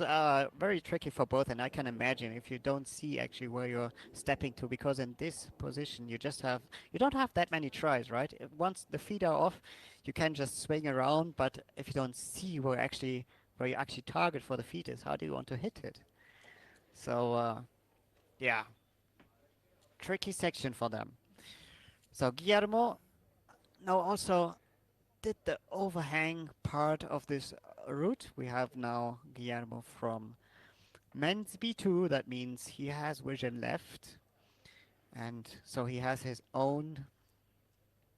very tricky for both, and I can imagine if you don't see actually where you're stepping to, because in this position you don't have that many tries, right? Once the feet are off, you can just swing around, but if you don't see where you actually target for the feet is, how do you want to hit it? So yeah, tricky section for them. So Guillermo now also did the overhang part of this route. We have now Guillermo from men's B2. That means he has vision left, and so he has his own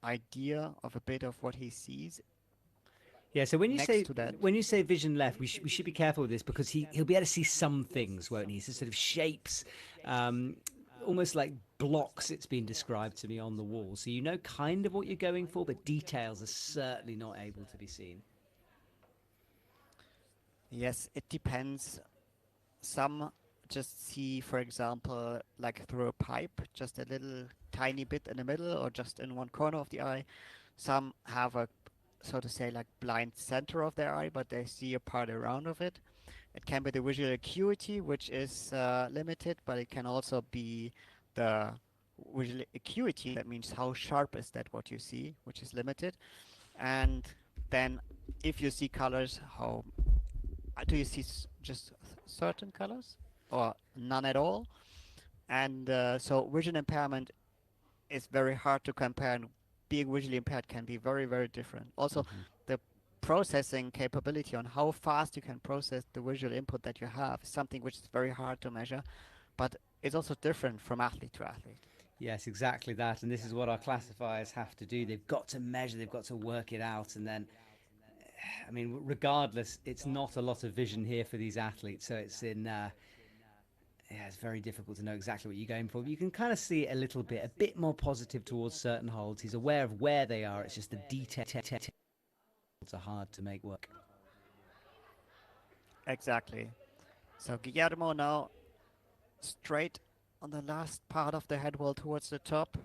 idea of a bit of what he sees. Yeah, so Next to that, when you say vision left, we should be careful with this, because he'll be able to see some things, won't he? So sort of shapes, almost like blocks. It's been described to me on the wall, so you know kind of what you're going for, but details are certainly not able to be seen. yes, it depends. Some just see, for example, like through a pipe, just a little tiny bit in the middle or just in one corner of the eye. Some have a, so to say, like blind center of their eye, but they see a part around of it. It can be the visual acuity, which is limited, but it can also be the visual acuity. That means how sharp is that what you see, which is limited. And then if you see colors, how do you see just certain colors or none at all? And so vision impairment is very hard to compare, and being visually impaired can be very, very different. Also, the processing capability on how fast you can process the visual input that you have is something which is very hard to measure, but it's also different from athlete to athlete. Yes, exactly that. And this is what our classifiers have to do. They've got to measure, they've got to work it out. And then, I mean, regardless, it's not a lot of vision here for these athletes. So it's yeah, it's very difficult to know exactly what you're going for. But you can kind of see it a bit more positive towards certain holds. He's aware of where they are. It's just the details are hard to make work. Exactly. So Guillermo now straight on the last part of the head wall towards the top.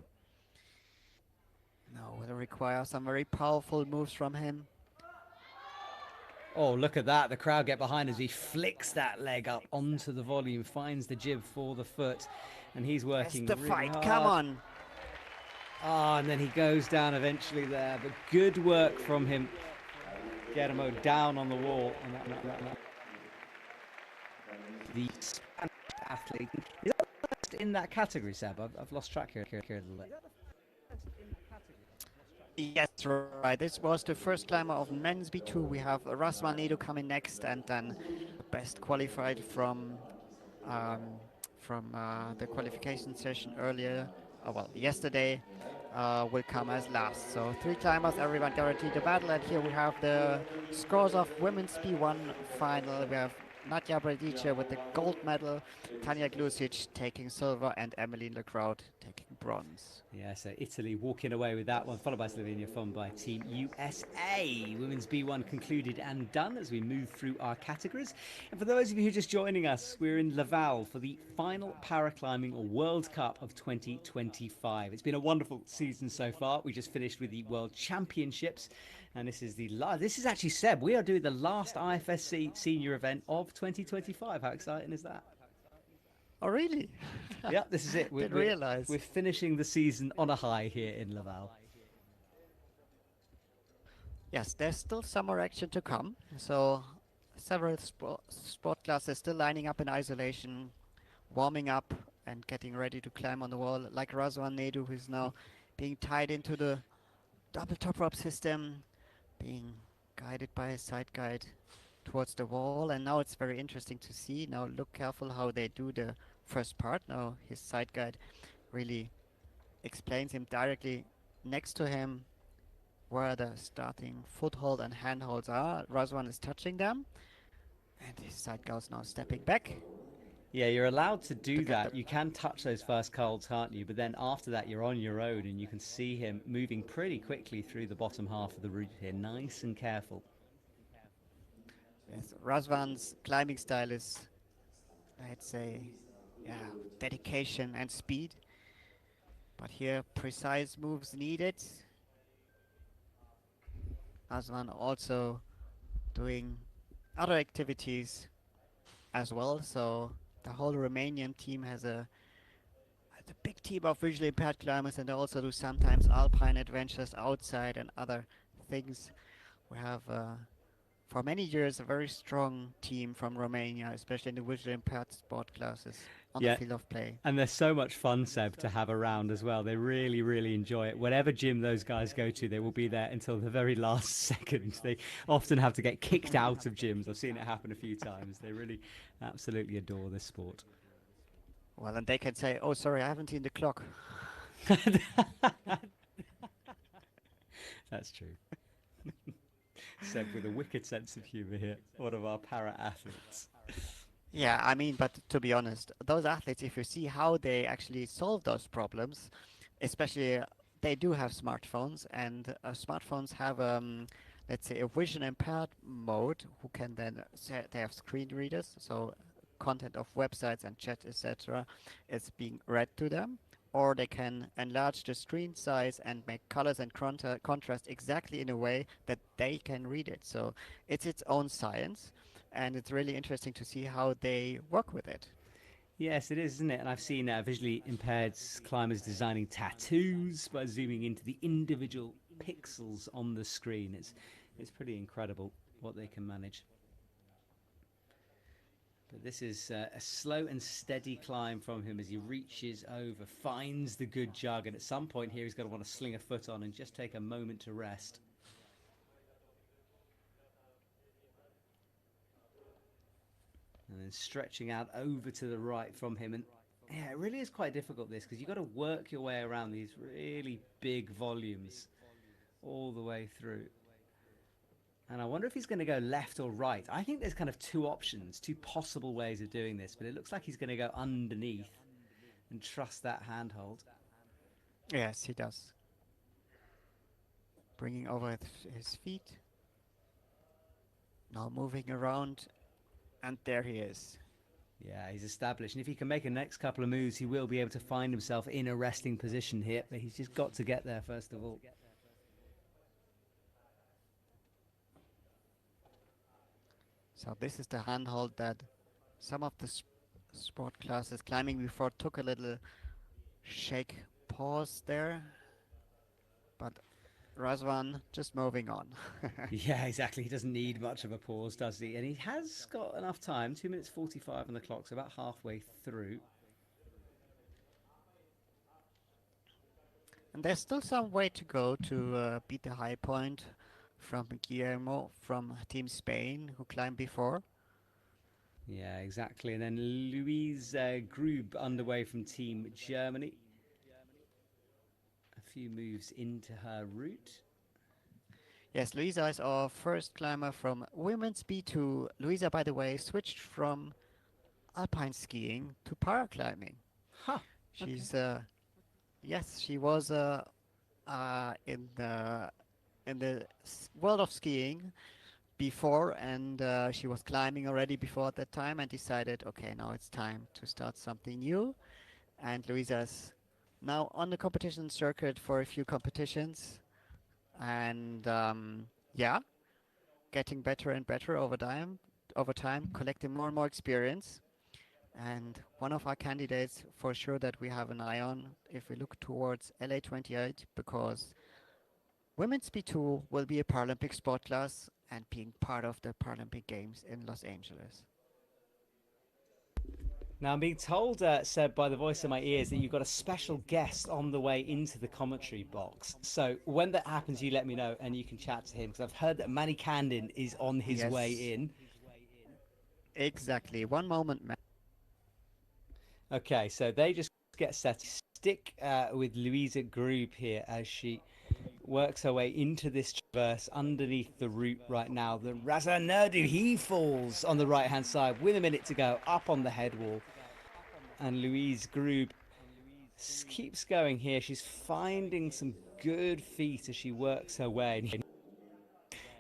Now will require some very powerful moves from him. Oh, look at that. The crowd get behind as he flicks that leg up onto the volume, finds the jib for the foot, and he's working That's the really fight, hard. come on. Ah, and then he goes down eventually there, but good work from him. Guillermo down on the wall. And the Spanish athlete. Is that first in that category, Seb? I've lost track here a little bit. Yes, right. This was the first climber of men's B2. We have Razvan Nedo coming next, and then best qualified from the qualification session earlier, well, yesterday, will come as last. So 3 climbers, everyone guaranteed a battle, and here we have the scores of women's P1 final. We have Nadja Bredice with the gold medal, Tanja Glusic taking silver, and Emmeline Lecrout taking bronze. Yeah, so Italy walking away with that one, followed by Slovenia, followed by Team USA. Women's B1 concluded and done as we move through our categories. And for those of you who are just joining us, we're in Laval for the final Paraclimbing World Cup of 2025. It's been a wonderful season so far. We just finished with the World Championships. And this is actually, Seb, we are doing the last IFSC senior event of 2025. How exciting is that? Oh, really? Yeah, this is it. Didn't realize. We're finishing the season on a high here in Laval. Yes, there's still some more action to come. So several sport classes still lining up in isolation, warming up and getting ready to climb on the wall, like Razvan Nedu, who's now being tied into the double top rope system, being guided by a side guide towards the wall. And now it's very interesting to see. Now look careful how they do the first part. Now his side guide really explains him directly next to him where the starting foothold and handholds are. Razvan is touching them, and his side guide's now stepping back. Yeah, you're allowed to do that. You can touch those first holds, can't you? But then after that, you're on your own, and you can see him moving pretty quickly through the bottom half of the route here, nice and careful. Yes, Razvan's climbing style is, I'd say, yeah, dedication and speed. But here, precise moves needed. Razvan also doing other activities as well. So the whole Romanian team has a big team of visually impaired climbers, and they also do sometimes alpine adventures outside and other things. We have for many years a very strong team from Romania, especially in the visually impaired sport classes on the field of play. And they're so much fun, Seb, to have around as well. They really, really enjoy it. Whatever gym those guys go to, they will be there until the very last second. They often have to get kicked out of gyms. I've seen it happen a few times. They really absolutely adore this sport. Well, and they can say, oh, sorry, I haven't seen the clock. That's true. Seb with a wicked sense of humour here, one of our para-athletes. Yeah, I mean, but to be honest, those athletes, if you see how they actually solve those problems, especially they do have smartphones, and smartphones have, let's say, a vision impaired mode, who can then, they have screen readers, so content of websites and chat, etc., is being read to them. Or they can enlarge the screen size and make colors and contrast exactly in a way that they can read it. So it's its own science, and it's really interesting to see how they work with it. Yes, it is, isn't it? And I've seen visually impaired climbers designing tattoos by zooming into the individual pixels on the screen. It's pretty incredible what they can manage. But this is a slow and steady climb from him as he reaches over, finds the good jug, and at some point here he's going to want to sling a foot on and just take a moment to rest. And then stretching out over to the right from him. And yeah, it really is quite difficult this, because you've got to work your way around these really big volumes all the way through. And I wonder if he's going to go left or right. I think there's kind of two options, two possible ways of doing this, but it looks like he's going to go underneath and trust that handhold. Yes, he does. Bringing over his feet. Now moving around, and there he is. Yeah, he's established. And if he can make a next couple of moves, he will be able to find himself in a resting position here. But he's just got to get there first of all. So this is the handhold that some of the sport classes climbing before took a little shake pause there. But Razvan just moving on. Yeah, exactly. He doesn't need much of a pause, does he? And he has got enough time. 2 minutes 45 on the clock, so about halfway through. And there's still some way to go to beat the high point from Guillermo from Team Spain, who climbed before. Yeah, exactly. And then Louise Grube underway from Team Germany. A few moves into her route. Yes, Luisa is our first climber from women's B2. Luisa, by the way, switched from alpine skiing to paraclimbing. Huh. She's yes, she was in the world of skiing before, and she was climbing already before at that time, and decided, okay, now it's time to start something new. And Luisa's now on the competition circuit for a few competitions, and yeah, getting better and better over time, collecting more and more experience. And one of our candidates for sure that we have an eye on if we look towards LA 28, because women's B2 will be a Paralympic sport class and being part of the Paralympic Games in Los Angeles. Now, I'm being told, Seb, by the voice in my ears, that you've got a special guest on the way into the commentary box. So when that happens, you let me know and you can chat to him, because I've heard that Manny Candin is on his Yes, way in. exactly. One moment, Matt. Okay, so they just get set. Stick with Louisa Grube here as she works her way into this traverse underneath the route right now. The Raza Nerdu, he falls on the right-hand side with a minute to go up on the head wall. And Louise Grube keeps going here. She's finding some good feet as she works her way.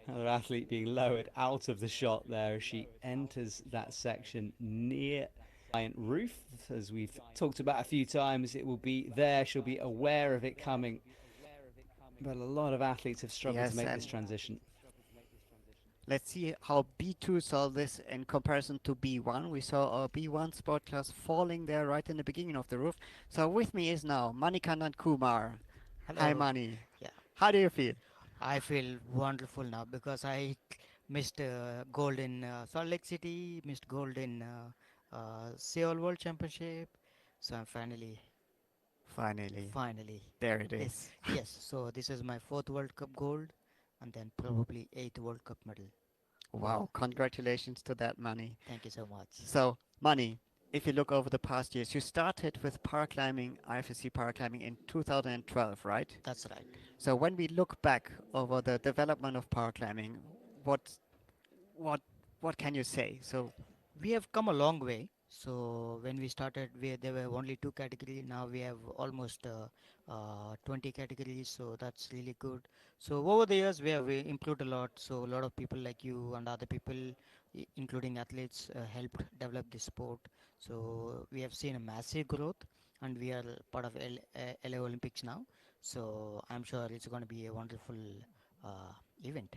Another athlete being lowered out of the shot there as she enters that section near the giant roof. As we've talked about a few times, it will be there. She'll be aware of it coming. But a lot of athletes have struggled to make this transition. Let's see how B2 saw this in comparison to B1. We saw our B1 sport class falling there right in the beginning of the roof. So with me is now Manikandan Kumar. Hello. Hi, Mani. Yeah, How do you feel? I feel wonderful now because I missed gold in Salt Lake City, missed gold in Seoul World Championship. So I'm finally, There it yes, is. yes. So this is my fourth World Cup gold, and then probably eighth World Cup medal. Wow, congratulations to that, Mani. Thank you so much. So, Mani, if you look over the past years, you started with paraclimbing, IFSC paraclimbing in 2012, right? That's right. So when we look back over the development of paraclimbing, what what what can you say? So We have come a long way. So when we started, there were only two categories. Now we have almost 20 categories. So that's really good. So over the years, we improved a lot. So a lot of people like you and other people, including athletes, helped develop this sport. So we have seen a massive growth, and we are part of LA Olympics now. So I'm sure it's going to be a wonderful event.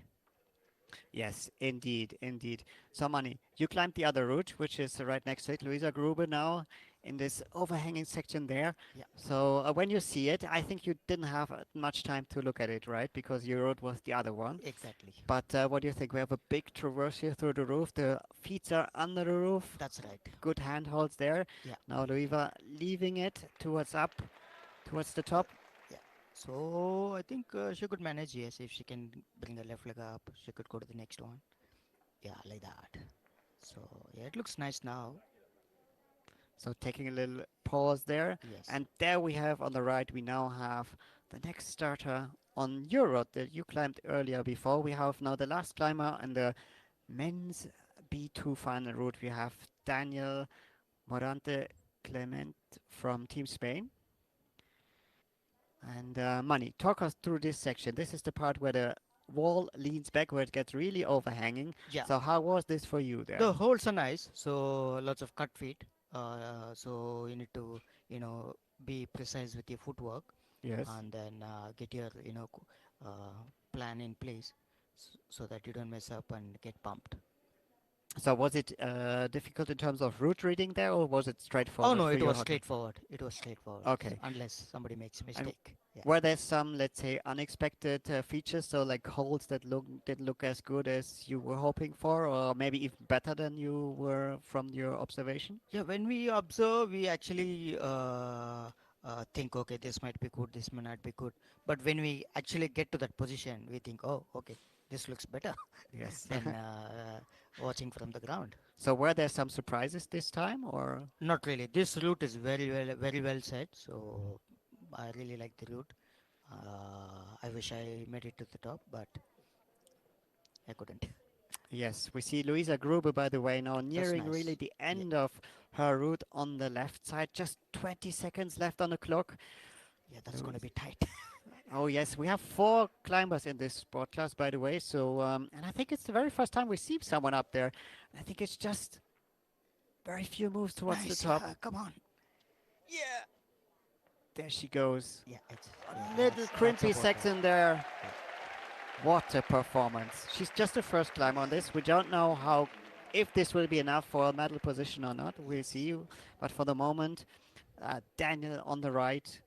Yes, indeed, indeed. So, Mani, you climbed the other route, which is right next to it, Luisa Gruber now, in this overhanging section there. Yeah, So, when you see it, I think you didn't have much time to look at it, right? Because your road was the other one. exactly. But what do you think? We have a big traverse here through the roof. The feet are under the roof. That's right. Good handholds there. Yeah, Now, Luisa leaving it towards up, towards the top. yeah. So I think she could manage. Yes, if she can bring her left leg up, she could go to the next one. Yeah, like that. So yeah, it looks nice now. So taking a little pause there. Yes. And there we have on the right, we now have the next starter on your road that you climbed earlier before. We have now the last climber and the men's B2 final route. We have Daniel Morante Clement from Team Spain. And Mani, talk us through this section. This is the part where the wall leans back, where it gets really overhanging. Yeah. So how was this for you there? The holes are nice. So lots of cut feet. So you need to be precise with your footwork, Yes. and then get your plan in place, so that you don't mess up and get bumped. So was it difficult in terms of route reading there, or was it Oh straightforward no, for it you? was straightforward. It was straightforward. Okay. Unless somebody makes a And mistake. Yeah. were there some, let's say, unexpected features, so like holes that didn't look as good as you were hoping for, or maybe even better than you were from your observation? Yeah, when we observe, we actually think, okay, this might be good, this may not be good. But when we actually get to that position, we think, oh, okay, this looks better Yes. than watching from the ground. So were there some surprises this time, or? Not really. This route is very well set. So I really like the route. I wish I made it to the top, but I couldn't. Yes, we see Luisa Gruber, by the way, now That's nearing really nice. the Yeah, end of her route on the left side. Just 20 seconds left on the clock. yeah, that's gonna be tight. Oh yes, we have four climbers in this sport class, by the way. So, and I think it's the very first time we see someone up there. I think it's just very few moves towards the Nice. top. Yeah, come on. Yeah. There she goes. Yeah, it's A yeah, little that's crimpy about right. section there. What a performance. She's just the first climber on this. We don't know how, if this will be enough for a medal position or not. We'll see. But for the moment, Daniel on the right,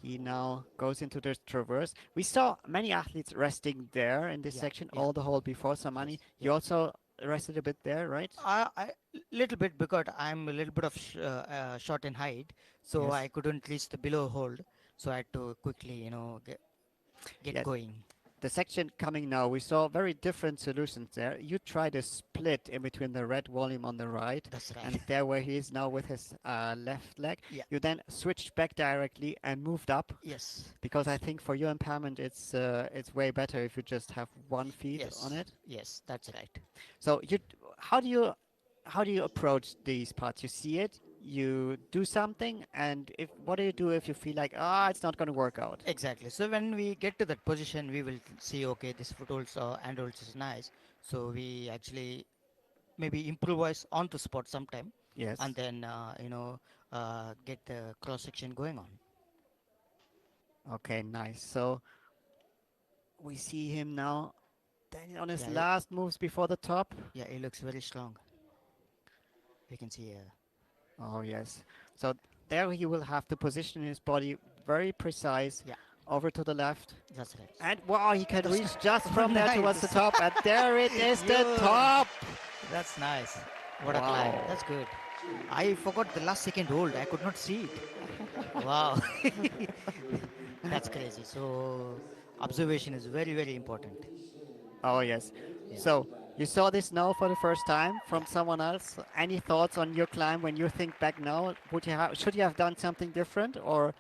he now goes into the traverse. We saw many athletes resting there in this Yeah, section, yeah, all the whole before yes, Samani. yeah. You also rested a bit there, right? I little bit because I'm a little bit of short in height, so Yes. I couldn't reach the below hold, so I had to quickly, get Yes. going. The section coming now, we saw very different solutions there. You tried a split in between the red volume on the right That's right. and there where he is now with his left leg. Yeah. You then switched back directly and moved up Yes. because I think for your impairment it's way better if you just have one feet on Yes. it. Yes. That's right. So how do you how do you approach these parts? You see it, you do something, and if what do you do if you feel like it's not going to work out? Exactly. So when we get to that position, we will see, okay, this foot also and also is nice. So we actually maybe improvise on the spot sometime, and Yes. then get the cross section going on. Okay, nice. So we see him now. Daniel on his Yeah. last moves before the top. Yeah. It looks very strong. You can see. Oh yes. So there he will have to position his body very precise Yeah. over to the left. That's right. And wow, he can That's reach just from there towards the nice. top. And there it is, the Yo, top. that's nice. What a climb. Wow. That's good. I forgot the last second hold. I could not see it. Wow. That's crazy. So observation is very important. Oh yes. Yeah. So you saw this now for the first time Yeah. from someone else. Any thoughts on your climb when you think back now? Should you have done something different or?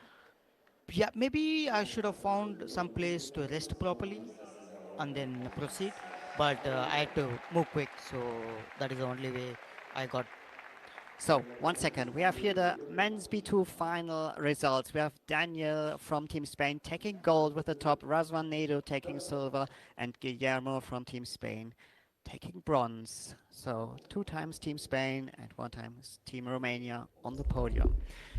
Yeah. Maybe I should have found some place to rest properly and then proceed. But I had to move quick. So that is the only way I got. So, 1 second. We have here the men's B2 final results. We have Daniel from Team Spain taking gold with the top, Razvan Nedo taking silver, and Guillermo from Team Spain taking bronze. So, 2 times Team Spain and 1 times Team Romania on the podium.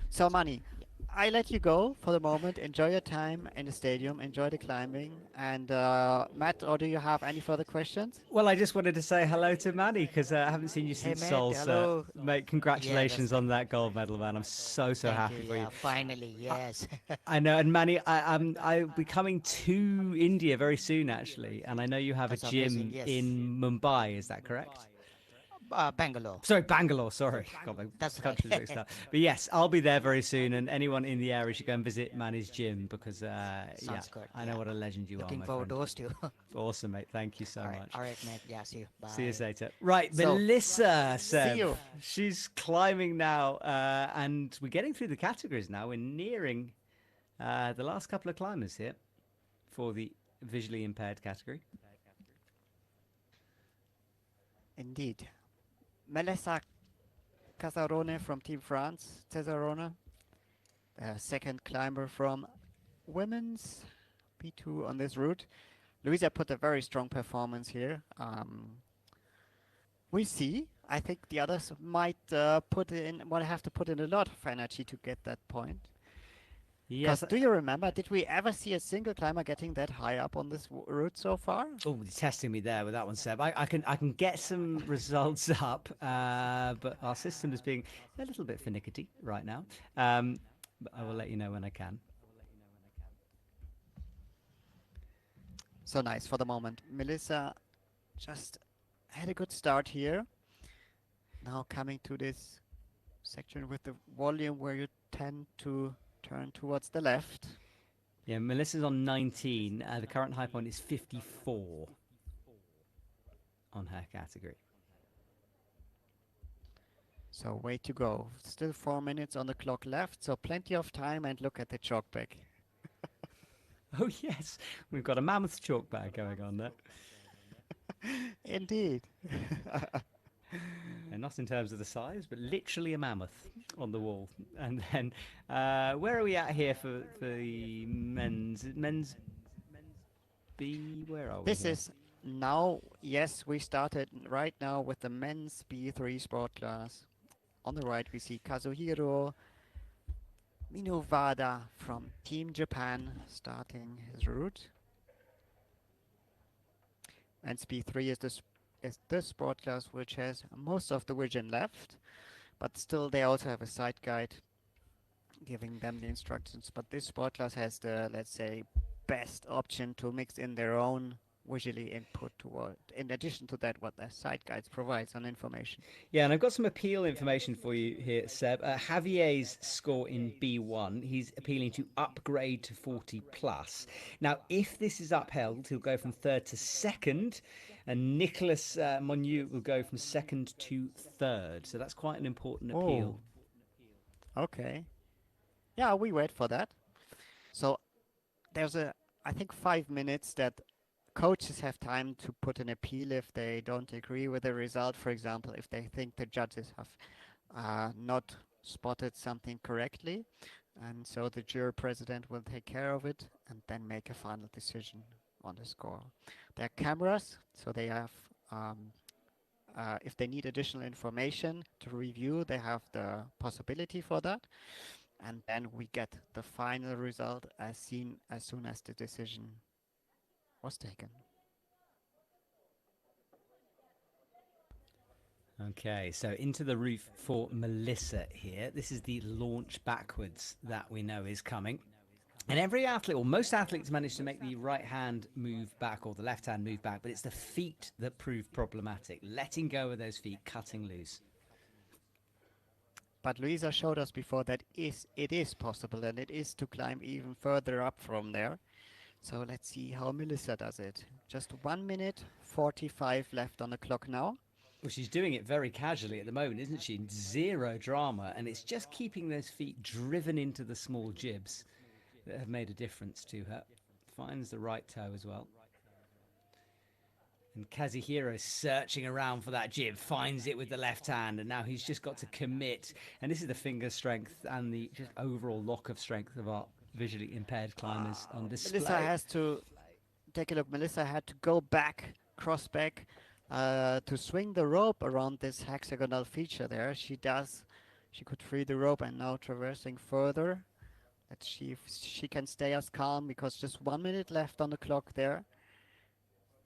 So, Mani, I let you go for the moment. Enjoy your time in the stadium. Enjoy the climbing. And Matt, or do you have any further questions? Well, I just wanted to say hello to Manny because I haven't seen you Hey since mate, Seoul. So, hello. mate, Yeah, that's congratulations right. on that gold medal, man. I'm so Thank you. happy for you. Yeah, finally, I, yes. I know, and Manny, I'll be coming to India very soon, actually, and I know you have a That's amazing. gym Yes. in Mumbai. Is that correct? Bangalore. Sorry, Bangalore. Sorry, God, my That's right. country's mixed up. But yes, I'll be there very soon, and anyone in the area should go and visit Manny's gym because, yeah, Sounds good. I know Yeah. what a legend you are, Looking my forward friend. to host you. Awesome, mate. Thank you so much. All right, mate. Yeah, see you. See you Bye. later. Right, So, Melissa, see Seb. you. She's climbing now, and we're getting through the categories now. We're nearing the last couple of climbers here for the visually impaired category. Indeed. Melissa Casarone from Team France. Cesarone, second climber from women's P2 on this route. Luisa put a very strong performance here. We see. I think the others might have to put in a lot of energy to get that point. Because Yes. do you remember, did we ever see a single climber getting that high up on this route so far? Oh, you're testing me there with that one, Seb. I can get some results up, but our system is being a little bit finicky right now. But I will let you know when I can. So nice for the moment. Melissa just had a good start here. Now coming to this section with the volume where you tend to turn towards the left. Yeah, Melissa's on 19. The current high point is 54 on her category. So way to go. Still 4 minutes on the clock left, so plenty of time, and look at the chalk bag. Oh yes, we've got a mammoth chalk bag going on there. Indeed. And not in terms of the size, but literally a mammoth on the wall. And then, where are we at here for the men's B? Where are we This here? is now, yes, we started right now with the men's B3 sport class. On the right, we see Kazuhiro Minowada from Team Japan starting his route. And B3 is the sport class which has most of the vision left, but still they also have a side guide giving them the instructions. But this sport class has the, let's say, best option to mix in their own visually input toward, in addition to that, what the side guides provides on information. Yeah, and I've got some appeal information for you here, Seb. Javier's score in B1, he's appealing to upgrade to 40 plus. Now, if this is upheld, he'll go from third to second, and Nicholas Monu will go from second to third. So that's quite an important appeal. Okay. Yeah, we wait for that. So there's I think 5 minutes that coaches have time to put an appeal if they don't agree with the result. For example, if they think the judges have not spotted something correctly. And so the jury president will take care of it and then make a final decision on the score. There are cameras, so they have, if they need additional information to review, they have the possibility for that. And then we get the final result as soon as the decision was taken. Okay, so into the roof for Melissa here. This is the launch backwards that we know is coming. And every athlete, or most athletes, manage to make the right hand move back or the left hand move back, but it's the feet that prove problematic. Letting go of those feet, cutting loose. But Luisa showed us before that it is possible, and it is to climb even further up from there. So let's see how Melissa does it. Just 1 minute 45 left on the clock now. Well, she's doing it very casually at the moment, isn't she? Zero drama, and it's just keeping those feet driven into the small jibs that have made a difference to her. Finds the right toe as well. And Kazuhiro searching around for that jib, finds it with the left hand, and now he's just got to commit. And this is the finger strength and the just overall lock of strength of our visually impaired climbers on display. Melissa has to take a look. Melissa had to go back, cross back, to swing the rope around this hexagonal feature there. She does. She could free the rope and now traversing further. Let's see if she can stay as calm because just 1 minute left on the clock there.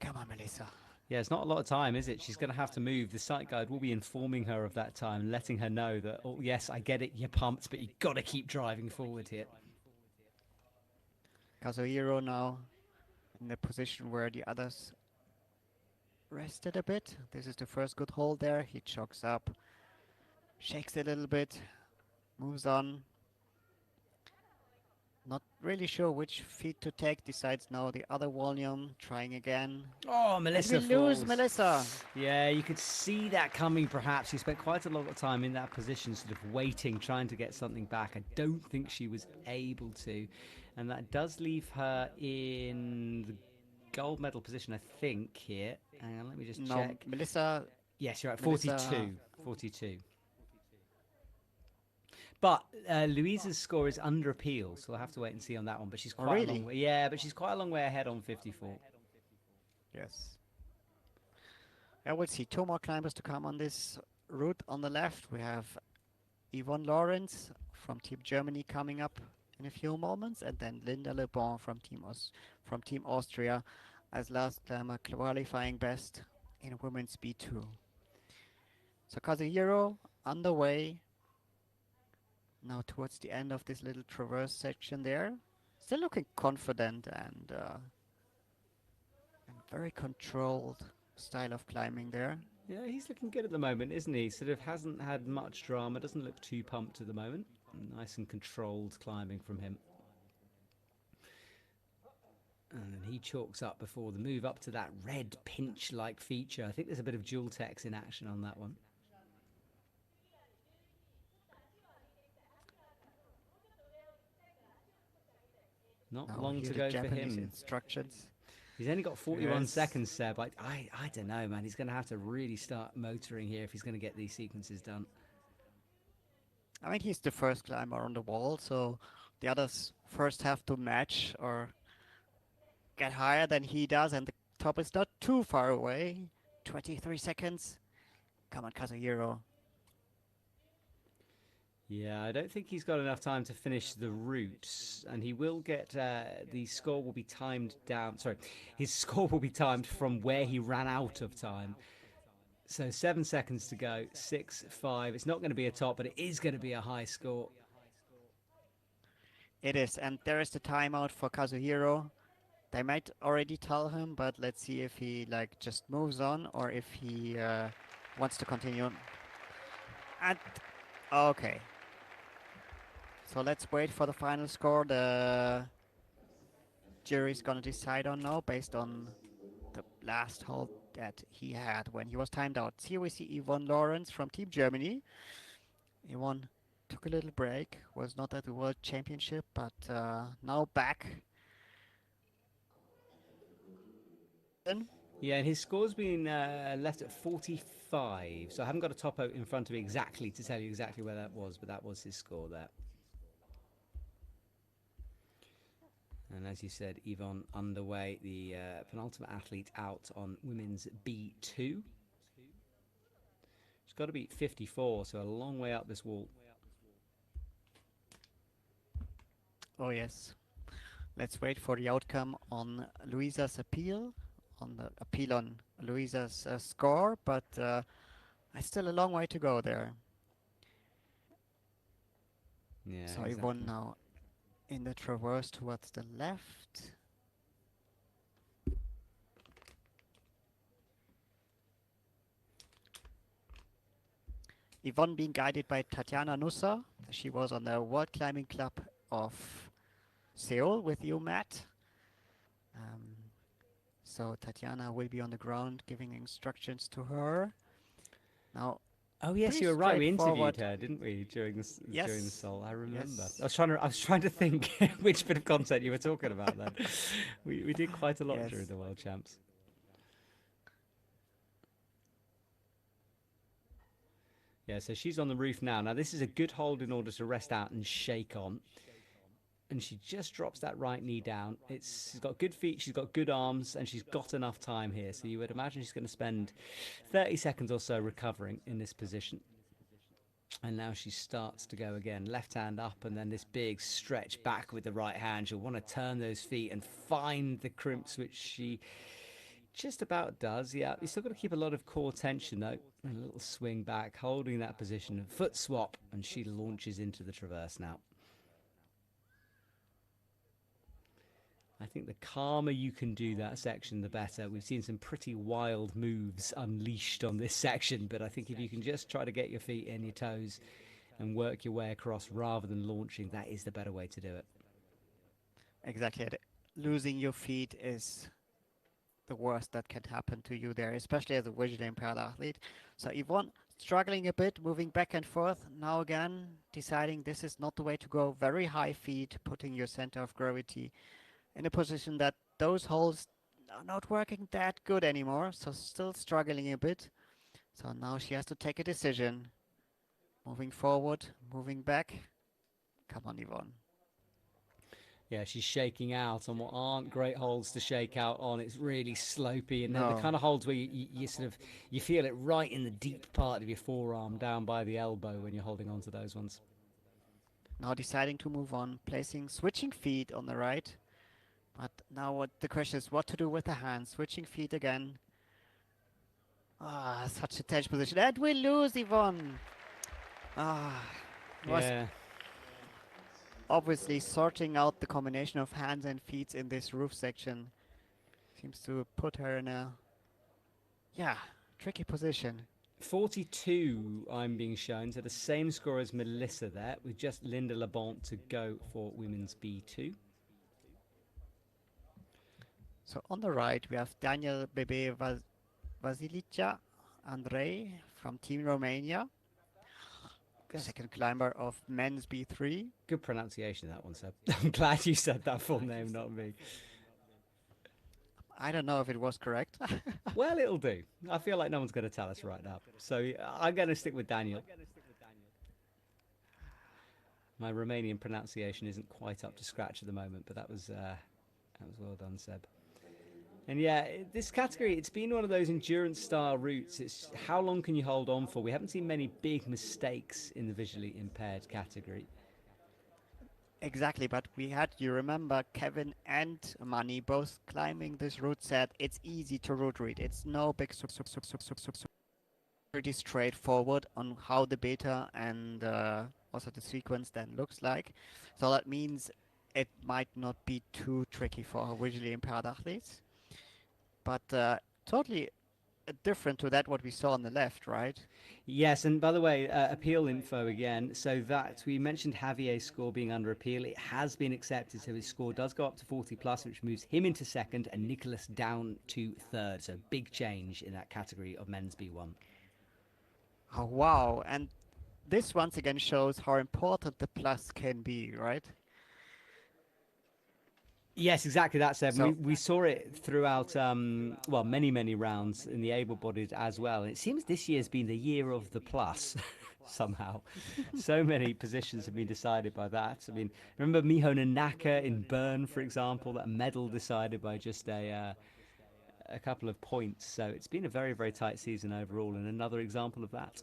Come on, Melissa. Yeah, it's not a lot of time, is it? She's going to have to move. The site guide will be informing her of that time, letting her know that, oh, yes, I get it, you're pumped, but you've got to keep driving forward here. Kazuhiro now in the position where the others rested a bit. This is the first good hold there. He jogs up, shakes a little bit, moves on. Not really sure which feet to take. Decides now the other volume. Trying again. Oh, And Melissa we lose falls. Melissa. Yeah, you could see that coming perhaps. She spent quite a lot of time in that position, sort of waiting, trying to get something back. I don't think she was able to. And that does leave her in the gold medal position, I think, here. And let me just No, check. Melissa. Yes, you're right, Melissa. 42. 42. But Louisa's score is under appeal, so we'll have to wait and see on that one. But she's Oh, quite a really? long way. Yeah, but she's quite a long way ahead on 54. Yes. I will see 2 more climbers to come on this route. On the left, we have Yvonne Lawrence from Team Germany coming up in a few moments, and then Linda Le Bon from Team Austria as last climber qualifying best in women's B2. So Kazuhiro underway now towards the end of this little traverse section there. Still looking confident and very controlled style of climbing there. Yeah, he's looking good at the moment, isn't he? Sort of hasn't had much drama, doesn't look too pumped at the moment. Nice and controlled climbing from him. And he chalks up before the move up to that red pinch-like feature. I think there's a bit of dual text in action on that one. Not Now long here to the go for Japanese him. instructions. He's only got 41 Yes. seconds, Seb. I don't know, man. He's going to have to really start motoring here if he's going to get these sequences done. I mean, he's the first climber on the wall, so the others first have to match or get higher than he does, and the top is not too far away. 23 seconds. Come on, Kazuhiro. Yeah, I don't think he's got enough time to finish the route, and he will get the score will be timed down. Sorry, his score will be timed from where he ran out of time. So 7 seconds to go, 6, 5. It's not going to be a top, but it is going to be a high score. It is, and there is the timeout for Kazuhiro. They might already tell him, but let's see if he like just moves on or if he wants to continue. And okay. So let's wait for the final score. The jury's gonna decide on now based on the last hold that he had when he was timed out. Here we see Yvonne Lawrence from Team Germany. Yvonne took a little break, was not at the World Championship, but now back. Yeah, and his score's been left at 45. So I haven't got a top out in front of me exactly to tell you exactly where that was, but that was his score there. And as you said, Yvonne underway, the penultimate athlete out on women's B2. She's got to beat 54, so a long way up this wall. Oh yes. Let's wait for the outcome on Louisa's appeal, on the appeal on Louisa's score, but it's still a long way to go there. Yeah, So exactly. Yvonne now in the traverse towards the left. Yvonne being guided by Tatiana Nussa. She was on the World Climbing Club of Seoul with you, Matt. So Tatiana will be on the ground giving instructions to her. Now, oh yes, pretty you were right. We straightforward. interviewed her, didn't we, during this Yes. during the Sol? I remember. Yes. I was trying to think which bit of content you were talking about then. We did quite a lot Yes. during the World Champs. Yeah, so she's on the roof now. Now this is a good hold in order to rest out and shake on. And she just drops that right knee down. She's got good feet, she's got good arms, and she's got enough time here. So you would imagine she's going to spend 30 seconds or so recovering in this position. And now she starts to go again. Left hand up and then this big stretch back with the right hand. She'll want to turn those feet and find the crimps, which she just about does. Yeah, you still got to keep a lot of core tension though. And a little swing back, holding that position. Foot swap, and she launches into the traverse now. I think the calmer you can do that section, the better. We've seen some pretty wild moves unleashed on this section, but I think if you can just try to get your feet in your toes and work your way across rather than launching, that is the better way to do it. Exactly. Losing your feet is the worst that can happen to you there, especially as a visually impaired athlete. So Yvonne struggling a bit, moving back and forth. Now again, deciding this is not the way to go. Very high feet, putting your center of gravity in a position that those holes are not working that good anymore. So still struggling a bit. So now she has to take a decision. Moving forward, moving back. Come on, Yvonne. Yeah, she's shaking out on what aren't great holes to shake out on. It's really slopey, and they're the No. kind of holes where you sort of you feel it right in the deep part of your forearm, down by the elbow, when you're holding on to those ones. Now deciding to move on, placing, switching feet on the right. But now what the question is what to do with the hands. Switching feet again. Ah, such a tense position. And we lose, Yvonne. Ah, it was Yeah, obviously sorting out the combination of hands and feet in this roof section. Seems to put her in a, yeah, tricky position. 42 I'm being shown, so the same score as Melissa there, with just Linda Labont to go for women's B2. So on the right, we have Daniel Bebe Vasilica Andrei from Team Romania. Second climber of men's B3. Good pronunciation, that one, Seb. I'm glad you said that full name, not me. I don't know if it was correct. Well, it'll do. I feel like no one's going to tell us right now. So I'm going to stick with Daniel. My Romanian pronunciation isn't quite up to scratch at the moment, but that was well done, Seb. And yeah, this category, it's been one of those endurance style routes. It's how long can you hold on for? We haven't seen many big mistakes in the visually impaired category. Exactly, but we had, you remember, Kevin and Manny both climbing this route said it's easy to route read. It's no big pretty straightforward on how the beta and also the sequence then looks like. So that means it might not be too tricky for visually impaired athletes. But totally different to that what we saw on the left, right? Yes, and by the way, appeal info again. So that we mentioned Javier's score being under appeal. It has been accepted, so his score does go up to 40 plus, which moves him into second and Nicholas down to third. So big change in that category of men's B1. Oh, wow. And this once again shows how important the plus can be, right? Yes, exactly that, Seb. So We saw it throughout, well, many rounds in the able-bodied as well. And it seems this year's been the year of the plus somehow. So many positions have been decided by that. I mean, remember Miho Nanaka in Bern, for example, that medal decided by just a couple of points. So it's been a very tight season overall, and another example of that.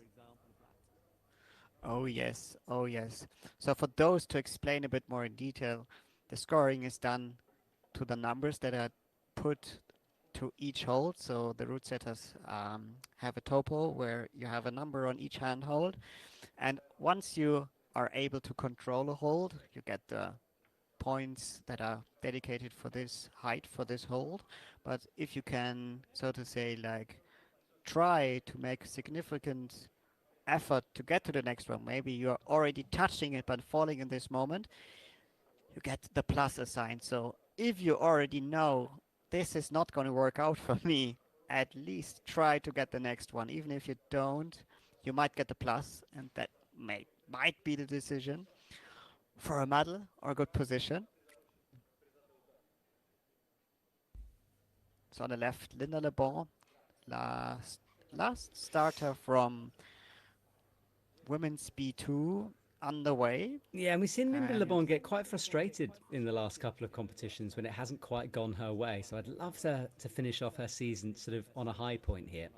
oh yes, oh yes. So for those to explain a bit more in detail, the scoring is done to the numbers that are put to each hold. So the route setters have a topo where you have a number on each hand hold. And once you are able to control a hold, you get the points that are dedicated for this height, for this hold. But if you can, so to say, like try to make significant effort to get to the next one, maybe you're already touching it but falling in this moment, you get the plus assigned. So if you already know this is not going to work out for me, at least try to get the next one. Even if you don't, you might get the plus, and that might be the decision for a medal or a good position. So on the left, Linda Le Bon, last starter from women's B2 underway. Yeah, and we've seen Linda Le And Bon get quite frustrated in the last couple of competitions when it hasn't quite gone her way. So I'd love to finish off her season sort of on a high point here.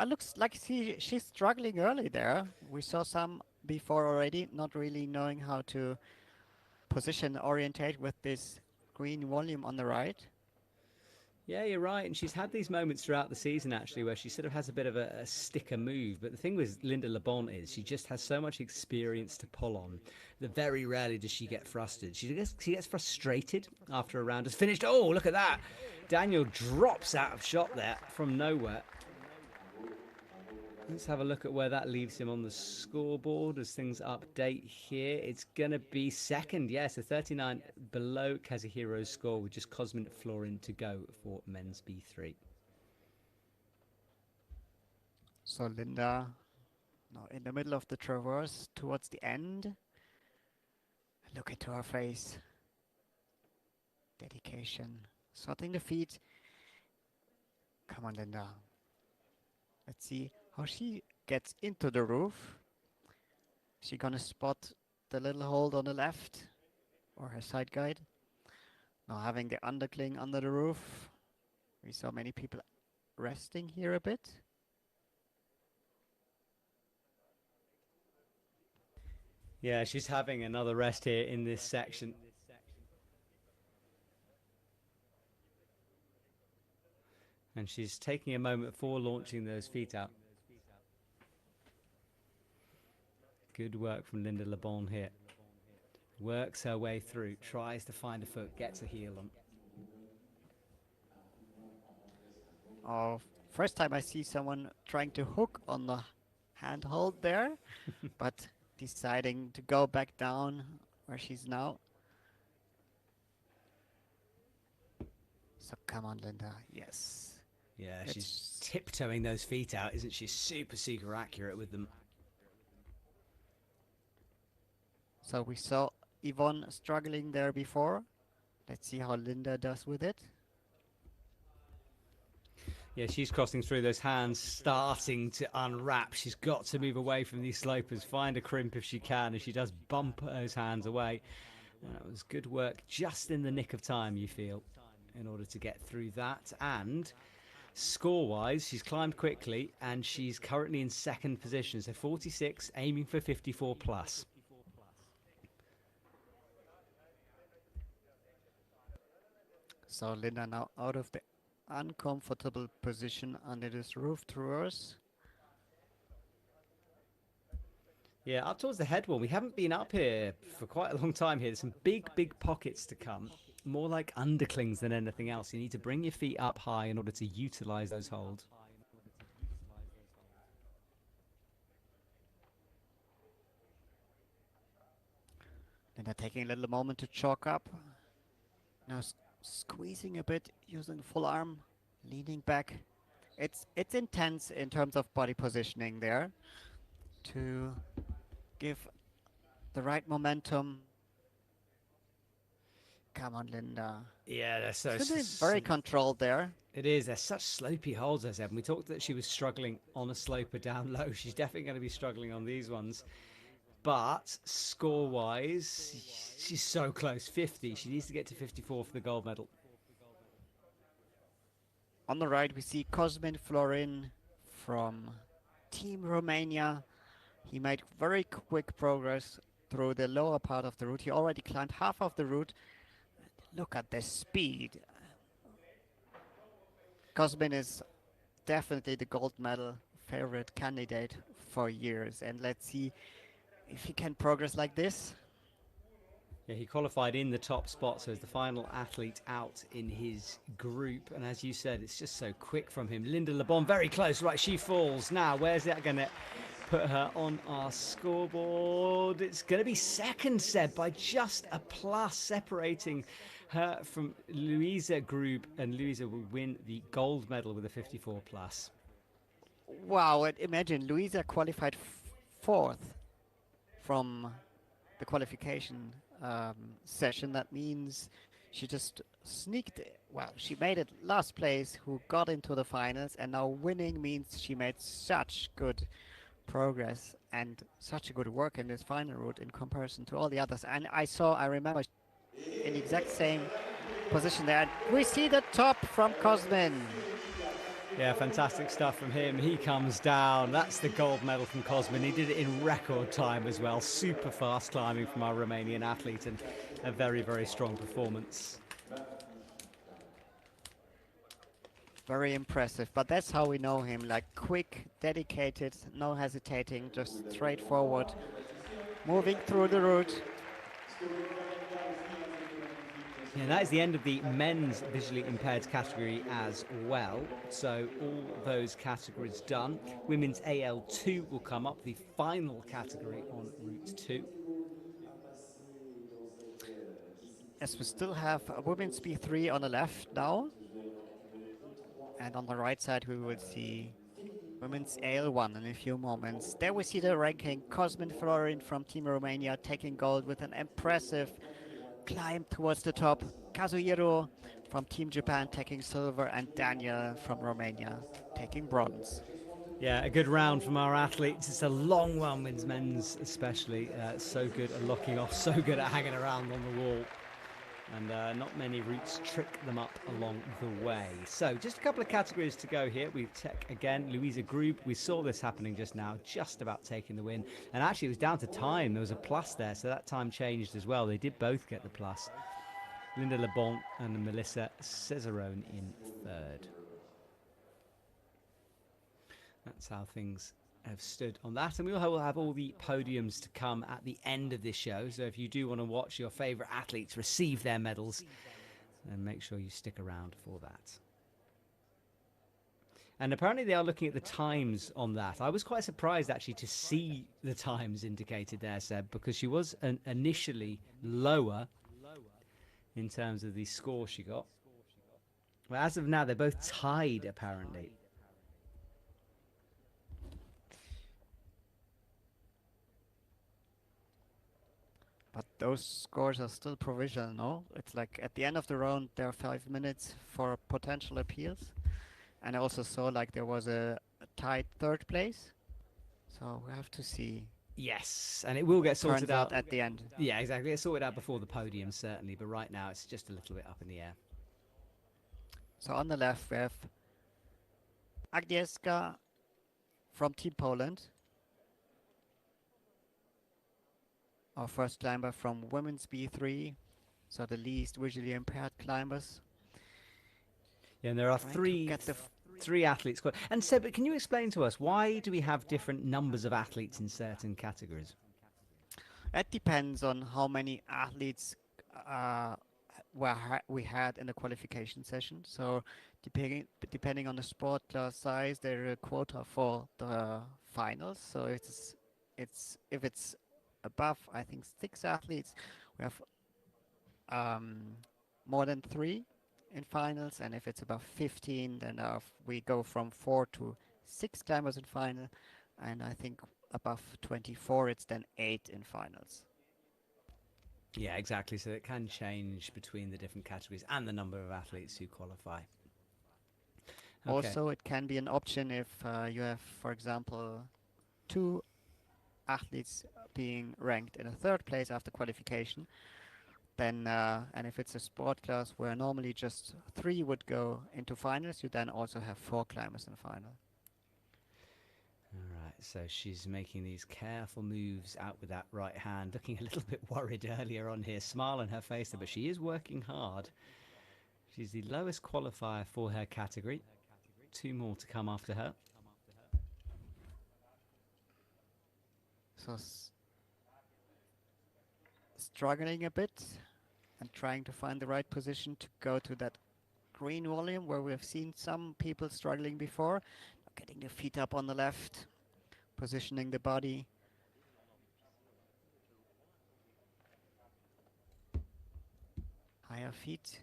Looks like she's struggling early there. We saw some before already, not really knowing how to position orientate with this green volume on the right. Yeah, you're right. And she's had these moments throughout the season, actually, where she sort of has a bit of a sticker move. But the thing with Linda LeBon is she just has so much experience to pull on that very rarely does she get frustrated. She gets frustrated after a round has finished. Oh, look at that. Daniel drops out of shot there from nowhere. Let's have a look at where that leaves him on the scoreboard as things update here. It's going to be second, yes, a 39 below Kazuhiro's score with just Cosmin Florin to go for men's B3. So Linda now in the middle of the traverse towards the end. Look into her face. Dedication. Sorting the feet. Come on, Linda. Let's see how she gets into the roof. Is she gonna spot the little hold on the left or her side guide? Now having the undercling under the roof. We saw many people resting here a bit. Yeah, she's having another rest here in this section. And she's taking a moment before launching those feet out. Good work from Linda LeBon here. Works her way through, tries to find a foot, gets a heel on. Oh, first time I see someone trying to hook on the handhold there, but deciding to go back down where she's now. So come on, Linda. Yes. Yeah, she's tiptoeing those feet out, isn't she? Super, super accurate with them. So we saw Yvonne struggling there before. Let's see how Linda does with it. Yeah, she's crossing through those hands, starting to unwrap. She's got to move away from these slopers, find a crimp if she can, and she does bump those hands away. That was good work just in the nick of time, you feel, in order to get through that. And score-wise, she's climbed quickly, and she's currently in second position. So 46, aiming for 54 plus. So Linda now out of the uncomfortable position under this roof traverse. Yeah, up towards the head wall. We haven't been up here for quite a long time here. There's some big, big pockets to come. More like underclings than anything else. You need to bring your feet up high in order to utilize those holds. Linda taking a little moment to chalk up. Now squeezing a bit, using the full arm, leaning back. It's intense in terms of body positioning there to give the right momentum. Come on, Linda. Yeah, that's so very controlled there. It is. They're such slopey holds, as Evan. We talked that she was struggling on a sloper down low. She's definitely going to be struggling on these ones. But score-wise, she's so close. 50. She needs to get to 54 for the gold medal. On the right, we see Cosmin Florin from Team Romania. He made very quick progress through the lower part of the route. He already climbed half of the route. Look at the speed. Cosmin is definitely the gold medal favorite candidate for years. And let's see if he can progress like this. Yeah, he qualified in the top spot, so he's the final athlete out in his group. And as you said, it's just so quick from him. Linda LeBon, very close. Right, she falls. Now, where's that going to put her on our scoreboard? It's going to be second, Seb, by just a plus, separating her from Louisa Grube. And Louisa will win the gold medal with a 54 plus. Wow, and imagine Louisa qualified fourth from the qualification session. That means she just sneaked, well, she made it last place, who got into the finals, and now winning means she made such good progress and such a good work in this final route in comparison to all the others. And I remember in the exact same position there. And we see the top from Cosmin. Yeah, fantastic stuff from him. He comes down. That's the gold medal from Cosmin. He did it in record time as well. Super fast climbing from our Romanian athlete, and a very, very strong performance. Very impressive, but that's how we know him, like quick, dedicated, no hesitating, just straightforward, moving through the route. Yeah, that is the end of the men's visually impaired category as well. So all those categories done. Women's AL2 will come up, the final category on Route 2. As we still have women's B3 on the left now, and on the right side we will see women's AL1 in a few moments. There we see the ranking. Cosmin Florin from Team Romania taking gold with an impressive climb towards the top. Kazuhiro from Team Japan taking silver, and Daniel from Romania taking bronze. Yeah, a good round from our athletes. It's a long one, men's especially. So good at locking off, so good at hanging around on the wall. And not many routes trick them up along the way. So just a couple of categories to go here. We check again. Louisa Grube, we saw this happening just now, just about taking the win. And actually it was down to time. There was a plus there, so that time changed as well. They did both get the plus. Linda Lebon and Melissa Cesarone in third. That's how things have stood on that, and we'll have all the podiums to come at the end of this show. So if you do want to watch your favourite athletes receive their medals, then make sure you stick around for that. And apparently they are looking at the times on that. I was quite surprised actually to see the times indicated there, Seb, because she was initially lower in terms of the score she got. But as of now, they're both tied apparently. But those scores are still provisional, no? It's like at the end of the round, there are 5 minutes for potential appeals. And I also saw like there was a tied third place. So we have to see. Yes, and it will get sorted out at the end. Yeah, exactly. It's sorted out before the podium, certainly. But right now, it's just a little bit up in the air. So on the left, we have Agnieszka from Team Poland. Our first climber from women's B3, so the least visually impaired climbers. Yeah, and there are three athletes. And Seb, can you explain to us, why do we have different numbers of athletes in certain categories? It depends on how many athletes we had in the qualification session. So depending on the sport class size, there is a quota for the finals. So if it's above, I think, 6 athletes, we have more than 3 in finals, and if it's above 15, then we go from 4 to 6 climbers in final, and I think above 24, it's then 8 in finals. Yeah, exactly. So it can change between the different categories and the number of athletes who qualify. Okay. Also, it can be an option if you have, for example, 2 athletes being ranked in a 3rd place after qualification, then and if it's a sport class where normally just 3 would go into finals, you then also have 4 climbers in final. All right, so she's making these careful moves out with that right hand, looking a little bit worried earlier on here, smile on her face there, but she is working hard. She's the lowest qualifier for her category. 2 more to come after her. So struggling a bit and trying to find the right position to go to that green volume where we've seen some people struggling before. Getting the feet up on the left, positioning the body. Higher feet.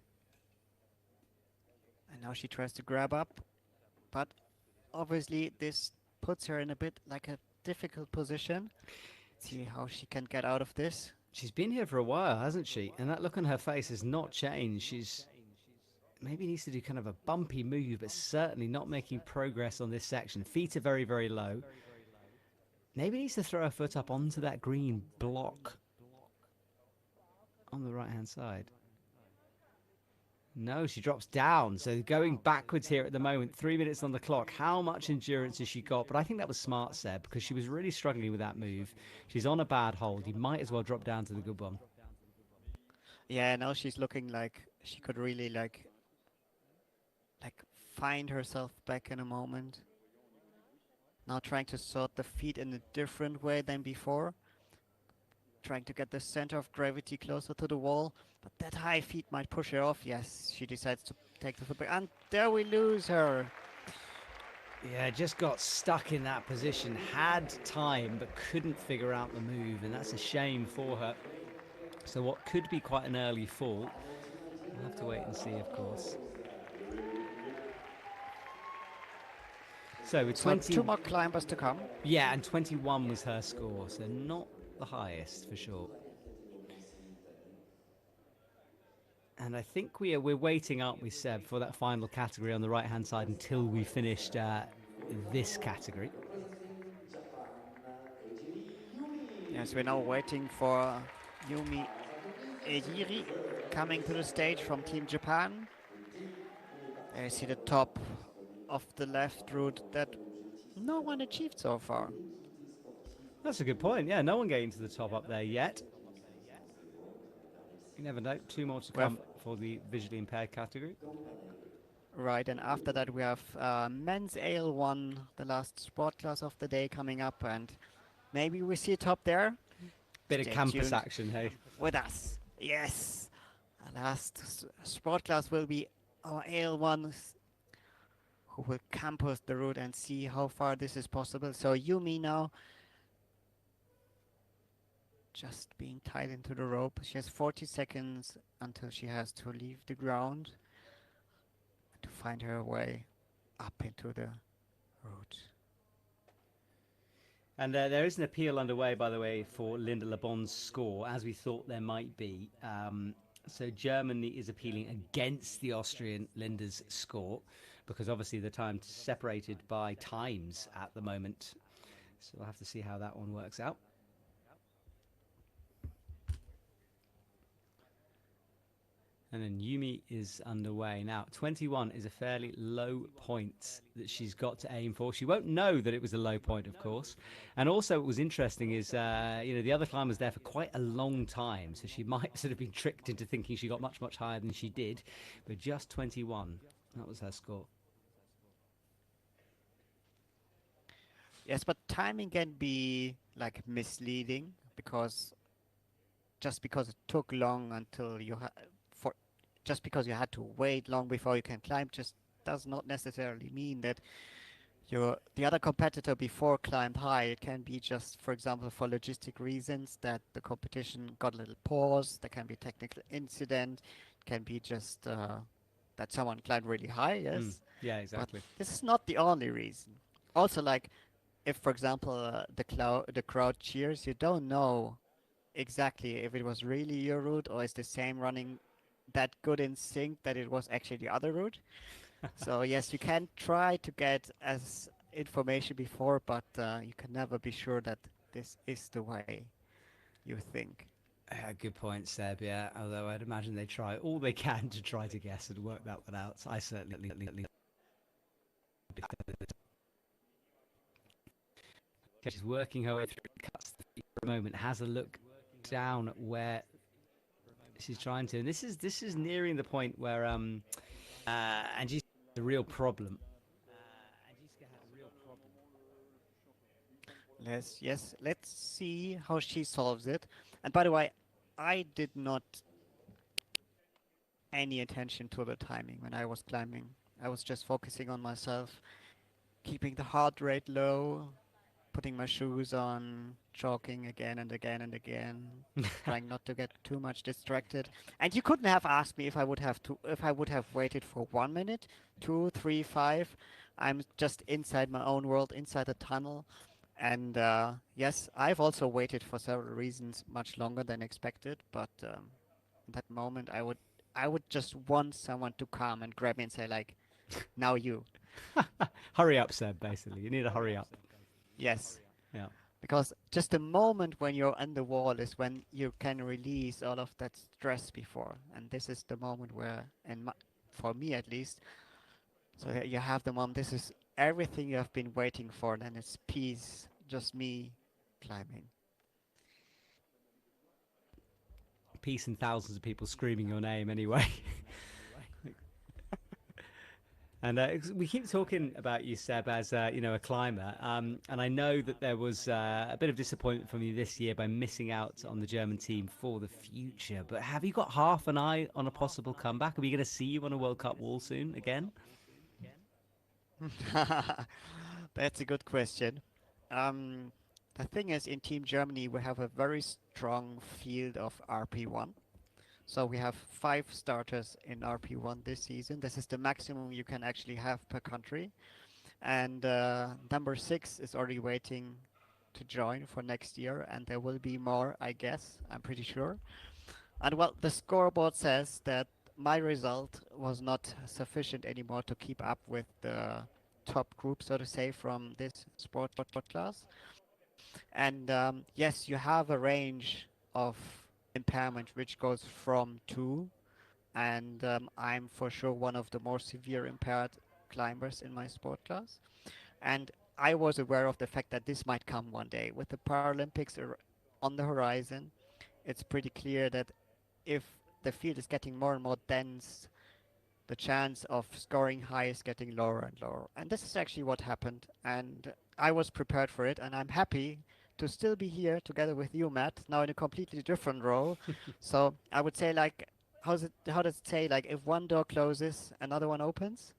And now she tries to grab up, but obviously this puts her in a bit like a difficult position. See how she can get out of this. She's been here for a while, hasn't she? And that look on her face has not changed. She's maybe needs to do kind of a bumpy move, but certainly not making progress on this section. Feet are very, very low. Maybe needs to throw her foot up onto that green block on the right-hand side. No, she drops down. So going backwards here at the moment, 3 minutes on the clock. How much endurance has she got? But I think that was smart, Seb, because she was really struggling with that move. She's on a bad hold. You might as well drop down to the good one. Yeah, now she's looking like she could really like find herself back in a moment. Now trying to sort the feet in a different way than before. Trying to get the center of gravity closer to the wall. But that high feet might push her off. Yes, she decides to take the foot back. And there we lose her. Yeah, just got stuck in that position. Had time, but couldn't figure out the move. And that's a shame for her. So what could be quite an early fall. We'll have to wait and see, of course. So with So 20... two more climbers to come. Yeah, and 21 was her score, so not the highest for sure. And I think we're waiting, aren't we, Seb, for that final category on the right-hand side until we finished this category. Yes, we're now waiting for Yumi Ejiri coming to the stage from Team Japan. There you see the top of the left route that no one achieved so far. That's a good point. Yeah, no one getting to the top up there yet. You never know. Two more to come for the visually impaired category. Right, and after that we have men's AL1, the last sport class of the day coming up, and maybe we see a top there. Bit Stay of campus tuned action, hey? with us. Yes, the last sport class will be our AL1s who will campus the route and see how far this is possible. So Yumi now just being tied into the rope. She has 40 seconds until she has to leave the ground to find her way up into the route. And there is an appeal underway, by the way, for Linda LeBon's score, as we thought there might be. So Germany is appealing against the Austrian Linda's score, because obviously the time's separated by times at the moment. So we'll have to see how that one works out. And then Yumi is underway. Now, 21 is a fairly low point that she's got to aim for. She won't know that it was a low point, of course. And also what was interesting is, the other climber was there for quite a long time. So she might sort of been tricked into thinking she got much, much higher than she did. But just 21. That was her score. Yes, but timing can be like misleading because just because it took long until you just because you had to wait long before you can climb just does not necessarily mean that the other competitor before climbed high. It can be just, for example, for logistic reasons that the competition got a little pause. There can be a technical incident. It can be just that someone climbed really high. Yes. Yeah, exactly. But this is not the only reason. Also, like if, for example, the crowd cheers, you don't know exactly if it was really your route or is the same running that good in sync that it was actually the other route. So yes, you can try to get as information before, but you can never be sure that this is the way you think. Good point, Seb, yeah. Although I'd imagine they try all they can to try to guess and work that one out. I certainly... She's working her way through, cuts the feet for a moment, has a look down where she's trying to. And this is nearing the point where Angelica has a real problem. Let's see how she solves it. And by the way, I did not any attention to the timing when I was climbing. I was just focusing on myself, keeping the heart rate low, putting my shoes on, jogging again and again and again, trying not to get too much distracted. And you couldn't have asked me if I would have waited for 1 minute, 2, 3, 5. I'm just inside my own world, inside the tunnel. And yes, I've also waited for several reasons much longer than expected. But in that moment, I would just want someone to come and grab me and say like, "Now you." Hurry up, Seb. Basically, you need to hurry up. Yes. Yeah. because just the moment when you're on the wall is when you can release all of that stress before, and this is the moment where, for me at least, so that you have the moment. This is everything you have been waiting for. Then it's peace, just me climbing. Peace and thousands of people screaming your name anyway. And we keep talking about you, Seb, as a climber, and I know that there was a bit of disappointment from you this year by missing out on the German team for the future. But have you got half an eye on a possible comeback? Are we going to see you on a World Cup wall soon again? That's a good question. The thing is, in Team Germany, we have a very strong field of RP1. So we have 5 starters in RP1 this season. This is the maximum you can actually have per country. And number 6 is already waiting to join for next year, and there will be more, I guess. I'm pretty sure. And well, the scoreboard says that my result was not sufficient anymore to keep up with the top group, so to say, from this sport class. And yes, you have a range of impairment which goes from 2, and I'm for sure one of the more severe impaired climbers in my sport class. And I was aware of the fact that this might come one day. With the Paralympics on the horizon, it's pretty clear that if the field is getting more and more dense, the chance of scoring high is getting lower and lower. And this is actually what happened. And I was prepared for it, and I'm happy to still be here together with you, Matt, now in a completely different role. So I would say, like, how does it say, like, if one door closes, another one opens?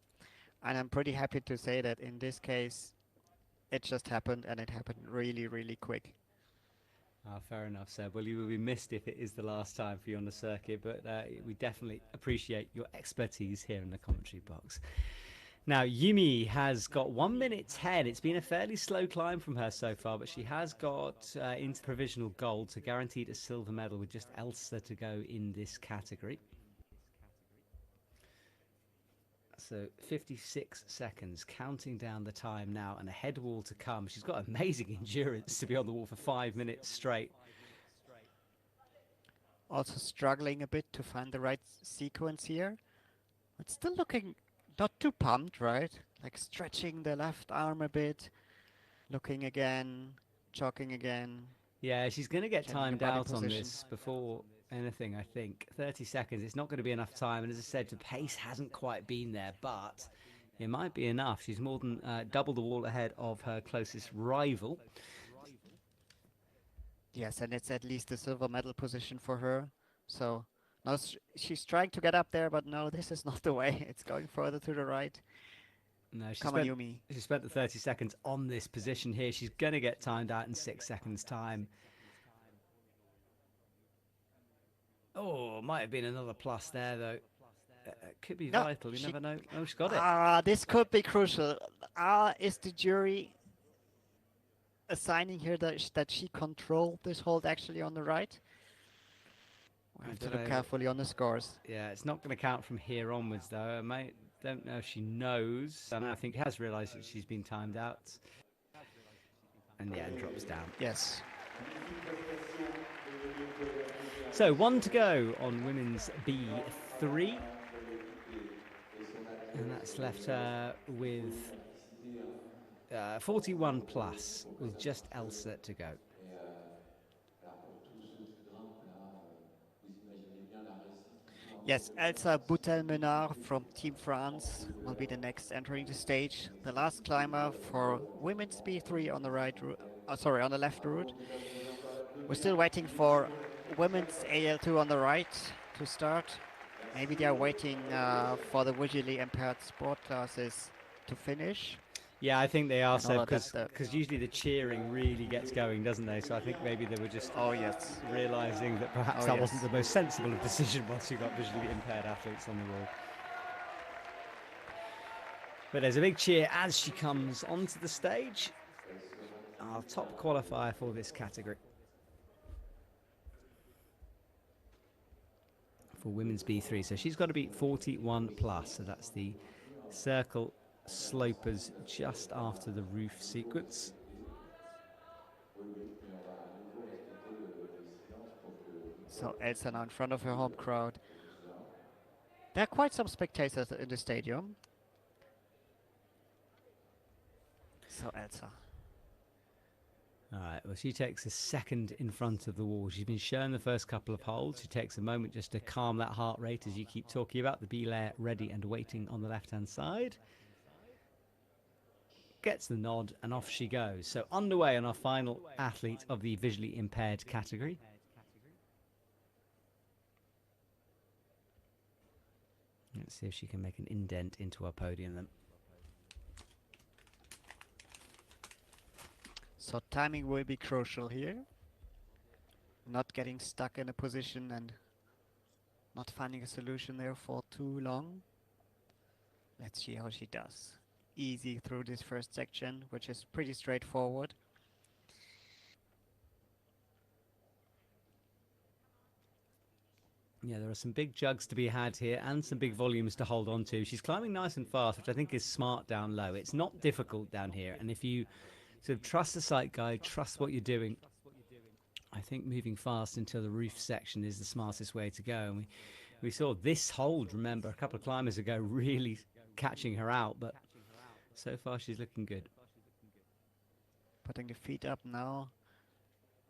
And I'm pretty happy to say that in this case, it just happened, and it happened really, really quick. Fair enough, Seb. Well, you will be missed if it is the last time for you on the circuit, but we definitely appreciate your expertise here in the commentary box. Now, Yumi has got 1 minute 10. It's been a fairly slow climb from her so far, but she has got into provisional gold, so guaranteed a silver medal with just Elsa to go in this category. So 56 seconds, counting down the time now, and a head wall to come. She's got amazing endurance to be on the wall for 5 minutes straight. Also struggling a bit to find the right sequence here. But still looking not too pumped, right? Like stretching the left arm a bit, looking again, jogging again. Yeah, she's going to get Changing timed the body out on position. this before anything, I think. 30 seconds, it's not going to be enough time. And as I said, the pace hasn't quite been there, but it might be enough. She's more than double the wall ahead of her closest rival. Yes, and it's at least a silver medal position for her. So now she's trying to get up there, but no, this is not the way. It's going further to the right. No, Come on, Yumi. she spent the 30 seconds on this position here. She's going to get timed out in 6 seconds' time. Oh, might have been another plus there, though. Could be vital. You never know. Oh, she's got it. This could be crucial. Is the jury assigning her that she controlled this hold actually on the right? We have to look carefully on the scores. Yeah, it's not going to count from here onwards, though. I don't know if she knows. And I think has realised that she's been timed out. And yeah, it drops down. Yes. So 1 to go on women's B3. And that's left her with 41 plus, with just Elsa to go. Yes, Elsa Boutel-Menard from Team France will be the next entering the stage. The last climber for women's B3 on the on the left route. We're still waiting for women's AL2 on the right to start. Maybe they are waiting for the visually impaired sport classes to finish. Yeah, I think they are, so because usually the cheering really gets going, doesn't they? So I think maybe they were just realising that perhaps that wasn't the most sensible of decision once you got visually impaired athletes on the wall. But there's a big cheer as she comes onto the stage. Our top qualifier for this category. For women's B3, so she's got to beat 41 plus, so that's the circle slopers just after the roof sequence. So Elsa now in front of her home crowd. There are quite some spectators in the stadium. So Elsa. All right, well, she takes a second in front of the wall. She's been shown the first couple of holes. She takes a moment just to calm that heart rate as you keep talking about the B-layer ready and waiting on the left-hand side. Gets the nod and off she goes. So underway on our final athlete of the visually impaired category. Let's see if she can make an indent into our podium then. So timing will be crucial here. Not getting stuck in a position and not finding a solution there for too long. Let's see how she does. Easy through this first section, which is pretty straightforward. Yeah, there are some big jugs to be had here and some big volumes to hold on to. She's climbing nice and fast, which I think is smart down low. It's not difficult down here, and if you sort of trust the sight guide, trust what you're doing, I think moving fast into the roof section is the smartest way to go. And we saw this hold, remember, a couple of climbers ago really catching her out, but so far she's looking good. Putting the feet up now,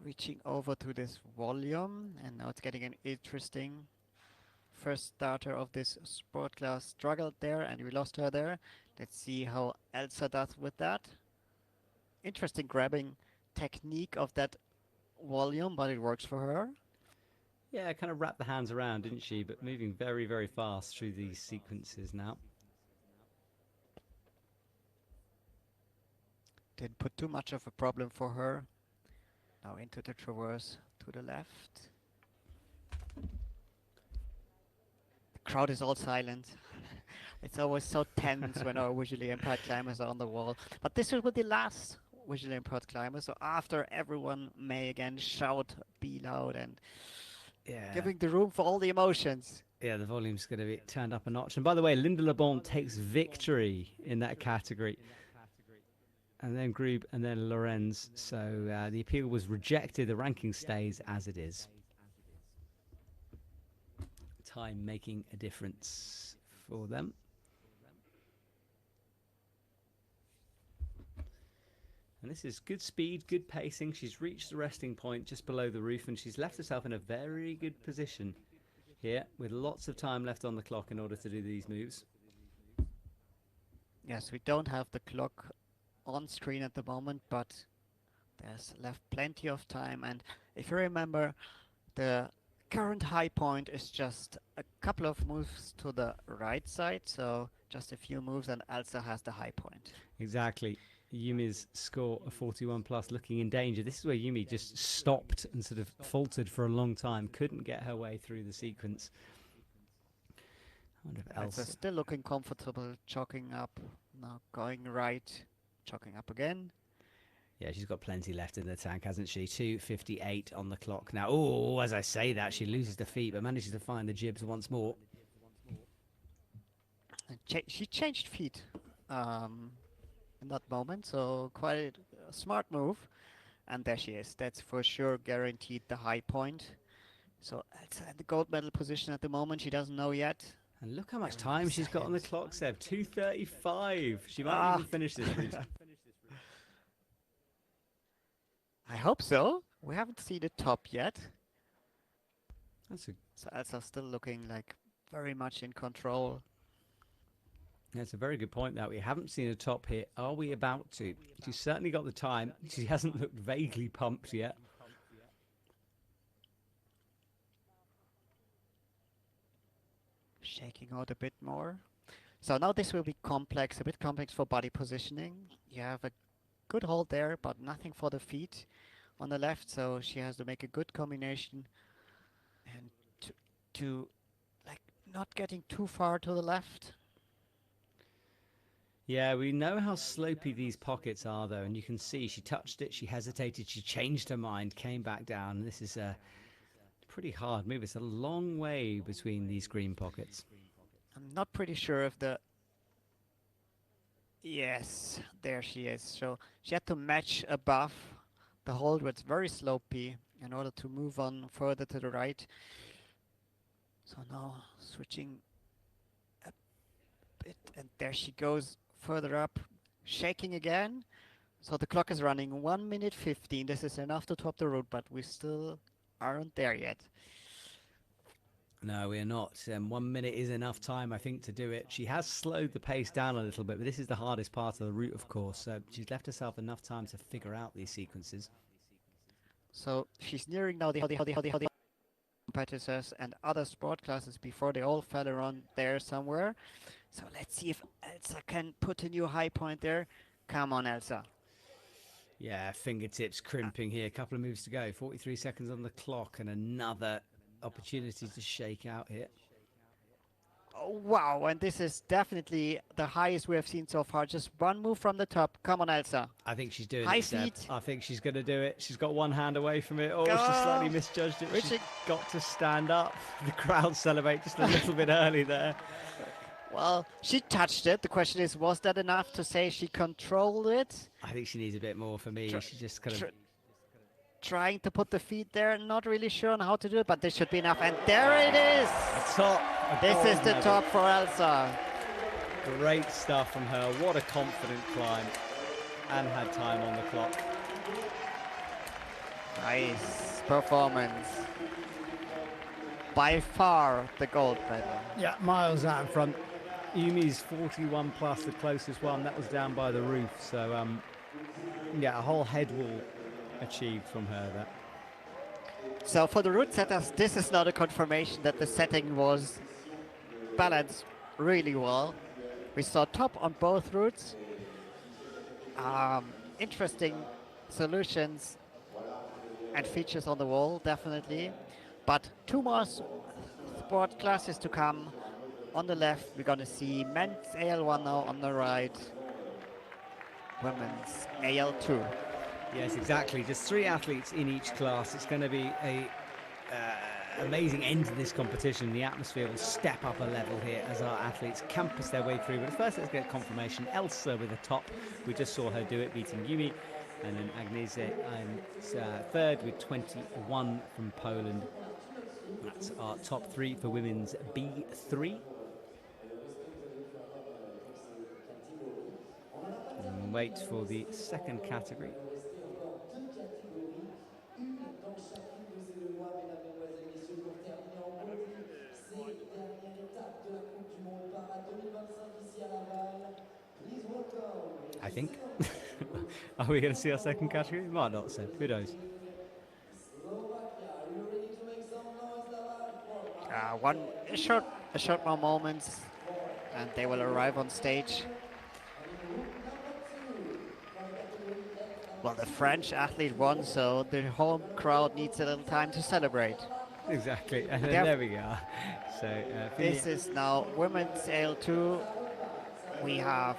reaching over to this volume, and now it's getting an interesting first starter of this sport class. Struggled there and we lost her there. Let's see how Elsa does with that. Interesting grabbing technique of that volume, but it works for her. Yeah, kind of wrapped the hands around, didn't she? But moving very, very fast through these sequences now. Didn't put too much of a problem for her. Now into the traverse to the left. The crowd is all silent. It's always so tense when our visually impaired climbers are on the wall. But this will be the last visually impaired climber. So after, everyone may again shout, be loud, and giving the room for all the emotions. Yeah, the volume's going to be turned up a notch. And by the way, Linda LeBon takes victory in that category. And then Grube and then Lorenz. So the appeal was rejected. The ranking stays as it is. Time making a difference for them. And this is good speed, good pacing. She's reached the resting point just below the roof, and she's left herself in a very good position here with lots of time left on the clock in order to do these moves. Yes, we don't have the clock on screen at the moment, but there's left plenty of time. And if you remember, the current high point is just a couple of moves to the right side, so just a few moves and Elsa has the high point. Exactly. Yumi's score of 41 plus looking in danger. This is where Yumi just stopped and sort of faltered for a long time, couldn't get her way through the sequence. I wonder if Elsa still looking comfortable, chalking up, now going right, chalking up again. Yeah, she's got plenty left in the tank, hasn't she? 2:58 on the clock now. Oh, as I say that, she loses the feet, but manages to find the jibs once more. And she changed feet in that moment, so quite a smart move. And there she is. That's for sure guaranteed the high point. So Elsa in the gold medal position at the moment. She doesn't know yet. And look how much time she's got on the clock, Seb. 2:35. She might even finish this route. I hope so. We haven't seen the top yet. So Elsa's still looking like very much in control. That's a very good point, that we haven't seen a top here. Are we about to? She's certainly got the time. She hasn't looked vaguely pumped yet. Shaking out a bit more. So now this will be complex, a bit complex for body positioning. You have a good hold there, but nothing for the feet on the left, so she has to make a good combination and to like not getting too far to the left. Yeah, we know how slopey these pockets are, though, and you can see she touched it, she hesitated, she changed her mind, came back down. This is a pretty hard move. It's a long way between these green pockets. I'm not pretty sure if the... Yes, there she is. So she had to match above the hold, where it's very slopey, in order to move on further to the right. So now switching a bit, and there she goes further up, shaking again. So the clock is running 1 minute 15. This is enough to top the route, but we still aren't there yet. No, we're not. 1 minute is enough time, I think, to do it. She has slowed the pace down a little bit, but this is the hardest part of the route, of course. So she's left herself enough time to figure out these sequences. So she's nearing now the competitors and other sport classes before they all fell around there somewhere. So let's see if Elsa can put a new high point there. Come on, Elsa. Yeah, fingertips crimping here. A couple of moves to go. 43 seconds on the clock and another opportunity to shake out here. Oh, wow, and this is definitely the highest we have seen so far. Just one move from the top. Come on, Elsa. I think she's doing High it, Seb. feet. I think she's going to do it. She's got one hand away from it. Oh, Go. she slightly misjudged it. She's got to stand up. The crowd celebrate just a little bit early there. Well, she touched it. The question is, was that enough to say she controlled it? I think she needs a bit more for me. She just kind of... Trying to put the feet there, not really sure on how to do it, but this should be enough. And there it is! The top. This is the top for Elsa. Great stuff from her. What a confident climb. And had time on the clock. Nice performance. By far the gold medal. Yeah, miles out in front. Yumi's 41 plus, the closest one. That was down by the roof. So, yeah, a whole head wall achieved from her there. So for the route setters, this is not a confirmation that the setting was balanced really well. We saw top on both routes. Interesting solutions and features on the wall, definitely. But two more sport classes to come. On the left, we're going to see men's AL1 now on the right, women's AL2. Yes, exactly. Just 3 athletes in each class. It's going to be a amazing end to this competition. The atmosphere will step up a level here as our athletes campus their way through. But first, let's get confirmation. Elsa with the top. We just saw her do it, beating Yumi. And then Agnese third with 21 from Poland. That's our top 3 for women's B3. And wait for the second category. I think. Are we going to see our second category? Might not, so who knows? A short more moments, and they will arrive on stage. Well, the French athlete won, so the home crowd needs a little time to celebrate. Exactly, and there we go. So this is now women's AL2. We have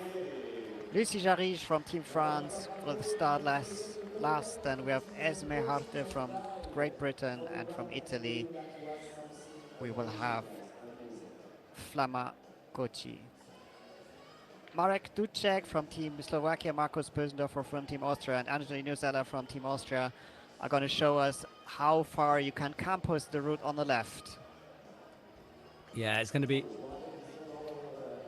Lucie Jarige from Team France for the start last, and we have Esme Harte from Great Britain, and from Italy we will have Flama Kochi. Marek Ducek from Team Slovakia, Markus Bösendorfer from Team Austria, and Anthony Nuzella from Team Austria are going to show us how far you can campus the route on the left. Yeah, it's going to be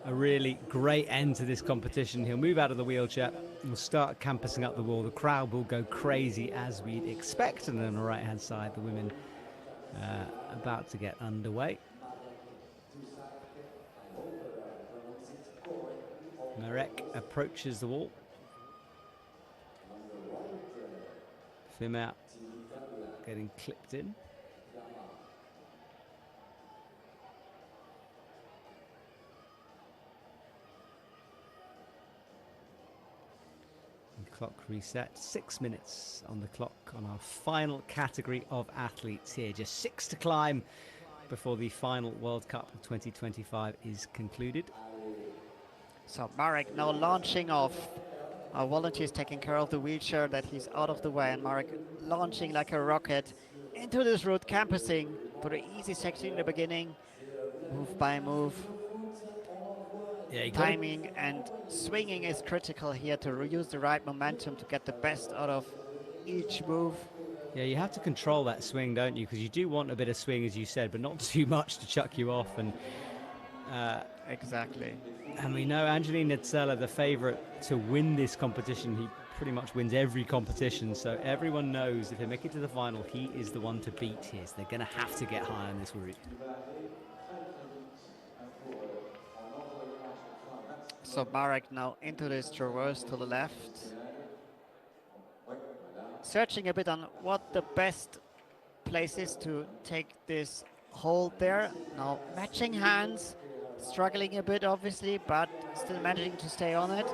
a really great end to this competition. He'll move out of the wheelchair and will start campusing up the wall. The crowd will go crazy as we'd expect. And then on the right-hand side, the women about to get underway. Marek approaches the wall. Fimmer getting clipped in. Clock reset. 6 minutes on the clock on our final category of athletes here. Just 6 to climb before the final World Cup of 2025 is concluded. So Marek now launching off. Our volunteers taking care of the wheelchair that he's out of the way, and Marek launching like a rocket into this route, campusing for the easy section in the beginning, move by move. Yeah, timing and swinging is critical here to use the right momentum to get the best out of each move. Yeah, you have to control that swing, don't you? Because you do want a bit of swing, as you said, but not too much to chuck you off. Exactly. And we know Angelina Zella, the favourite to win this competition. He pretty much wins every competition, so everyone knows if they make it to the final, he is the one to beat here. So they're going to have to get high on this route. So Marek now into this traverse to the left. Searching a bit on what the best place is to take this hold there. Now matching hands, struggling a bit obviously, but still managing to stay on it.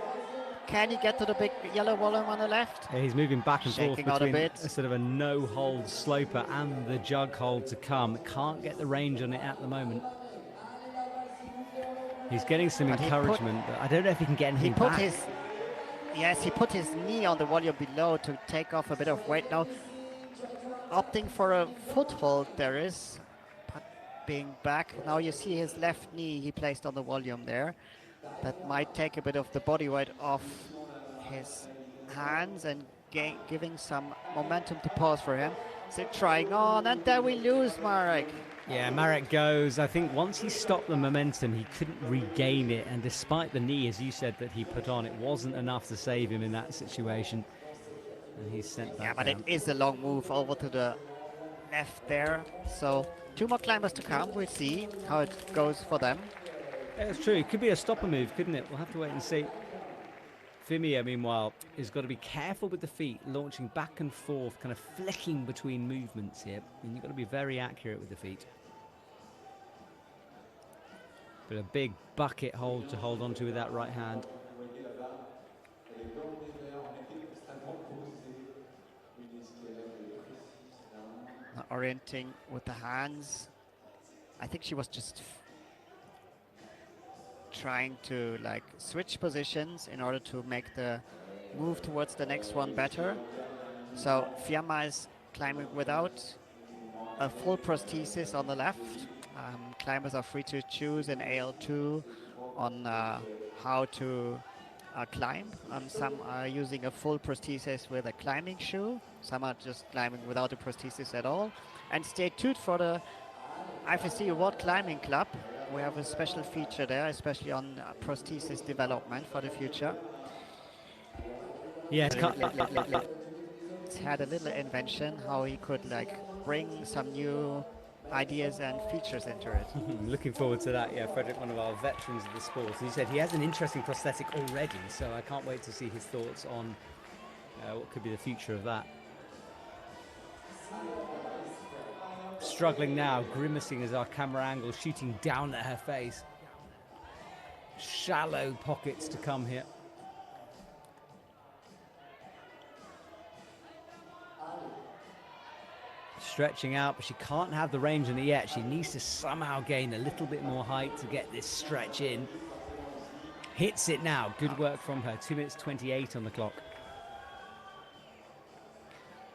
Can he get to the big yellow volume on the left? Yeah, he's moving back and forth Shaking out a between bit. a sort of a no-hold sloper and the jug hold to come. Can't get the range on it at the moment. He's getting some encouragement, but I don't know if he can get anything back. Yes, he put his knee on the volume below to take off a bit of weight. Now opting for a foothold there is, but being back. Now you see his left knee he placed on the volume there. That might take a bit of the body weight off his hands and giving some momentum to pause for him. So trying on, and there we lose Marek. Yeah, Marek goes. I think once he stopped the momentum, he couldn't regain it. And despite the knee, as you said, that he put on, it wasn't enough to save him in that situation. And he's sent back. Yeah, but down. it is a long move over to the left there. So 2 more climbers to come. We'll see how it goes for them. Yeah, it's true. It could be a stopper move, couldn't it? We'll have to wait and see. Fimia, meanwhile, has got to be careful with the feet, launching back and forth, kind of flicking between movements here. And you've got to be very accurate with the feet. But a big bucket hold to hold onto with that right hand. Orienting with the hands. I think she was just trying to like switch positions in order to make the move towards the next one better. So Fiamma is climbing without a full prosthesis on the left. Climbers are free to choose in AL2 on how to climb. Some are using a full prosthesis with a climbing shoe. Some are just climbing without a prosthesis at all. And stay tuned for the IFSC World Climbing Club. We have a special feature there, especially on prosthesis development for the future. Yeah, It's had a little invention how he could like bring some new ideas and features into it. looking forward to that. Yeah, Frederick, one of our veterans of the sport. He said he has an interesting prosthetic already, so I can't wait to see his thoughts on what could be the future of that. Struggling now, grimacing as our camera angle shooting down at her face. Shallow pockets to come here. Stretching out, but she can't have the range on it yet. She needs to somehow gain a little bit more height to get this stretch in. Hits it now. Good work from her. 2 minutes 28 on the clock.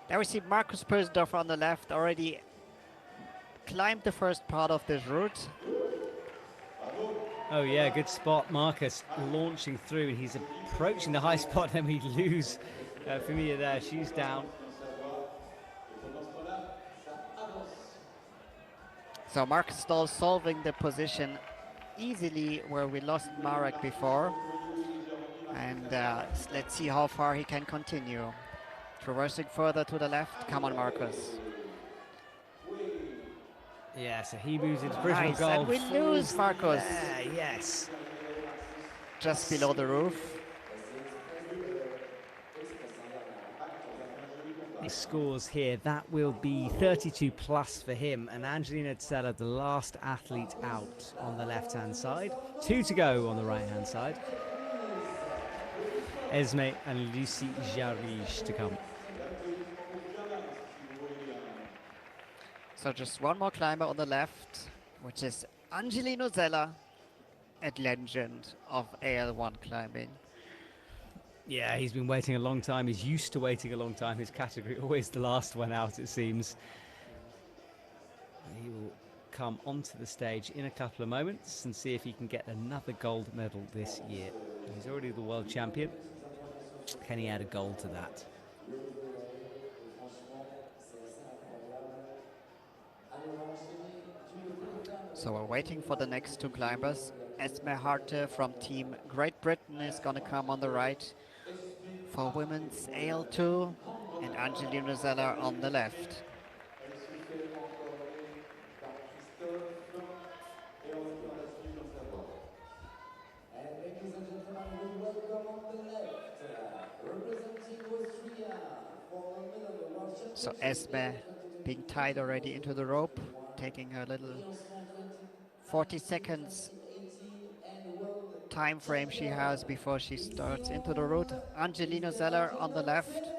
There we see Markus Pösendorf on the left already climbed the first part of this route. Oh yeah, good spot. Marcus launching through, and he's approaching the high spot, and we lose Fumia there. She's down. So Marcus Stoll solving the position easily where we lost Marek before. And let's see how far he can continue. Traversing further to the left. Come on, Marcus. Yeah, so he moves into provisional Nice, goal. and we lose Marcus. There, yes. Just below the roof. He scores here. That will be 32 plus for him. And Angelina Zella, the last athlete out on the left-hand side. 2 to go on the right-hand side. Esme and Lucy Jarige to come. So just one more climber on the left, which is Angelino Zella, a legend of AL1 climbing. Yeah, he's been waiting a long time. He's used to waiting a long time. His category always the last one out, it seems. He will come onto the stage in a couple of moments and see if he can get another gold medal this year. He's already the world champion. Can he add a gold to that? So we're waiting for the next two climbers. Esme Harte from Team Great Britain is going to come on the right for women's AL2, and Angelina Zeller on the left. And ladies and gentlemen, we welcome on the left, representing Austria for the medal world So championship Esme being tied already into the rope, taking her little 40 seconds time frame she has before she starts into the route. Angelina Zeller on the left.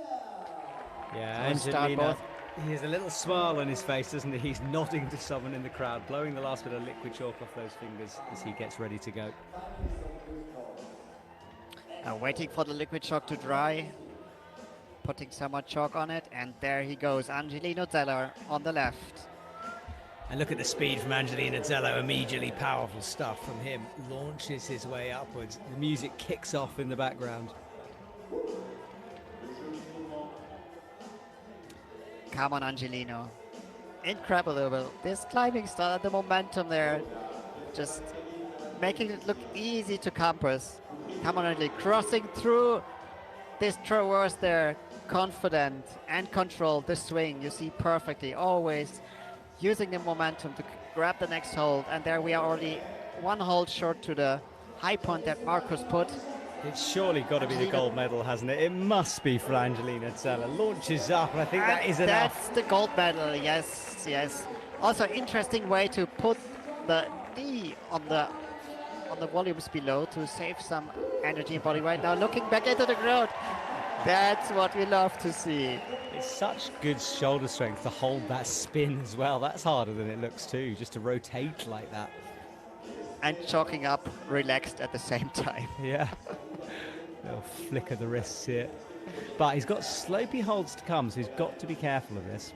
Yeah, So start Angelina, both. he has a little smile on his face, doesn't he? He's nodding to someone in the crowd, blowing the last bit of liquid chalk off those fingers as he gets ready to go. Waiting for the liquid chalk to dry, putting some more chalk on it, and there he goes, Angelino Zeller on the left. And look at the speed from Angelino Zello, immediately powerful stuff from him. Launches his way upwards. The music kicks off in the background. Come on, Angelino. Incredible. This climbing style, the momentum there, just making it look easy to compass. Come on, Angelino, crossing through this traverse there, confident and controlled. The swing, you see perfectly, always using the momentum to grab the next hold. And there we are already one hold short to the high point that Marcus put. It's surely got to be the gold medal, hasn't it? It must be for Angelina Zeller. Launches up, and I think that is enough. That's the gold medal, yes, yes. Also, interesting way to put the knee on the volumes below to save some energy and body weight. Now looking back into the crowd, that's what we love to see. It's such good shoulder strength to hold that spin as well. That's harder than it looks too, just to rotate like that. And chalking up relaxed at the same time. Yeah. Little flick of the wrists here. But he's got slopey holds to come, so he's got to be careful of this.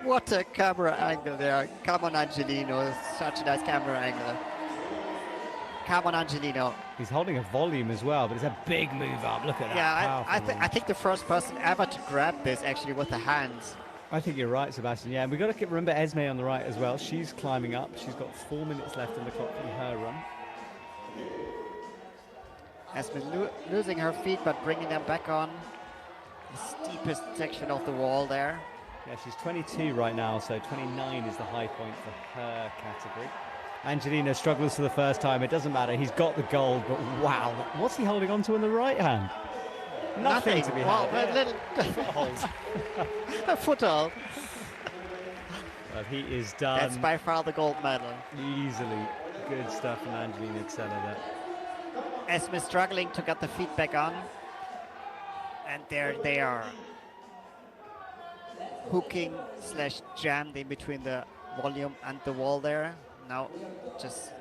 What a camera angle there. Come on, Angelino. Such a nice camera angle. Come on, Angelino. He's holding a volume as well, but it's a big move up. Look at that. Yeah, Powerful I think the first person ever to grab this actually with the hands. I think you're right, Sebastian. Yeah, and we've got to remember Esme on the right as well. She's climbing up. She's got 4 minutes left on the clock from her run. Esme losing her feet, but bringing them back on. The steepest section of the wall there. Yeah, she's 22 right now, so 29 is the high point for her category. Angelina struggles for the first time. It doesn't matter. He's got the gold, but wow. What's he holding on to in the right hand? Nothing to be well, had. a little a foothold. Well, he is done. That's by far the gold medal. Easily. Good stuff from Angelina Zeller there. Esme struggling to get the feet back on. And there they are. Hooking / jammed in between the volume and the wall there. Now just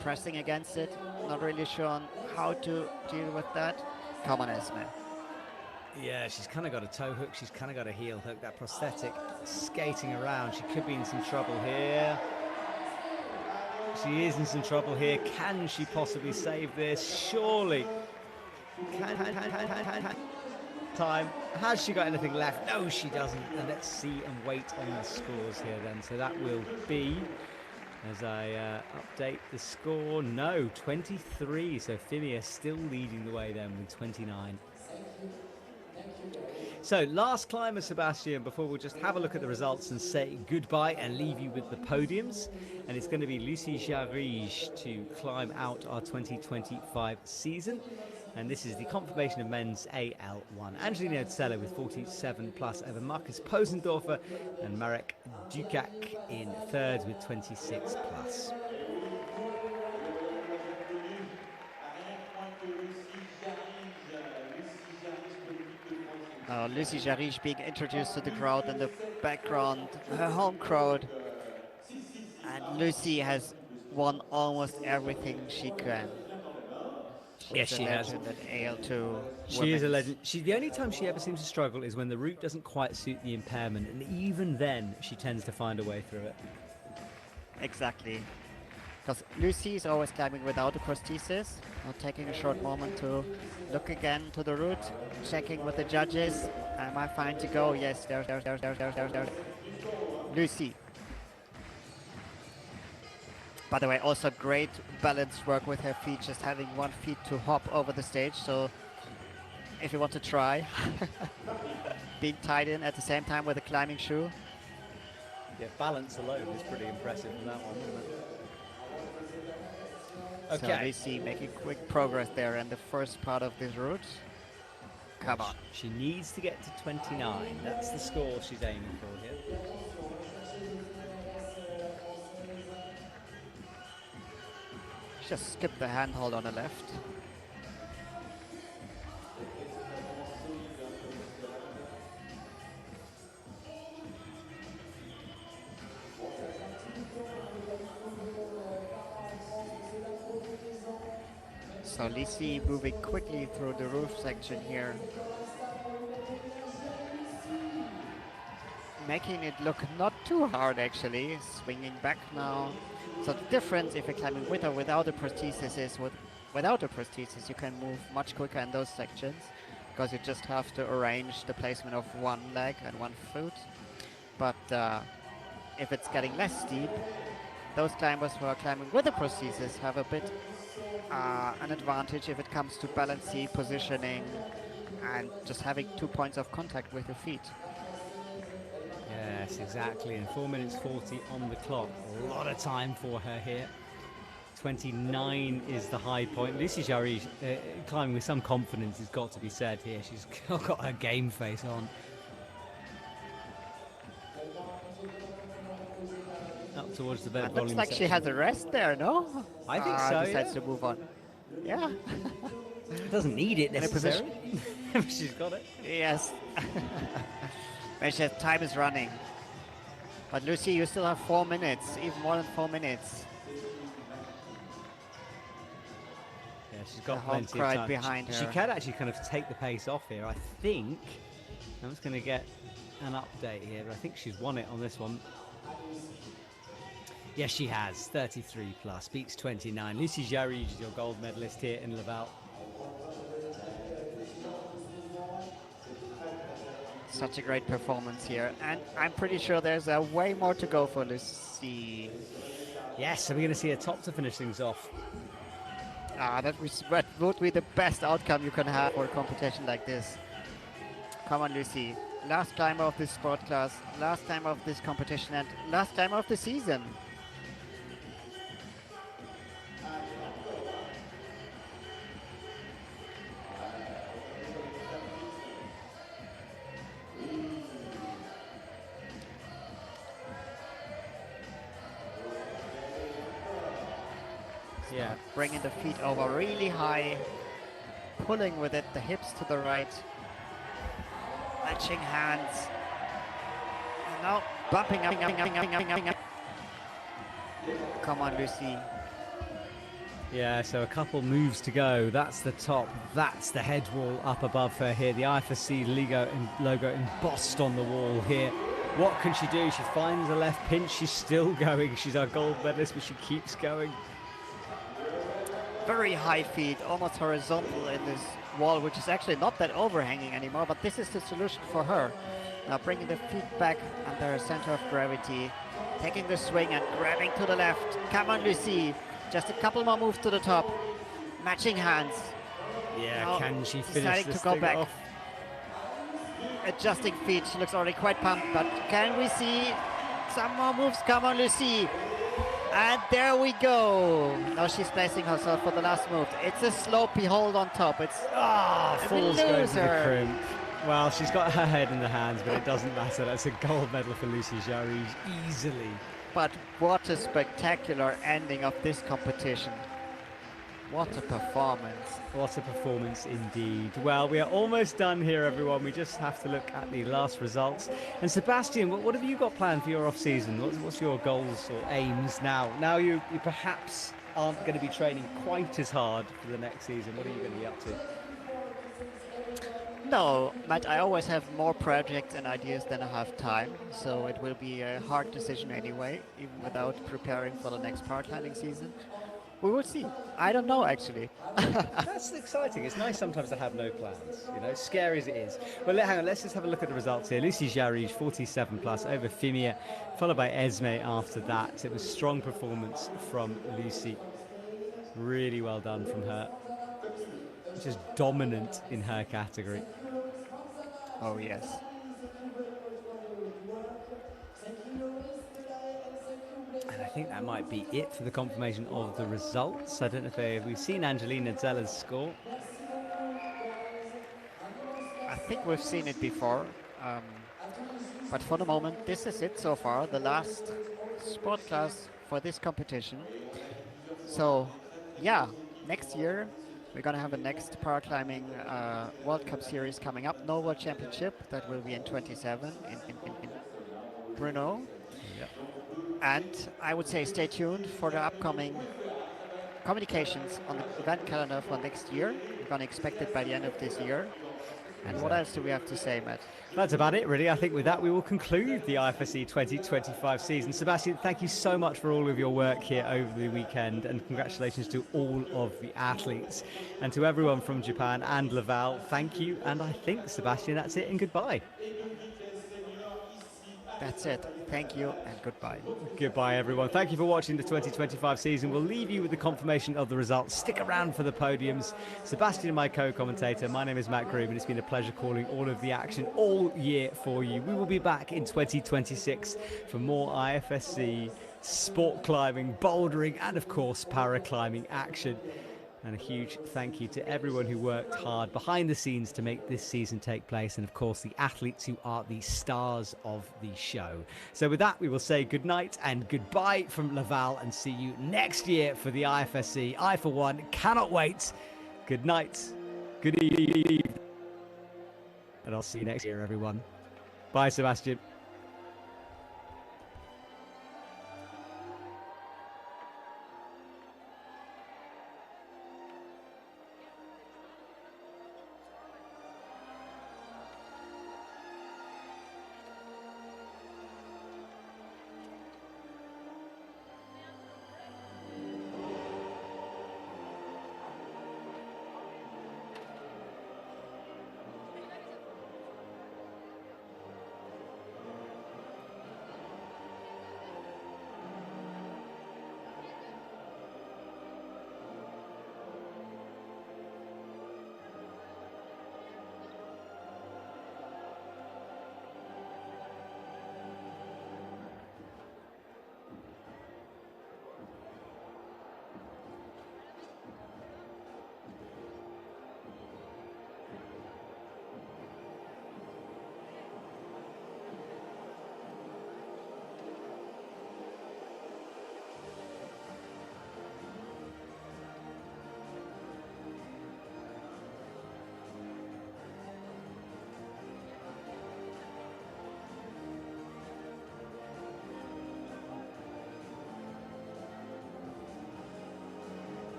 pressing against it. Not really sure on how to deal with that. Come on, Esme. Yeah, she's kind of got a toe hook. She's kind of got a heel hook. That prosthetic skating around. She could be in some trouble here. She is in some trouble here. Can she possibly save this? Surely. Time. Has she got anything left? No, she doesn't. And let's see and wait on the scores here then. So that will be, as I update the score, no, 23. So Phineas still leading the way then with 29. So last climber, Sebastian, before we'll just have a look at the results and say goodbye and leave you with the podiums. And it's going to be Lucie Jarige to climb out our 2025 season. And this is the confirmation of men's AL1. Angelino Zeller with 47 plus over Marcus Posendorfer, and Marek Dukak in third with 26 plus. Lucie Jarige being introduced to the crowd in the background, her home crowd. And Lucie has won almost everything she can. Yes, she has. At AL2. She is a legend. The only time she ever seems to struggle is when the route doesn't quite suit the impairment, and even then she tends to find a way through it. Exactly. Because Lucy is always climbing without a prosthesis. Now taking a short moment to look again to the route, checking with the judges. Am I fine to go? Yes, there's Lucy. By the way, also great balance work with her feet, just having one feet to hop over the stage. So if you want to try, being tied in at the same time with a climbing shoe. Yeah, balance alone is pretty impressive from that one, isn't it? So Okay. Lucy making quick progress there in the first part of this route. Come on. She needs to get to 29. That's the score she's aiming for here. Just skip the handhold on the left. So Lucy moving quickly through the roof section here. Making it look not too hard actually, swinging back now. So the difference if you're climbing with or without a prosthesis is without a prosthesis you can move much quicker in those sections because you just have to arrange the placement of one leg and one foot. But if it's getting less steep, those climbers who are climbing with a prosthesis have a bit an advantage if it comes to balancing, positioning, and just having 2 points of contact with your feet. Yes, exactly. And 4 minutes 40 on the clock. A lot of time for her here. 29 is the high point. Lucy Jarry climbing with some confidence, has got to be said here. She's got her game face on. Up towards the bed. It looks like she has a rest there, no? I think so, decides yeah. to move on. Yeah. Doesn't need it necessarily. She's got it. Yes. When she has time is running. But Lucy, you still have 4 minutes, even more than 4 minutes. Yeah, she's got The home plenty of crowd time. behind She her. can actually kind of take the pace off here. I think, I'm just going to get an update here, but I think she's won it on this one. Yes, she has. 33 plus, beats 29. Lucy Jarry is your gold medalist here in Laval. Such a great performance here. And I'm pretty sure there's way more to go for Lucy. Yes, so we're going to see a top to finish things off. That would be the best outcome you can have for a competition like this. Come on, Lucy. Last climber of this sport class, last time of this competition, and last time of the season. Yeah. Bringing the feet over really high, pulling with it, the hips to the right, matching hands, and now bumping up. Come on, Lucy. Yeah, so a couple moves to go. That's the top. That's the head wall up above her here. The IFSC logo embossed on the wall here. What can she do? She finds a left pinch. She's still going. She's our gold medalist, but she keeps going. Very high feet, almost horizontal in this wall, which is actually not that overhanging anymore, but this is the solution for her. Now bringing the feet back under her center of gravity, taking the swing and grabbing to the left. Come on, Lucy. Just a couple more moves to the top. Matching hands. Yeah, Now can she finish deciding this to go thing back. off? Adjusting feet. She looks already quite pumped, but can we see some more moves? Come on, Lucy. And there we go. Now she's placing herself for the last move. It's a slopey hold on top. It's Falls going to the loser. crimp. Well, she's got her head in the hands, but it doesn't matter. That's a gold medal for Lucy Jarry easily. But what a spectacular ending of this competition. What a performance. What a performance indeed. Well, we are almost done here, everyone. We just have to look at the last results. And Sebastian, what have you got planned for your off-season? What's your goals or aims now? Now you perhaps aren't going to be training quite as hard for the next season. What are you going to be up to? No, Matt, I always have more projects and ideas than I have time, so it will be a hard decision anyway, even without preparing for the next part climbing season. We will see. I don't know actually. That's exciting. It's nice sometimes to have no plans, you know, scary as it is. Well, hang on, let's just have a look at the results here. Lucy Jarouge, 47 plus, over Fimia, followed by Esme after that. It was strong performance from Lucy. Really well done from her. Just dominant in her category. Oh yes. And I think that might be it for the confirmation of the results. I don't know if we've seen Angelina Zella's score. I think we've seen it before. Um, but for the moment, this is it so far, the last sport class for this competition. So, yeah, next year we're going to have a next paraclimbing World Cup series coming up. No World Championship, that will be in 27 in Brno. Yep. And I would say stay tuned for the upcoming communications on the event calendar for next year. We're going to expect it by the end of this year. And what else do we have to say, Matt? That's about it, really. I think with that, we will conclude the IFSC 2025 season. Sebastian, thank you so much for all of your work here over the weekend, and congratulations to all of the athletes. And to everyone from Japan and Laval, thank you. And I think, Sebastian, that's it, and goodbye. That's it. Thank you and goodbye. Goodbye, everyone. Thank you for watching the 2025 season. We'll leave you with the confirmation of the results. Stick around for the podiums. Sebastian and my co-commentator. My name is Matt Groom, and it's been a pleasure calling all of the action all year for you. We will be back in 2026 for more IFSC, sport climbing, bouldering, and of course, paraclimbing action. And a huge thank you to everyone who worked hard behind the scenes to make this season take place, and of course the athletes who are the stars of the show. So with that, we will say good night and goodbye from Laval, and see you next year for the IFSC. I, for one, cannot wait. Good night, good evening, and I'll see you next year, everyone. Bye, Sebastian.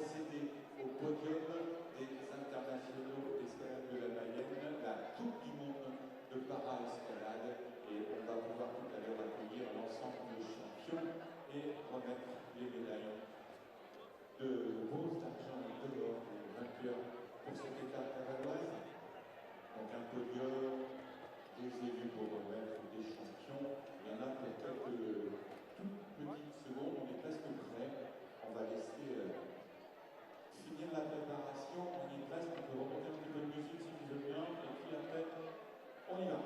procéder au podium des internationaux d'escalade de la Mayenne, la Coupe du monde de para-escalade. Et on va pouvoir tout à l'heure accueillir l'ensemble des champions et remettre les médailles de bronze, d'argent et d'or des vainqueurs pour cette étape lavalloise. Donc un podium, des élus pour remettre des champions. Il y en a pour quelques toutes petites secondes, on est presque prêt. On va laisser finir la préparation, on est presque, on peut remonter un petit peu de musique si tu veux bien, et puis après, on y va.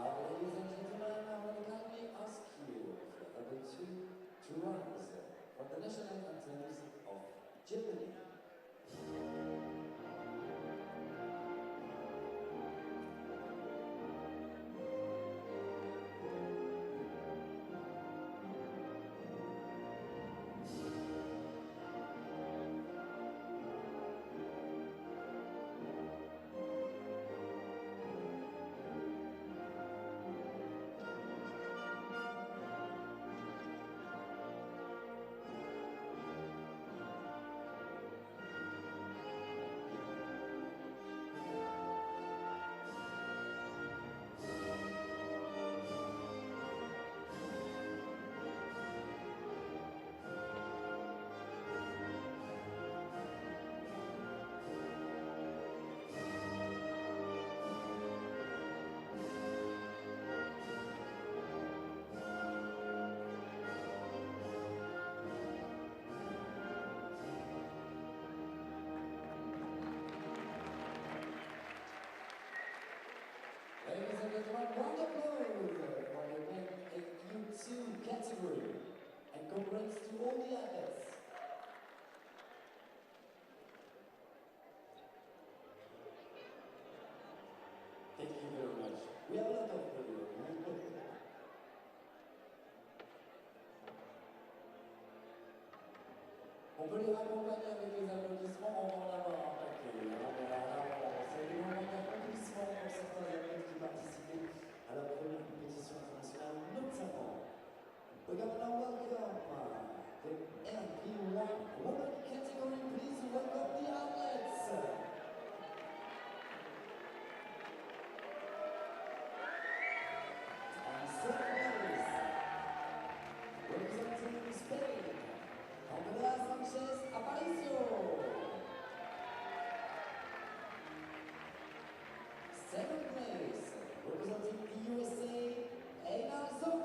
ladies and gentlemen, I want to kindly ask you if you're able to rise for the national anthems of Germany. Ladies and gentlemen, round of applause for the men in U2 category. And congrats to all the athletes. Thank you very much. We have a lot of podium. On peut les raccompagner avec les applaudissements, on va en avoir un paquet. C'est des moments d'accomplissement pour certains athlètes qui participaient à la première compétition internationale, notamment. We're gonna now welcome the MP1 woman category. Please welcome the athletes. And second place, representing Spain, Andrea Sanchez Aparicio. Second place, representing the USA, Einar Zock.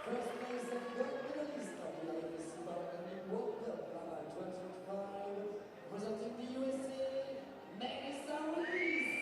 First place and gold medalist of the IFSC Paraclimbing World Cup Laval 2025, representing the USA, Melissa Ruiz.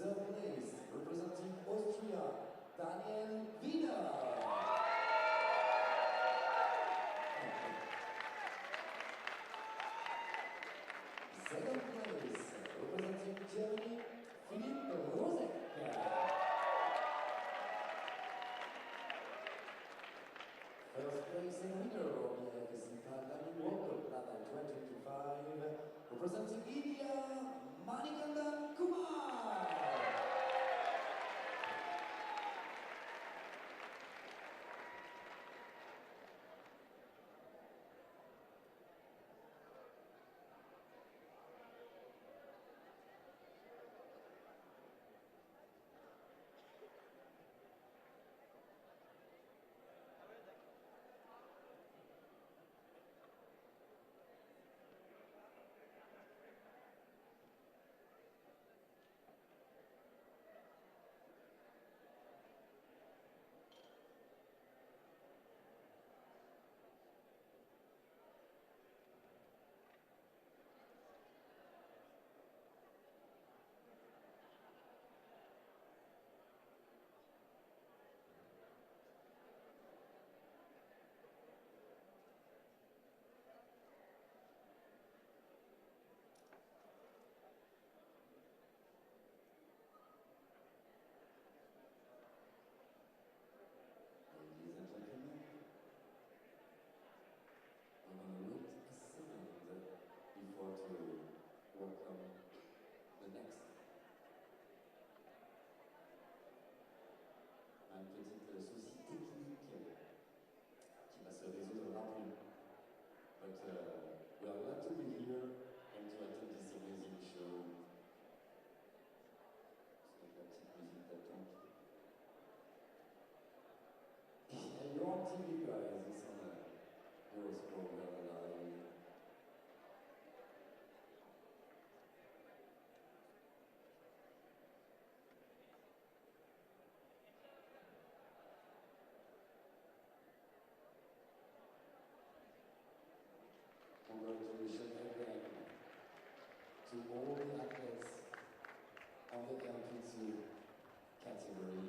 Third place, representing Austria, Daniel Wiener. Second place, representing Germany, Philippe Rosek. First place and winner of the FSC Paraclimbing World Cup Laval 2025, representing India, Manikandan Kumar. Ladies and gentlemen, I'm going to wait a second before to welcome the next. Un petit souci technique qui va se résoudre rapidement. But we are glad to be here and to attend this amazing show. C'est la petite musique d'attente. And you're on TV, guys. It's on a Eurosport Live. Congratulations again to all the athletes on the LP2 category.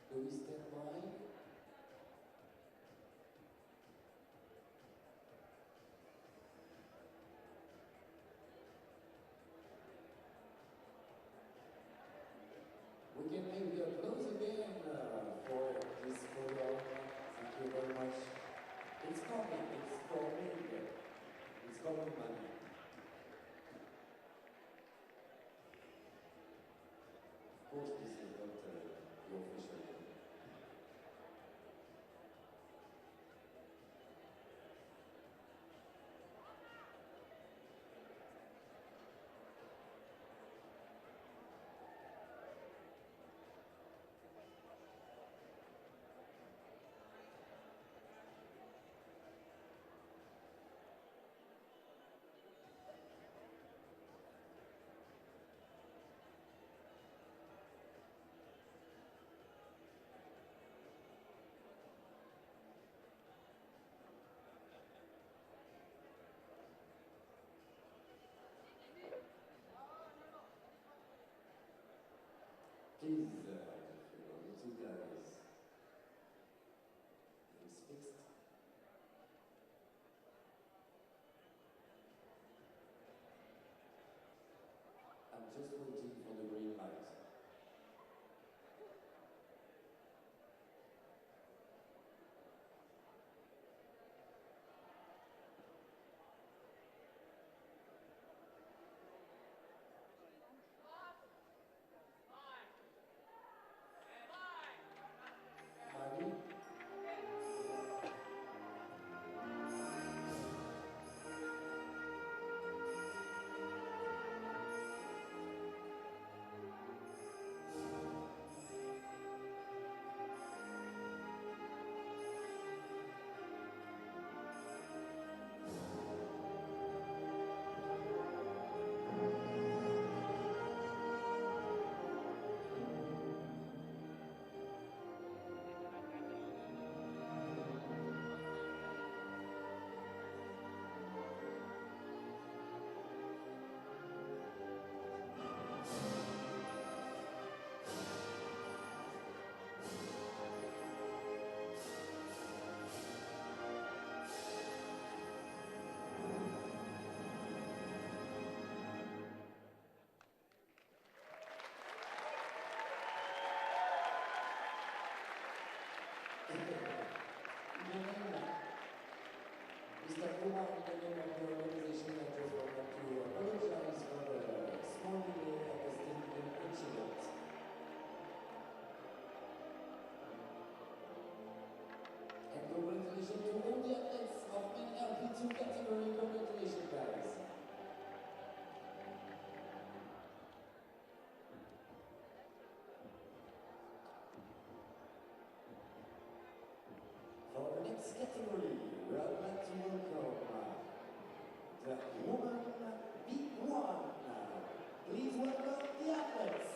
Do we stand by? We can make the applause again for this program. Thank you very much. It's coming, it's coming money. Of course, this is not the official one. Please, the two guys, it's fixed. I'm just waiting for the green light. the woman B1. Please welcome the athletes.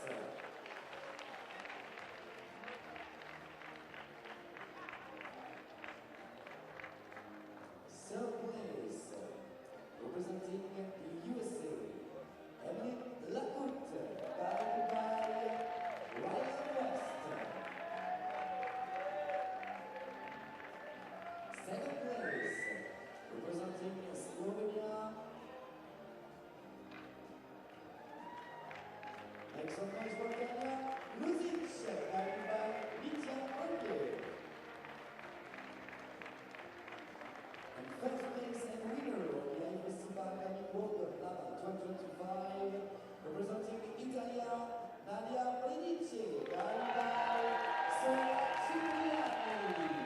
Third place, representing the USA, Emily Lacoute, guided by Ryan West. Second place, representing Slovenia, make some noise for Kenya, Luzic, guided by Mitya Olke. And first place and winner of the IFSC Paraclimbing World of Laval 2025, representing Italia, Nadia Bredici, guided by Sonia Cipriani.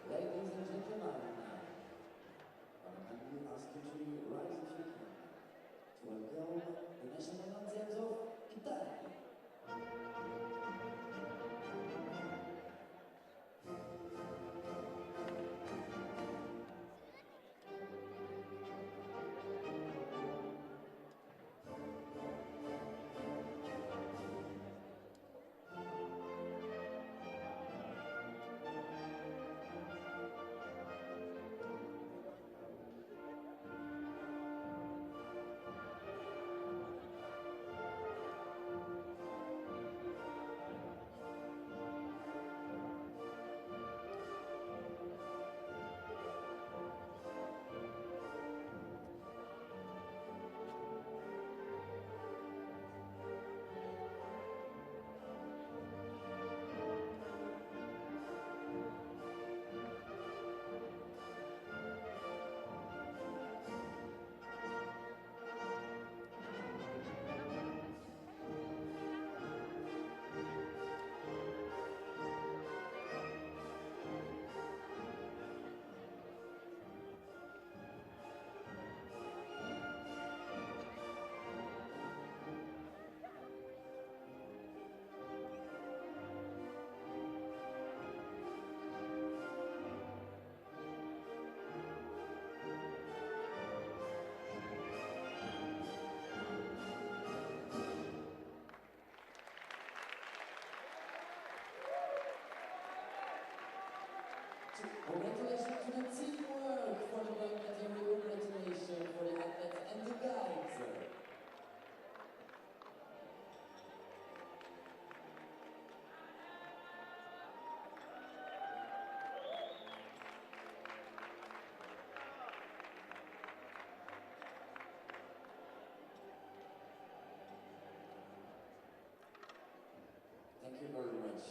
Ladies and gentlemen, I will ask you to rise if you can to welcome the national anthems of Italy. Congratulations to the teamwork for the blind category. Congratulations for the athletes and the guides. Thank you very much.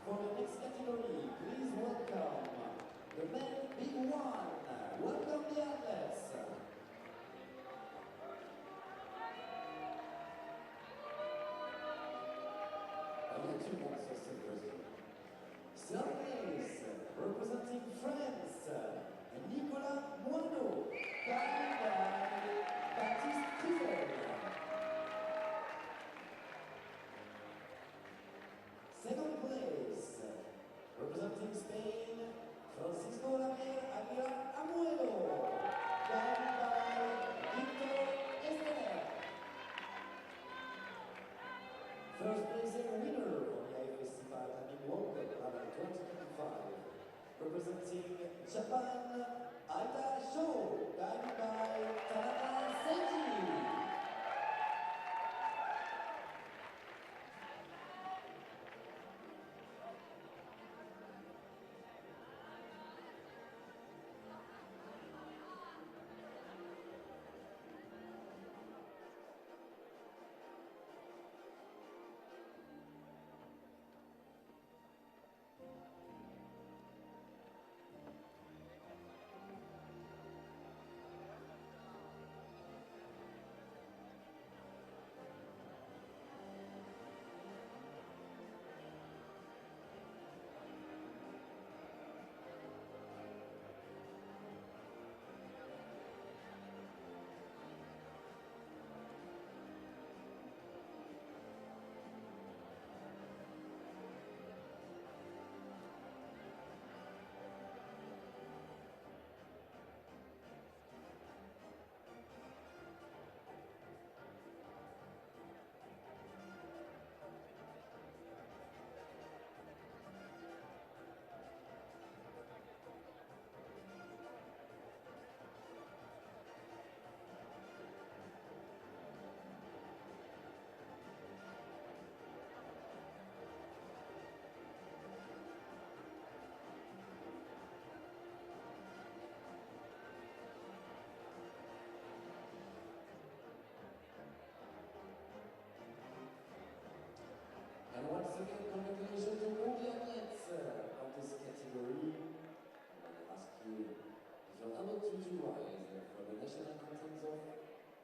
For the next category, please welcome the men B1.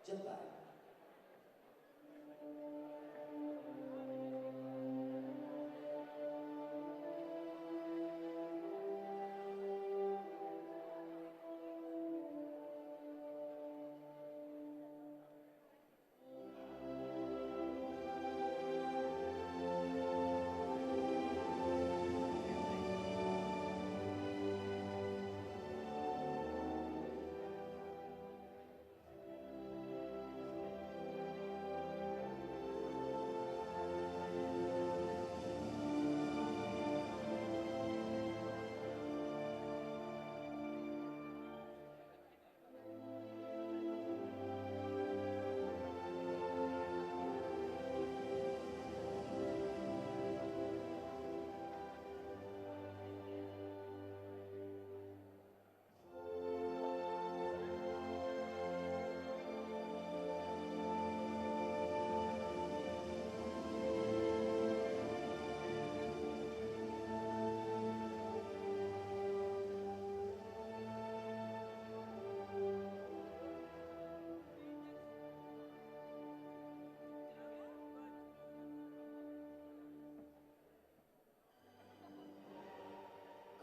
Japan.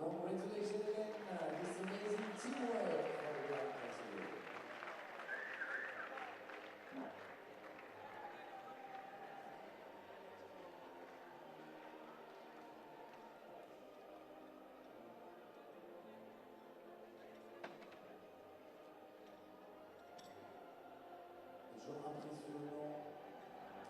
Congratulations again, this amazing teamwork for the black category. Toujours impressionnant.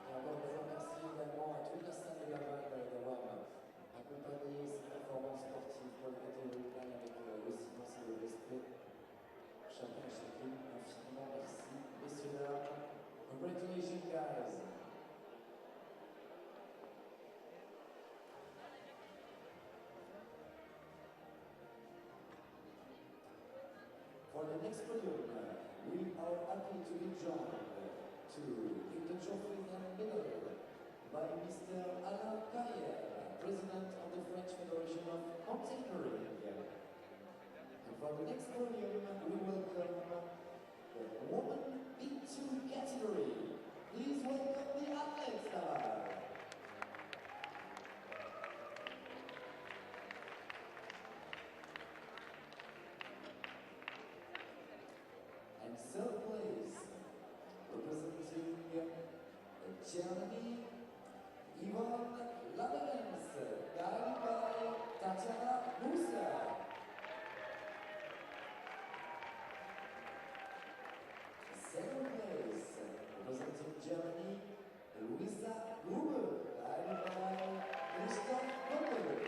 Et encore une fois, merci également à toute la salle de Laval d'avoir accompagné ces performances sportives pour la catégorie plan avec le silence et le respect. Chacun et chacune, infiniment merci. Messieurs, dames, congratulations guys. For the next podium, we are happy to be joined to give the trophy and medal by Mr. Alain Carrière, President of the French Federation of Mountaineering. And for the next podium, we welcome the woman B2 category. Please welcome the athletes Laval. And third place, representing Germany, Yvonne Lavalens, guided by Tatiana Musa. Second place, representing Germany, Luisa Gruber, guided by Christoph Goldberg.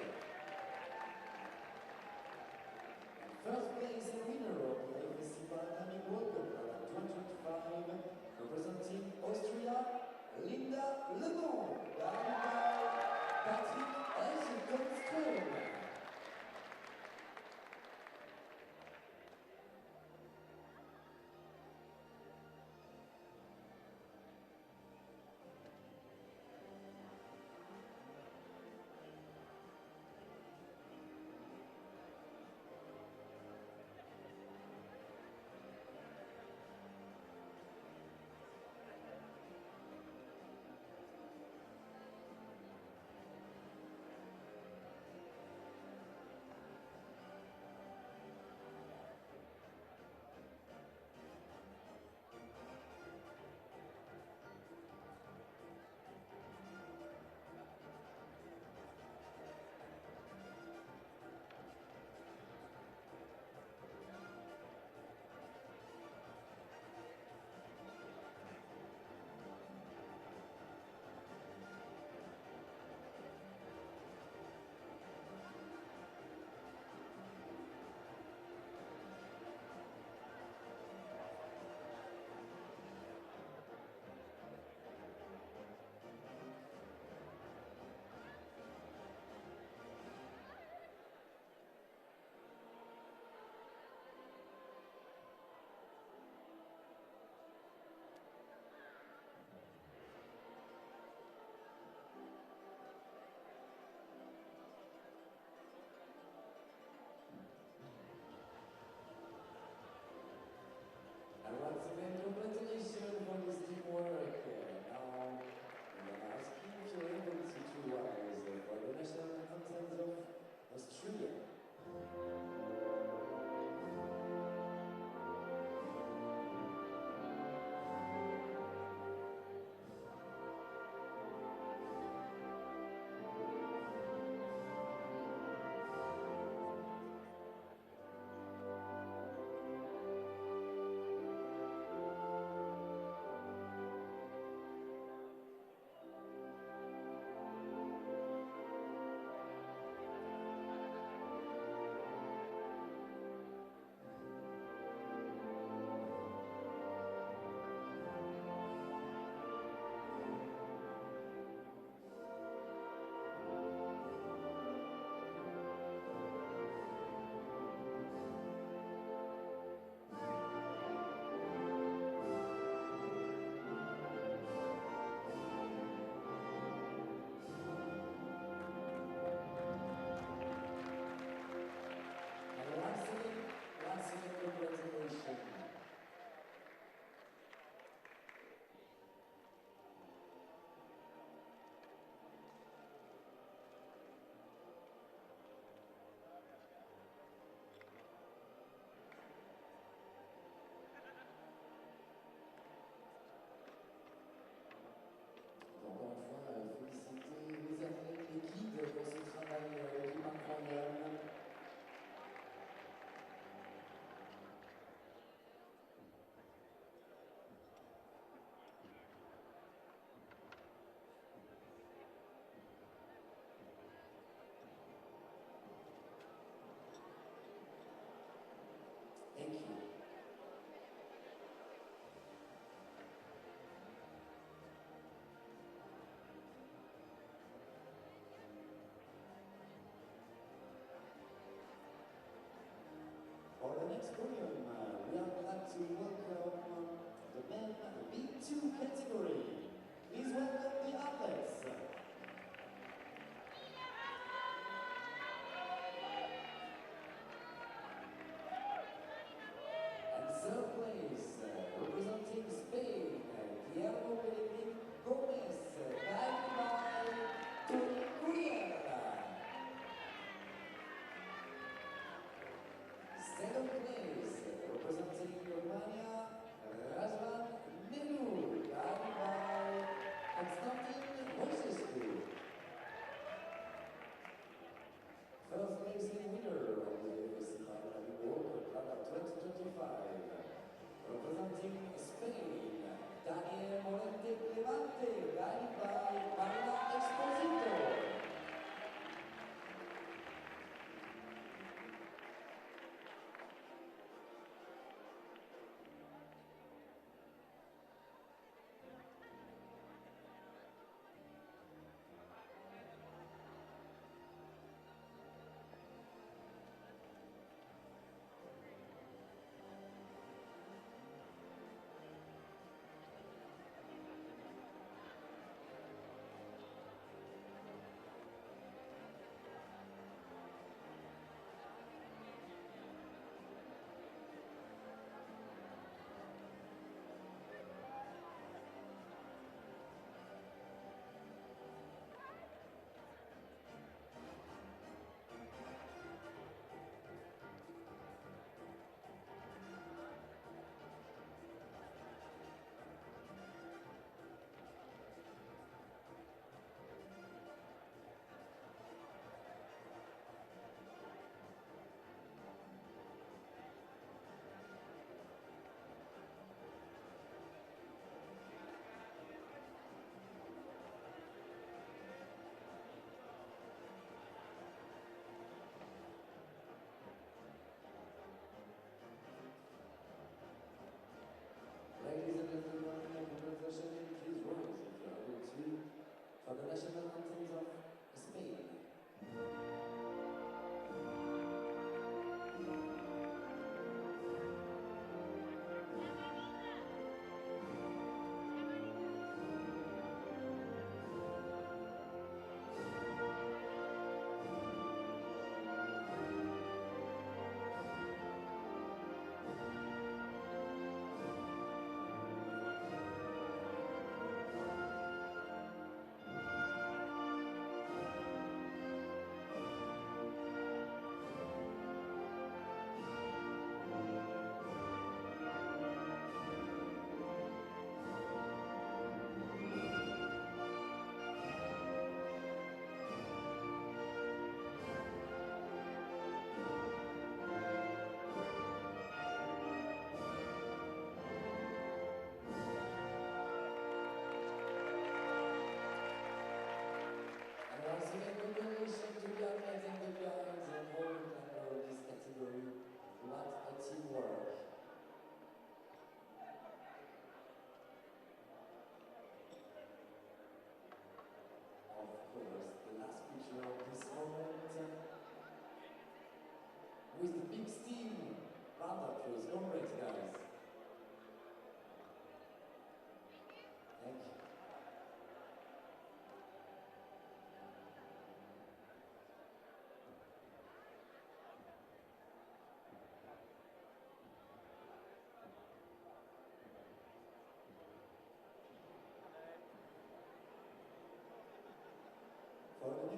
And first place and winner of the AFC Paraclimbing World Cup 2025, representing Austria, Linda Lemon, guided by Patrick Eisenkonstrom.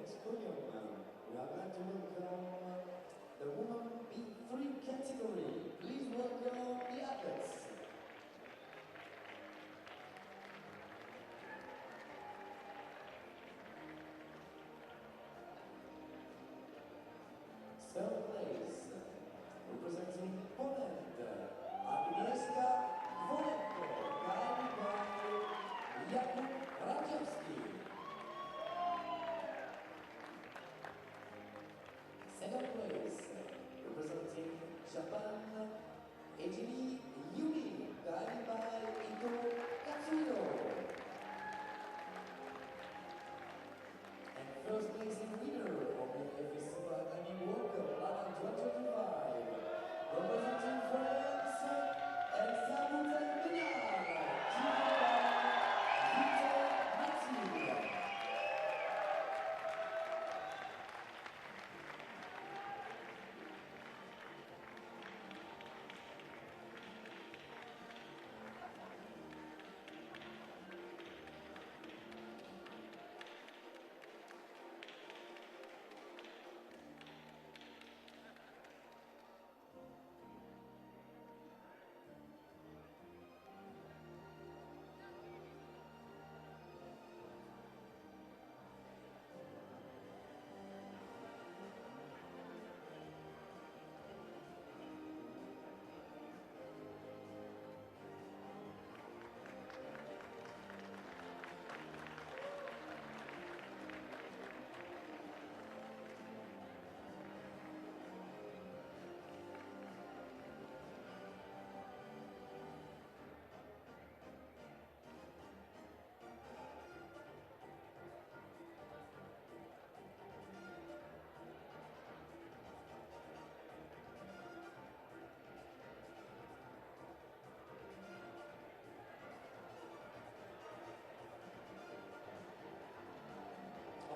next podium, we are glad to welcome the woman B3 category. Please welcome the athletes. Third place, representing Poland, Agnieszka Wolenko, guided by Jakub Radziewski. Second place, representing Japan, Ejiri Yumi, guided by Ito Katsuhiro. And first place in winner of the FSC Paraclimbing World Cup Laval 2025, representing France, Elsa Montalbina, Victor Mathieu.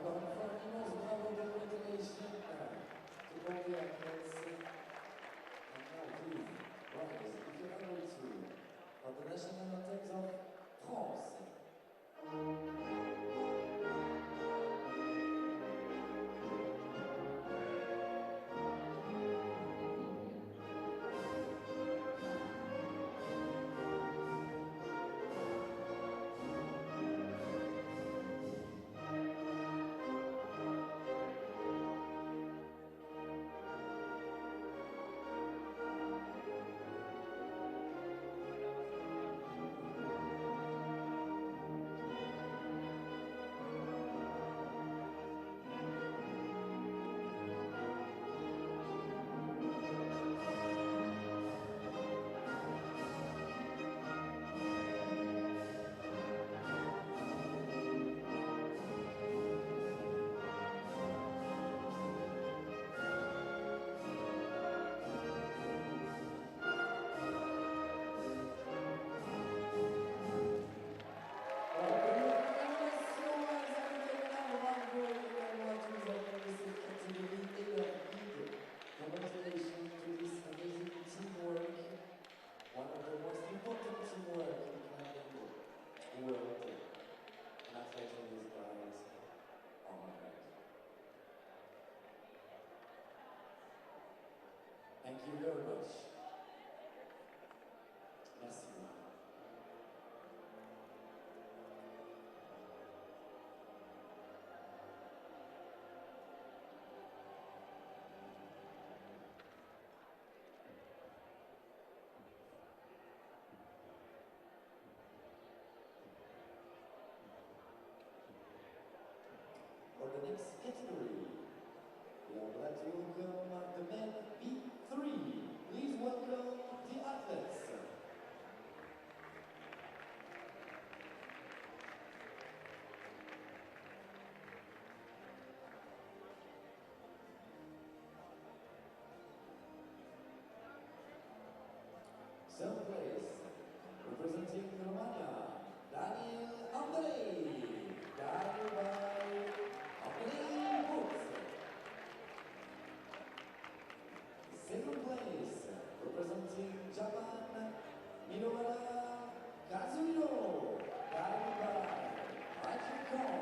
Encore une fois, un immense bravo de congratulations to all the athletes. And now please, rise if you're able to, for the national anthems of France. Congratulations to this amazing teamwork, one of the most important teamwork in climbing world. And athletes on these guys are my friends. Thank you very much. Merci. For the next category, we are glad to welcome the men B3. Please welcome the athletes. Third place, representing Romania, Daniel Andrei, guided by Andrei Boots. Second place, representing Japan, Minowara Kazuhiro, guided by Michael Kong.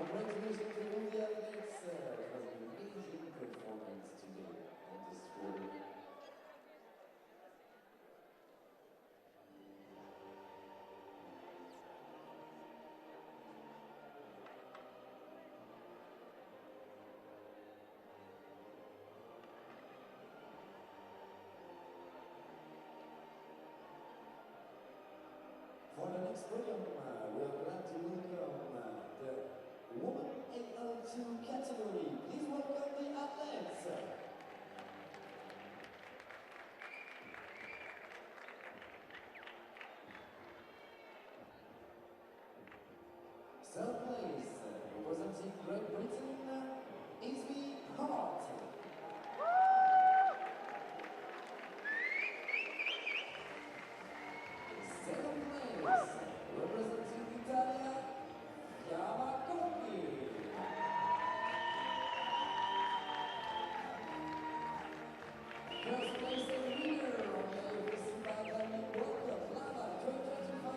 congratulations to all the athletes. It was an amazing performance today on this field. For the next podium, we are glad to welcome the Woman AL2 category. Please welcome the athletes. Third place, representing Great Britain, Innsbruck. Second place, representing Italia, Yamakoki. First place and winner of the Paraclimbing World Cup Laval 2025,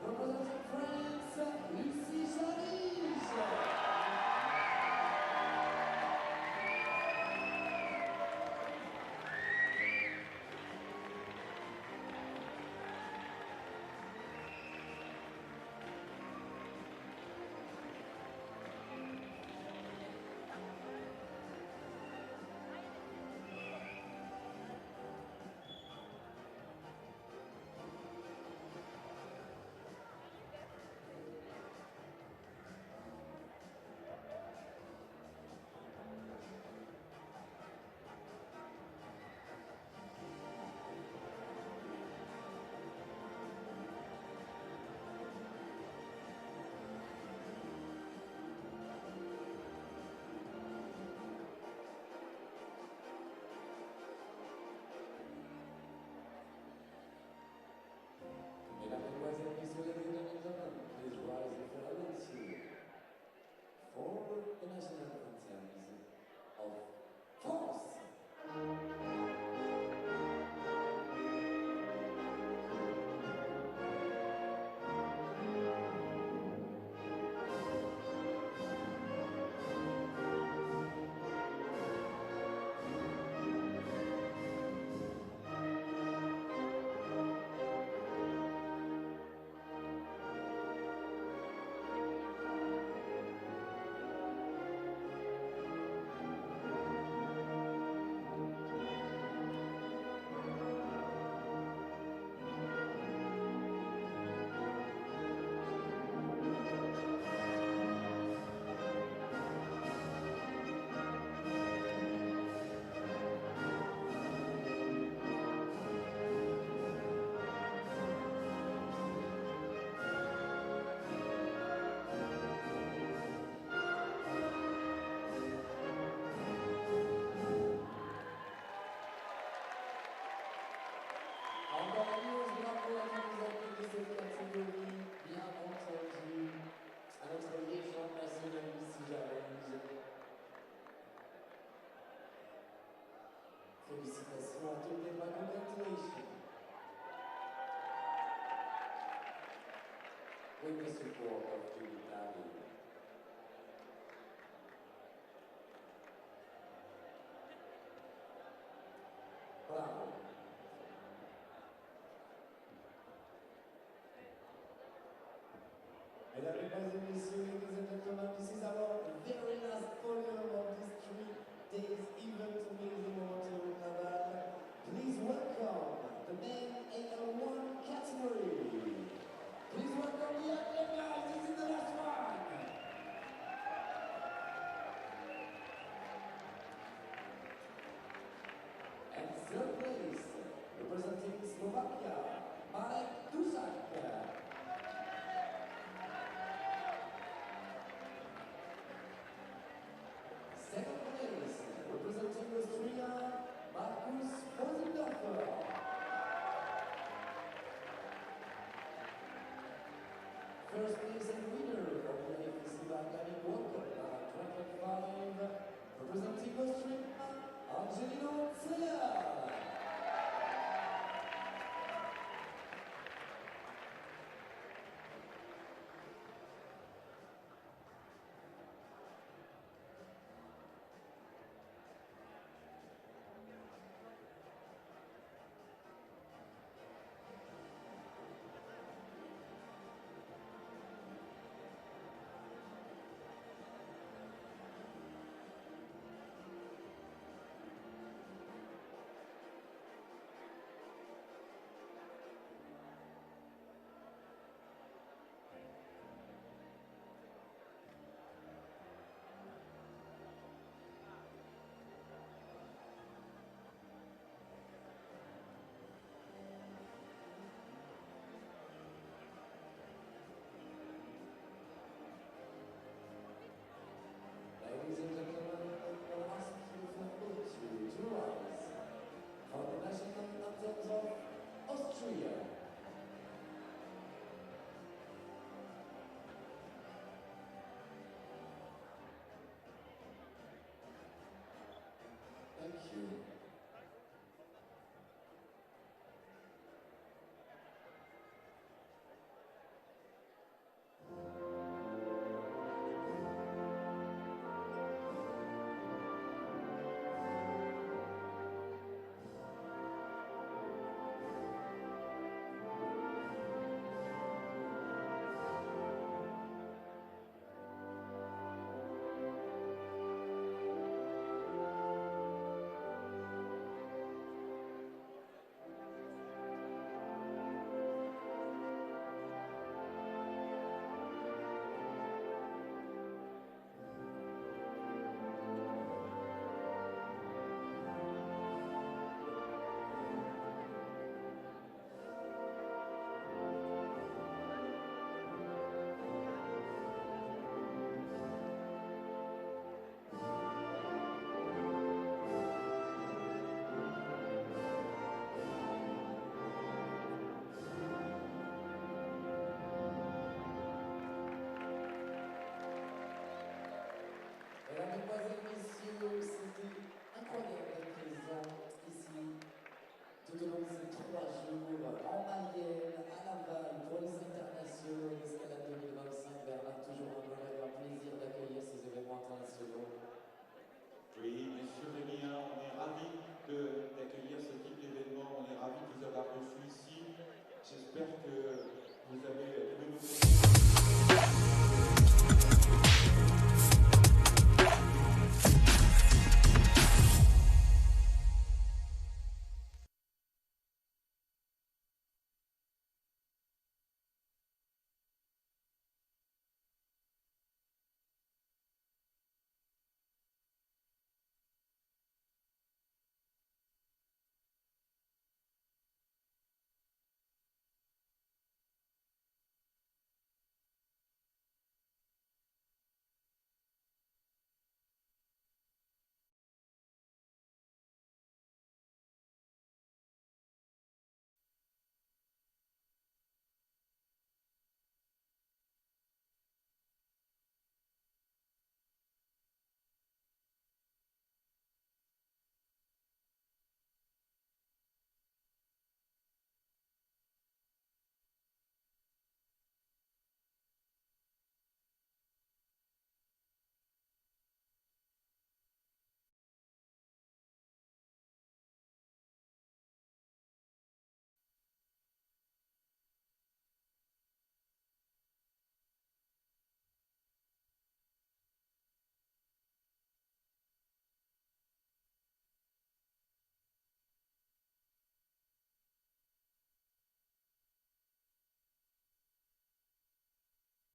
representing France, Lucie Chalige. Mesdames, Messieurs, ladies and gentlemen, please rise if you are able to for the national anthems of France. Encore un immense bravo à tous les athlètes de cette catégorie, bien entendu, à notre légende nationale Lucie Chalige. Félicitations à toutes les congratulations. With the support of Julie David. Bravo. Mesdames et messieurs, ladies and gentlemen, this is our very last podium of this 3 days event, amazing moment in Laval. Please welcome the men AL1 category. Please welcome the athlete guys, this is the last one. And third place, representing Slovakia, Marek Dusak. Second place, representing Austria, Markus Posendorfer. First place and winner of the FEC Paraclimbing World Cup 2025, representing Austria, Angelino Zea. mesdemoiselles, messieurs, c'était incroyable d'être présent ici tout au long de ces 3 jours en Mayenne, à Laval, pour les